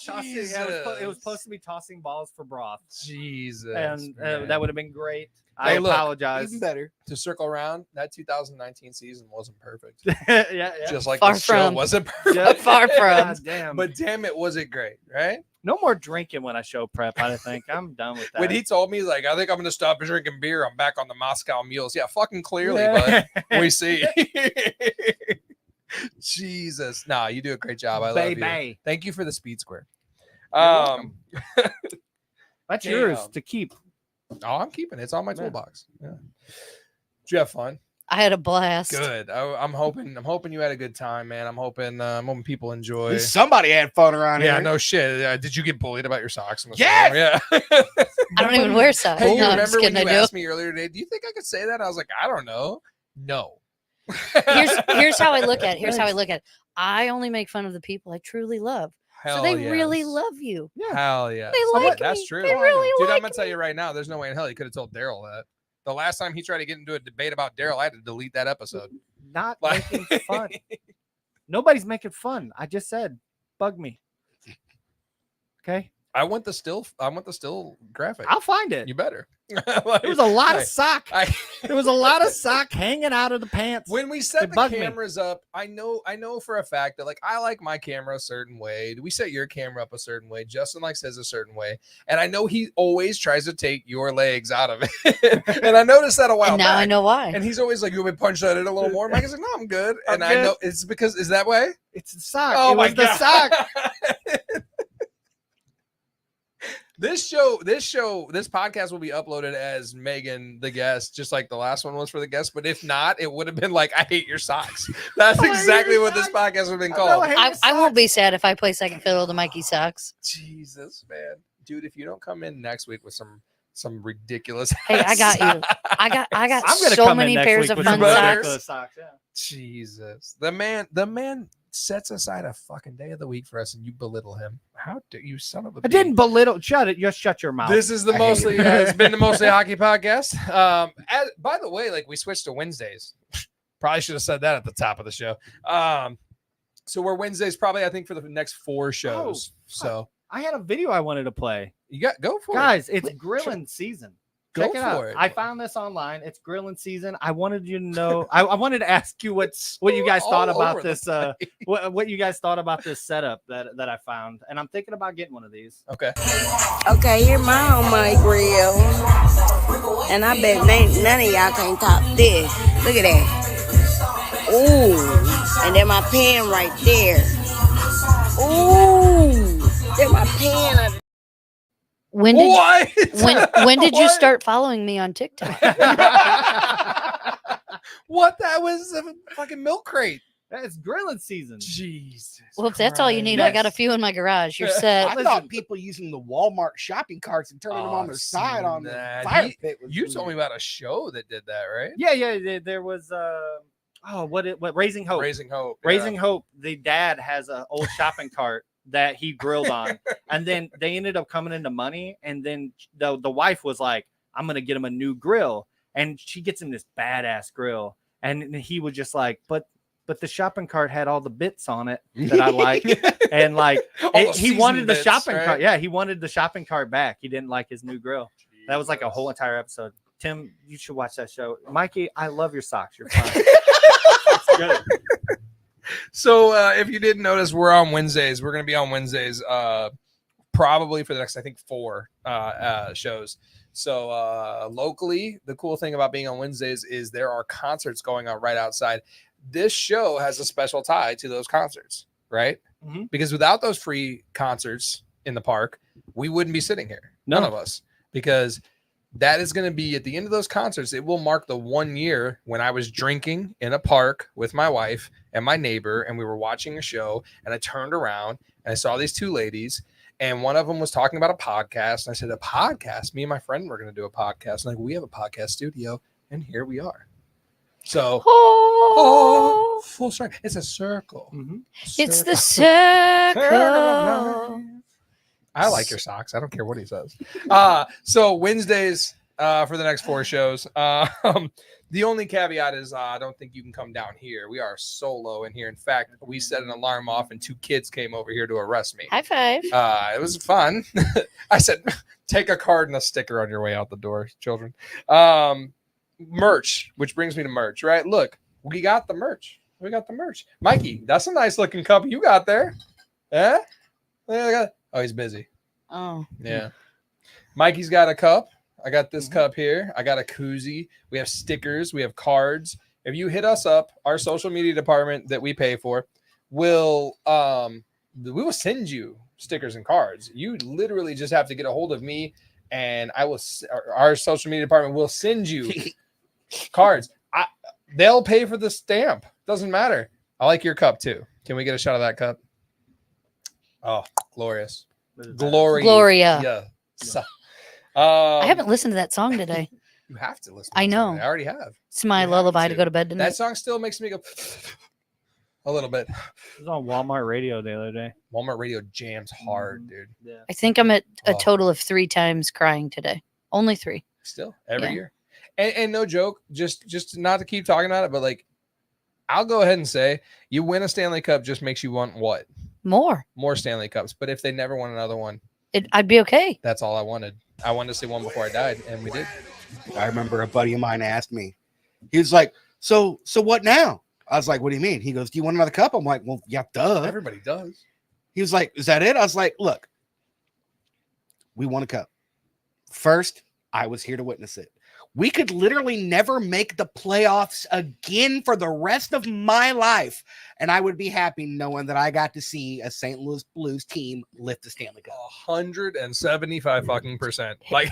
Tossing- yeah, it was supposed to be tossing balls for broth, Jesus. and man. that would have been great. Hey, I look, apologize. Even better. to circle around, that 2019 season wasn't perfect. yeah. Just like Far the show from. wasn't perfect. Yeah. Far from. God damn. But damn it, was it great, right? No more drinking when I show prep. I think I'm done with that. When he told me, he's like, I think I'm going to stop drinking beer. I'm back on the Moscow Mules. Yeah, fucking clearly, Yeah. bud. We see. Jesus. Nah, you do a great job. I love you. Baby. Thank you for the speed square. welcome. That's Damn. yours to keep. Oh, I'm keeping it. It's on my Yeah. toolbox. Yeah. Did you have fun? I had a blast. Good. I'm hoping you had a good time, man. I'm hoping people At enjoy. least somebody had fun around Yeah, here. no shit. Did you get bullied about your socks? In the Yes! store? Yeah. I don't even wear socks. Hey, you No, I'm just remember kidding. when I you do. asked me earlier today? Do you think I could say that? I was like, I don't know. No. Here's how I look at it. Here's how I look at it. I only make fun of the people I truly love. Hell So they yes. really love you. Hell yeah. They like That's me. true. They really Dude, I'm like gonna tell you right now, there's no way in hell he could have told Daryl that. The last time he tried to get into a debate about Daryl, I had to delete that episode. Not Like- making fun. Nobody's making fun. I just said, bug me. Okay, I want the still graphic. I'll find it. You better. There was a lot of sock. There was a lot of sock hanging out of the pants. When we set It the bugged me. cameras up, I know for a fact that like I like my camera a certain way. We set your camera up a certain way. Justin likes his a certain way, and I know he always tries to take your legs out of it. And I noticed that a while And now I back. know why. And he's always like, "You want me to punch that in a little more?" Mike's like, "No, I'm good." And I'm I good. know it's because is that way? It's the sock. Oh it my was the God. sock. This podcast will be uploaded as Megan the guest, just like the last one was for the guest. But if not, it would have been like, I hate your socks. That's exactly what this podcast would have been called. I won't be sad if I play second fiddle to Mikey Socks. Jesus, man. Dude, if you don't come in next week with some ridiculous Hey, I got you. I got I'm gonna so come in many next pairs week of with fun some butter. socks. ridiculous socks. Yeah. Jesus. The man sets aside a fucking day of the week for us and you belittle him. How dare you, son of a I didn't belittle. Shut it. Just shut your mouth. This is the I hate mostly it. has been the mostly hockey podcast. By the way, like we switched to Wednesdays. Probably should have said that at the top of the show. So we're Wednesdays probably I think for the next 4 shows. So I had a video I wanted to play. you got go for Guys, it's grilling season. Go Check it out. for it. I found this online. It's grilling season. I wanted you to know. I wanted to ask you what you guys thought All about over the this. What you guys thought about this setup that I found, and I'm thinking about getting one of these. it. Okay. Okay, here my homemade grill. And I bet none of y'all can't top this. Look at that. Ooh. And then my pan right there. Ooh. Then my pan. When did What? when did you What? start following me on TikTok? What? That was a fucking milk crate. It's grilling season. Jesus. Well, if that's all you need, I got a few in my garage. You're set. I thought people using the Walmart shopping carts and turning them on their side on the fire pit. You told me about a show that did that, right? Yeah. There was what Raising Hope. Raising Hope. yeah. Raising Hope. The dad has an old shopping cart that he grilled on, and then they ended up coming into money, and then the wife was like, "I'm gonna get him a new grill," and she gets him this badass grill, and he was just like, "But the shopping cart had all the bits on it that I like," and like All the he wanted the seasoned bits, shopping right? cart. Yeah, he wanted the shopping cart back. He didn't like his new grill. That was like a whole entire episode. Tim, you should watch that show. Mikey, I love your socks. You're fine. It's good. So if you didn't notice, we're on Wednesdays. We're going to be on Wednesdays probably for the next, I think, 4 shows. So locally, the cool thing about being on Wednesdays is there are concerts going on right outside. This show has a special tie to those concerts, right? Mhm. Because without those free concerts in the park, we wouldn't be sitting here. None No. of us. Because that is going to be at the end of those concerts. It will mark the 1 year when I was drinking in a park with my wife and my neighbor, and we were watching a show. And I turned around and I saw these 2 ladies, and one of them was talking about a podcast. And I said, "A podcast? Me and my friend were going to do a podcast." And like, we have a podcast studio, and here we are. So, Oh, full circle. It's a circle. Mhm. it's the Circle. circle. I like your socks. I don't care what he says. So Wednesdays for the next 4 shows. The only caveat is I don't think you can come down here. We are solo in here. In fact, we set an alarm off and 2 kids came over here to arrest me. High five. It was fun. I said, take a card and a sticker on your way out the door, children. Merch, which brings me to merch, right? Look, we got the merch. Mikey, that's a nice looking cup you got there. Eh? Oh, he's busy. Oh, Yeah. Mikey's got a cup. I got this cup here. I got a koozie. We have stickers. We have cards. If you hit us up, our social media department that we pay for will we will send you stickers and cards. You literally just have to get a hold of me, and our social media department will send you cards. They'll pay for the stamp. Doesn't matter. I like your cup too. Can we get a shot of that cup? Oh, glorious. Gloria. Yeah. I haven't listened to that song today. You have to listen. I to that song. know. I already have. It's my You have lullaby to to. go to bed tonight. That song still makes me go a little bit. It was on Walmart radio the other day. Walmart radio jams hard, dude. Yeah. I think I'm at a Oh. total of 3 times crying today. Only 3. Still every Yeah. year. And no joke, just not to keep talking about it, but like I'll go ahead and say you win a Stanley Cup just makes you want what? More. More Stanley Cups. But if they never won another one, I'd be okay. That's all I wanted. I wanted to see one before I died, and we did. I remember a buddy of mine asked me, he was like, so what now? I was like, what do you mean? He goes, do you want another cup? I'm like, well, yeah, duh. Everybody does. He was like, is that it? I was like, look, we won a cup. First, I was here to witness it. We could literally never make the playoffs again for the rest of my life. And I would be happy knowing that I got to see a St. Louis Blues team lift the Stanley Cup. 175 fucking percent. Like,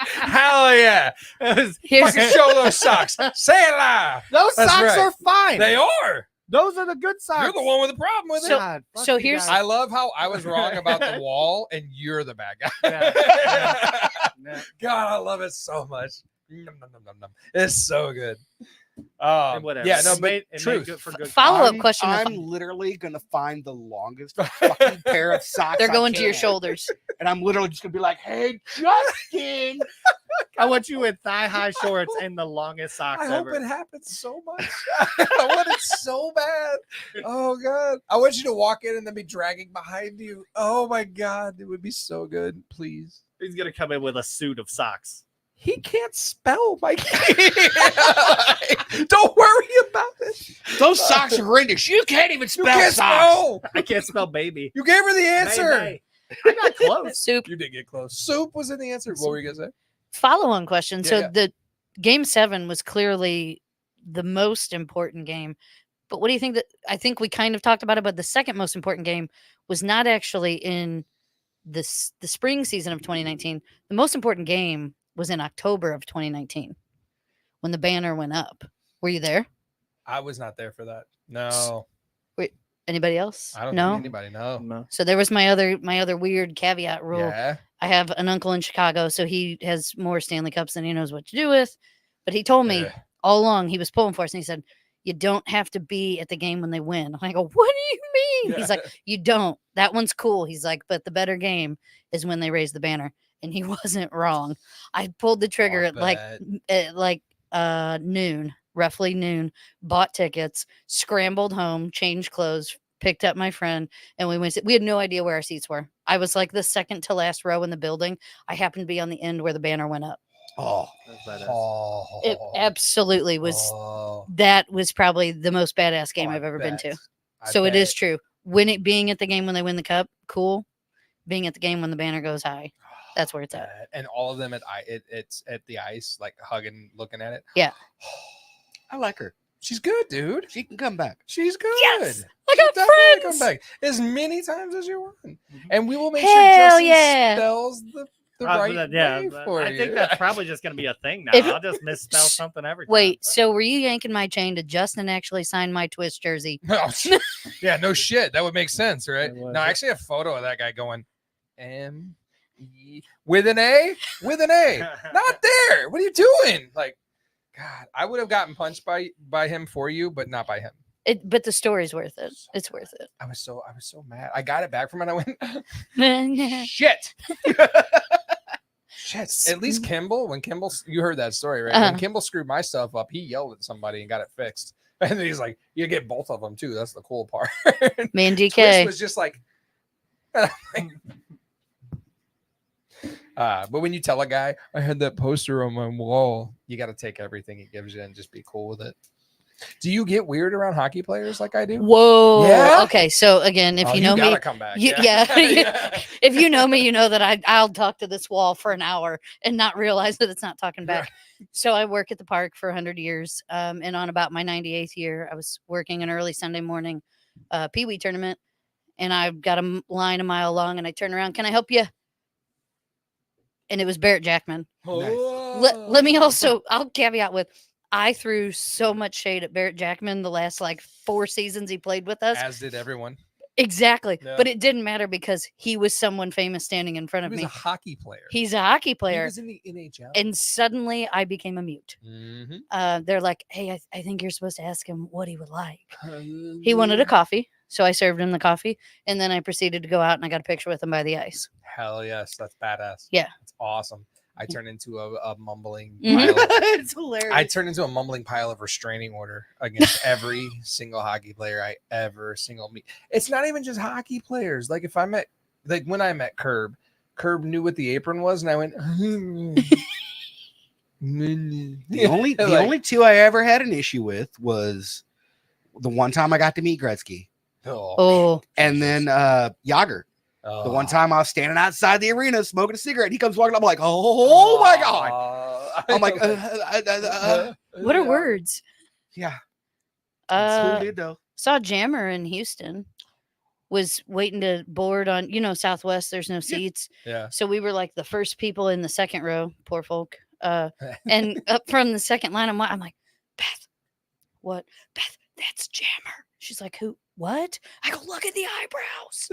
hell yeah. Here's Fucking show those socks. Say it loud. Those That's socks right. are fine. They are. Those are the good socks. You're the one with the problem with it. God, fuck so you here's- guys. I love how I was wrong about the wall and you're the bad guy. Yeah. God, I love it so much. Nom, nom, nom, nom, nom. It's so good. And whatever. Yeah, no, It but made truth. good for good. Follow-up question. I'm literally gonna find the longest fucking pair of socks. They're I going to your can. shoulders. And I'm literally just gonna be like, hey, Justin. I want you with thigh-high shorts and the longest socks I hope ever. it happens so much. I want it so bad. Oh God. I want you to walk in and then be dragging behind you. Oh my God. It would be so good. Please. He's gonna come in with a suit of socks. He can't spell, Mikey. Don't worry about it. Those socks are horrendous. You can't even You spell can't socks. spell. I can't spell baby. You gave her the answer. May. I got close. Soup. You did get close. Soup was in the answer. What were you gonna say? Follow-on question. Yeah, So yeah. the game 7 was clearly the most important game. But what do you think I think we kind of talked about it, but the second most important game was not actually in the spring season of 2019. The most important game was in October of 2019 when the banner went up. Were you there? I was not there for that. No. Anybody else? I don't No. think anybody. No. No. So there was my other weird caveat rule. Yeah. I have an uncle in Chicago, so he has more Stanley Cups than he knows what to do with. But he told me Ugh. all along he was pulling for us, and he said, "You don't have to be at the game when they win." I go, "What do you mean?" He's like, "You don't. That one's cool." He's like, "But the better game is when they raise the banner." And he wasn't wrong. I pulled the trigger at noon, roughly noon. Bought tickets, scrambled home, changed clothes, picked up my friend, and we went. We had no idea where our seats were. I was like the second to last row in the building. I happened to be on the end where the banner went up. Oh, Oh. It absolutely was. Oh, That was probably the most badass game I I've ever been to. bet. I So it is bet. true. Being at the game when they win the cup, cool. Being at the game when the banner goes high, that's where it's at. And all of them it's at the ice, like hugging, looking at it. Yeah. I like her. She's good, dude. She can come back. She's good. Yes! I She'll got definitely friends! come back as many times as you want, Mm-hmm. and we will make Hell sure Justin yeah! spells the right way for I you. think that's probably just gonna be a thing now. If- I'll just misspell something every time. Wait, so were you yanking my chain to Justin actually sign my Twist jersey? Oh, yeah, no shit. That would make sense, right? It would. No, I actually have a photo of that guy going M-E with an A, with an A. Not there. What are you doing? Like, God, I would have gotten punched by him for you, but not by him. But the story's worth it. It's worth it. I was so mad. I got it back from him and I went, Yeah. shit. Shit. At least Kimball, when Kimball, you heard that story, right? Uh-huh. When Kimball screwed my stuff up, he yelled at somebody and got it fixed. And then he's like, you get both of them too. That's the cool part. Me and Twist DK. was just like, but when you tell a guy, I had that poster on my wall, you got to take everything he gives you and just be cool with it. Do you get weird around hockey players like I do? Whoa. Yeah? Okay, so again, if Oh, you know gotta me, come back. yeah. Yeah. if you know me, you know that I'll talk to this wall for an hour and not realize that it's not talking back. So I work at the park for 100 years. And on about my 98th year, I was working an early Sunday morning Pee Wee tournament. And I got a line a mile long and I turned around, "Can I help you?" And it was Barrett Jackman. Let me also, I'll caveat with, I threw so much shade at Barrett Jackman the last like 4 seasons he played with us. As did everyone. Exactly. Yeah. But it didn't matter because he was someone famous standing in front He of was me. a hockey player. He's a hockey He player. was in the NHL. And suddenly I became a mute. Mhm. They're like, "Hey, I think you're supposed to ask him what he would like." He wanted a coffee. So I served him the coffee. And then I proceeded to go out and I got a picture with him by the ice. Hell yes, that's badass. Yeah. That's awesome. I turned into a mumbling Mhm. pile. It's hilarious. I turned into a mumbling pile of restraining order against every single hockey player I ever single meet. It's not even just hockey players. Like if I met like when I met Curb knew what the apron was, and I went. The only two I ever had an issue with was the one time I got to meet Gretzky, and then Yager. The one time I was standing outside the arena smoking a cigarette, he comes walking up, I'm like, oh my god! I'm like, what are words? Yeah. Cool dude, though. Saw Jammer in Houston. Was waiting to board on, Southwest. There's no seats. Yeah. So we were like the first people in the second row. Poor folk. And up from the second line, I'm like, Beth, what? Beth, that's Jammer. She's like, who? What? I go, look at the eyebrows.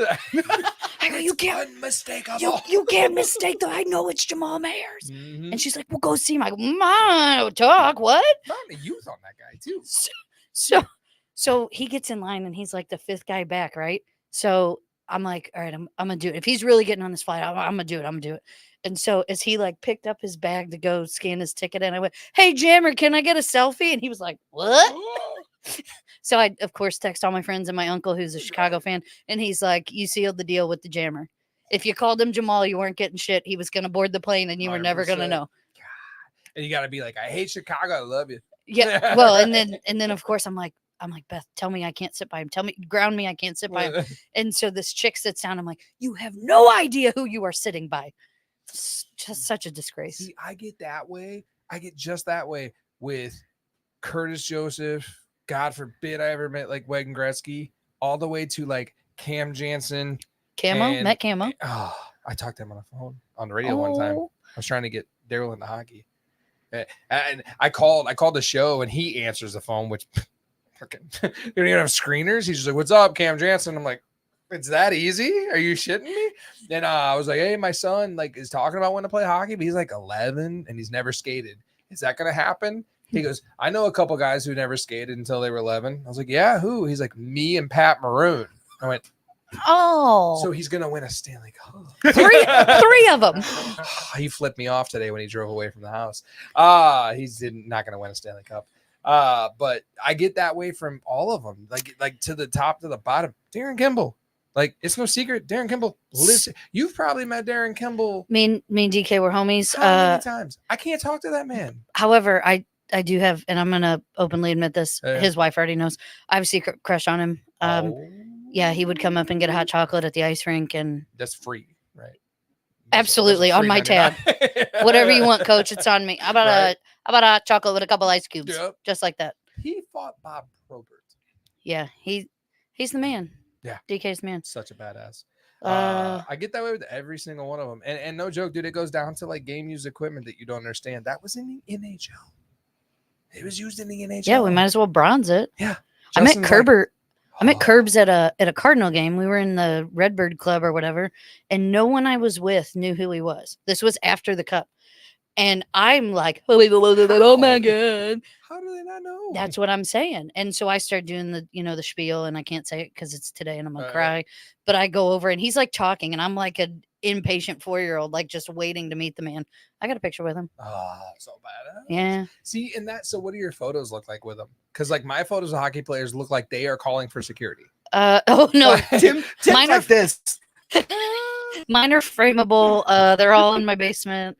I go, you can't unmistakable. You can't mistake them. I know it's Jamal Mayers. And she's like, well, go see him. I go, Mom, talk. What? Found the youth on that guy too. So he gets in line and he's like the fifth guy back, right? So I'm like, all right, I'm gonna do it. If he's really getting on this flight, I'm gonna do it. And so as he like picked up his bag to go scan his ticket, and I went, hey Jammer, can I get a selfie? And he was like, what? So I of course text all my friends and my uncle who's a Chicago fan, and he's like, you sealed the deal with the Jammer. If you called him Jamal, you weren't getting shit. He was gonna board the plane and you were never gonna know. And you gotta be like, I hate Chicago, I love you. Yeah. Well, and then of course I'm like, Beth, tell me I can't sit by him. Ground me, I can't sit by him. And so this chick sits down. I'm like, you have no idea who you are sitting by. It's just such a disgrace. See, I get that way. I get just that way with Curtis Joseph. God forbid I ever met like Wayne Gretzky, all the way to like Cam Jansen. Met Camo. Oh, I talked to him on the phone on the radio one time. I was trying to get Daryl into hockey. And I called the show and he answers the phone, which you don't even have screeners. He's just like, what's up, Cam Jansen? I'm like, it's that easy? Are you shitting me? And I was like, hey, my son like is talking about when to play hockey, but he's like 11 and he's never skated. Is that going to happen? He goes, I know a couple guys who never skated until they were 11. I was like, yeah, who? He's like, me and Pat Maroon. I went, oh. So he's going to win a Stanley Cup. Three of them. He flipped me off today when he drove away from the house. He's not going to win a Stanley Cup. But I get that way from all of them, like to the top to the bottom. Darren Kimball, like it's no secret. Darren Kimball lives. You've probably met Darren Kimball. Me and DK were homies. How many times? I can't talk to that man. However, I do have, and I'm gonna openly admit this. His wife already knows. I have a secret crush on him. Yeah, he would come up and get a hot chocolate at the ice rink, and that's free, right? Absolutely, on my tab. Whatever you want, Coach. It's on me. How about a chocolate with a couple ice cubes, just like that. He fought Bob Probert. Yeah, he's the man. Yeah, DK's the man. Such a badass. I get that way with every single one of them, and no joke, dude. It goes down to like game used equipment that you don't understand. That was in the NHL. It was used in the NHL. Yeah, we might as well bronze it. Yeah, I met Kerbert. I met Curbs at a Cardinal game. We were in the Redbird Club or whatever, and no one I was with knew who he was. This was after the Cup. And I'm like, oh my God. How do they not know? That's what I'm saying. And so I start doing the spiel, and I can't say it because it's today and I'm going to cry. But I go over and he's like talking, and I'm like an impatient 4-year-old, like just waiting to meet the man. I got a picture with him. Oh, so badass. Yeah. See, so what do your photos look like with him? Because like my photos of hockey players look like they are calling for security. Oh no. Tim mine like this. Mine are frameable. They're all in my basement.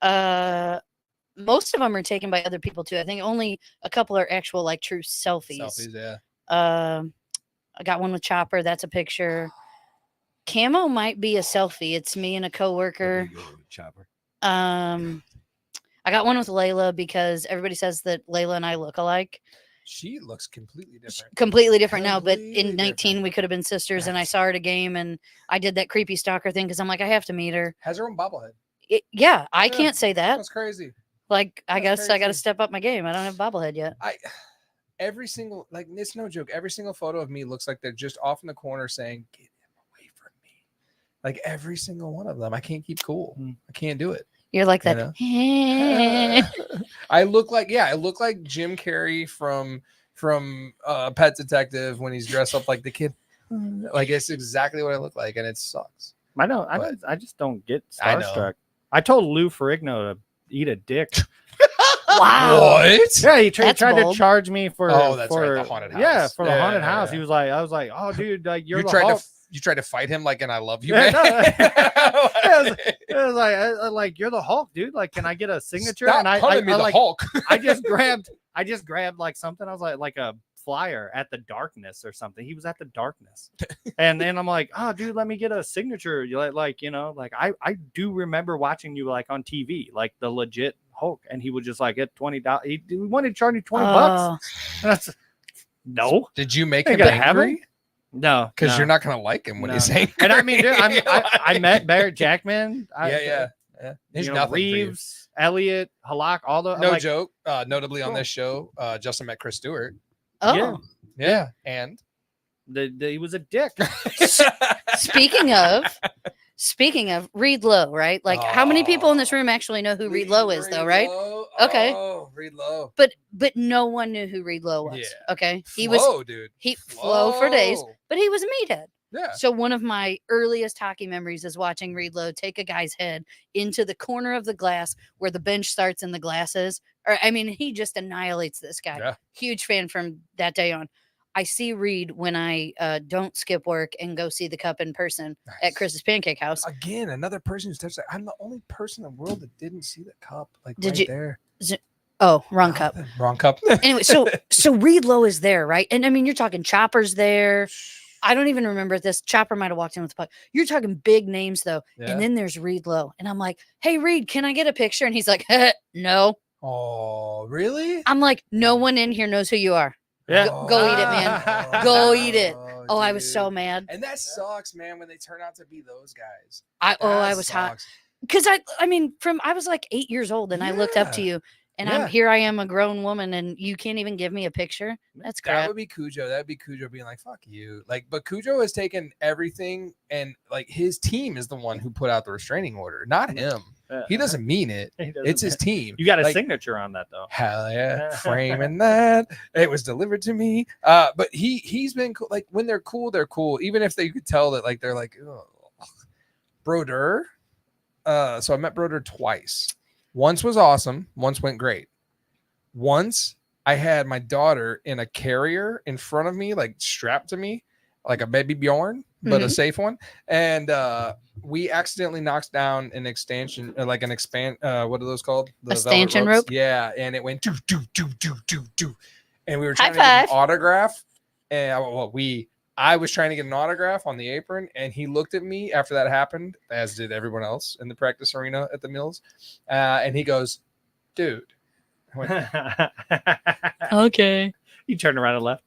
Most of them are taken by other people too. I think only a couple are actual like true selfies. Yeah. I got one with Chopper. That's a picture. Camo might be a selfie. It's me and a coworker. Chopper. I got one with Layla because everybody says that Layla and I look alike. She looks completely different. Completely different now, but in 19 we could have been sisters, and I saw her at a game, and I did that creepy stalker thing because I'm like, I have to meet her. Has her own bobblehead. I can't say that. That's crazy. Like, I guess I got to step up my game. I don't have bobblehead yet. Every single, like, it's no joke. Every single photo of me looks like they're just off in the corner saying, "Get him away from me." Like every single one of them. I can't keep cool. I can't do it. You're like that. I look like Jim Carrey from Pet Detective when he's dressed up like the kid. Like it's exactly what I look like, and it sucks. I just don't get starstruck. I told Lou Ferrigno to eat a dick. Wow. What? Yeah, he tried to charge me for the haunted house. Yeah, for the haunted house. He was like, I was like, oh dude, like you're you the tried Hulk. you tried to fight him like, and I love you, Yeah, man. no, it was like you're the Hulk, dude. Like, can I get a signature? Stop and I calling me the like, Hulk. I just grabbed like something. I was like a flyer at the Darkness or something. He was at the Darkness, and then I'm like, oh, dude, let me get a signature. You like, I do remember watching you like on TV, like the legit Hulk, and he would just like get $20. He wanted to charge me $20. That's no. Did you make Ain't him gonna have angry? No, Because no. you're not gonna like him when No. he's angry. And I mean, dude, I met Barrett Jackman. Yeah. He's You know, nothing for you. Reeves, Elliott, Halak, all the No like, joke. Notably on Cool. this show, Justin met Chris Stewart. Oh, Yeah, and he was a dick. speaking of Reed Lowe, right? Like, how many people in this room actually know who Reed Lowe is, though, right? Okay. Oh, Reed Lowe. But no one knew who Reed Lowe was. Yeah. Okay, Flo, dude. Flow for days, Flo. but he was a meathead. Yeah. So one of my earliest hockey memories is watching Reed Lowe take a guy's head into the corner of the glass where the bench starts and the glass is. Or I mean, he just annihilates this guy. Yeah. Huge fan from that day on. I see Reed when I don't skip work and go see the cup in person at Chris's Pancake House. Again, another person who's touched that. I'm the only person in the world that didn't see the cup. Like, Did right you- there. Oh, wrong cup. Wrong cup. Anyway, so Reed Lowe is there, right? And I mean, you're talking Chopper's there. I don't even remember this. Chopper might have walked in with the puck. You're talking big names though. Yeah. And then there's Reed Lowe. And I'm like, hey, Reed, can I get a picture? And he's like, no. Oh, really? I'm like, no one in here knows who you are. Yeah. Go eat it, man. Go eat it. Oh, I was so dude. mad. And that sucks, man, when they turn out to be those guys. I That was hot. sucks. Because I mean, I was like 8 years old and I looked up to Yeah. you. And Yeah. I am a grown woman and you can't even give me a picture. That's That crap. would be Cujo. That'd be Cujo being like, fuck you. Like, but Cujo has taken everything and like his team is the one who put out the restraining order, not him. He doesn't mean it. He doesn't. It's his team. You got a Like, signature on that though. Hell yeah, framing that. It was delivered to me. But he's been cool. Like when they're cool, they're cool. Even if you could tell that like they're like, ugh. Broder. So I met Broder twice. Once was awesome. Once went great. Once I had my daughter in a carrier in front of me, like strapped to me, like a baby Bjorn, but a safe one. And we accidentally knocked down an extension, what are those called? The A velvet stanchion ropes? rope? Yeah, and it went do do do do do do, and we were High trying to get an five. autograph, and I was trying to get an autograph on the apron, and he looked at me after that happened, as did everyone else in the practice arena at the Mills, and he goes, "Dude." I went, Okay. You turned around and left.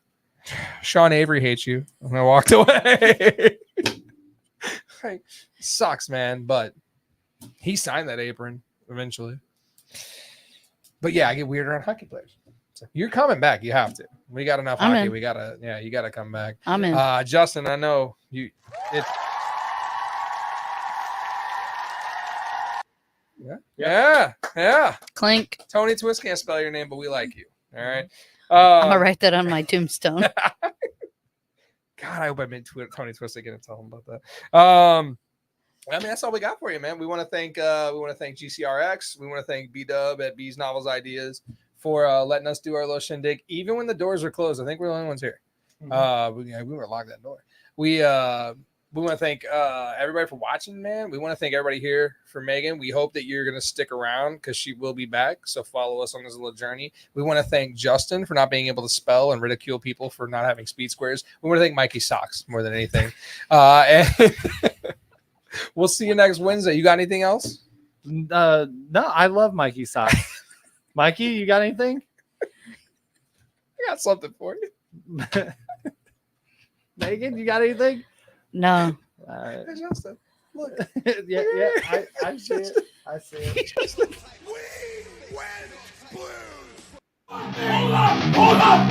Sean Avery hates you. And I walked away. Like, sucks, man. But he signed that apron eventually. But yeah, I get weird around hockey players. So you're coming back. You have to. We got enough I'm hockey. in. You gotta come back. I'm in. Justin, I know you. Yeah. Clink. Tony Twist can't spell your name, but we like you. All right. I'm going to write that on my tombstone. God, I hope I made Tony Twist again and tell him about that. I mean, that's all we got for you, man. We want to thank GCRX. We want to thank B-Dub at B's Novels Ideas for letting us do our little shindig, even when the doors are closed. I think we're the only ones here. We were locked that door. We want to thank everybody for watching, man. We want to thank everybody here for Megan. We hope that you're going to stick around because she will be back. So follow us on this little journey. We want to thank Justin for not being able to spell and ridicule people for not having speed squares. We want to thank Mikey Socks more than anything. And we'll see you next Wednesday. You got anything else? No, I love Mikey Socks. Mikey, you got anything? I got something for you. Megan, you got anything? No. All right. Hey, Justin, look. yeah, I see it. I see it. Hold on!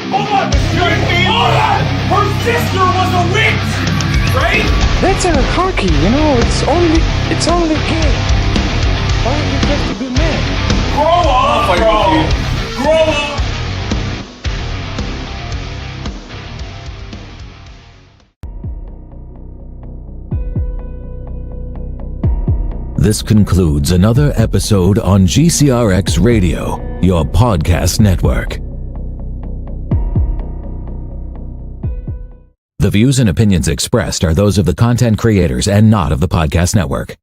Her sister was a witch, right? That's hockey, it's only a game. Why do you have to be mad? Grow up, bro! Grow up! This concludes another episode on GCRX Radio, your podcast network. The views and opinions expressed are those of the content creators and not of the podcast network.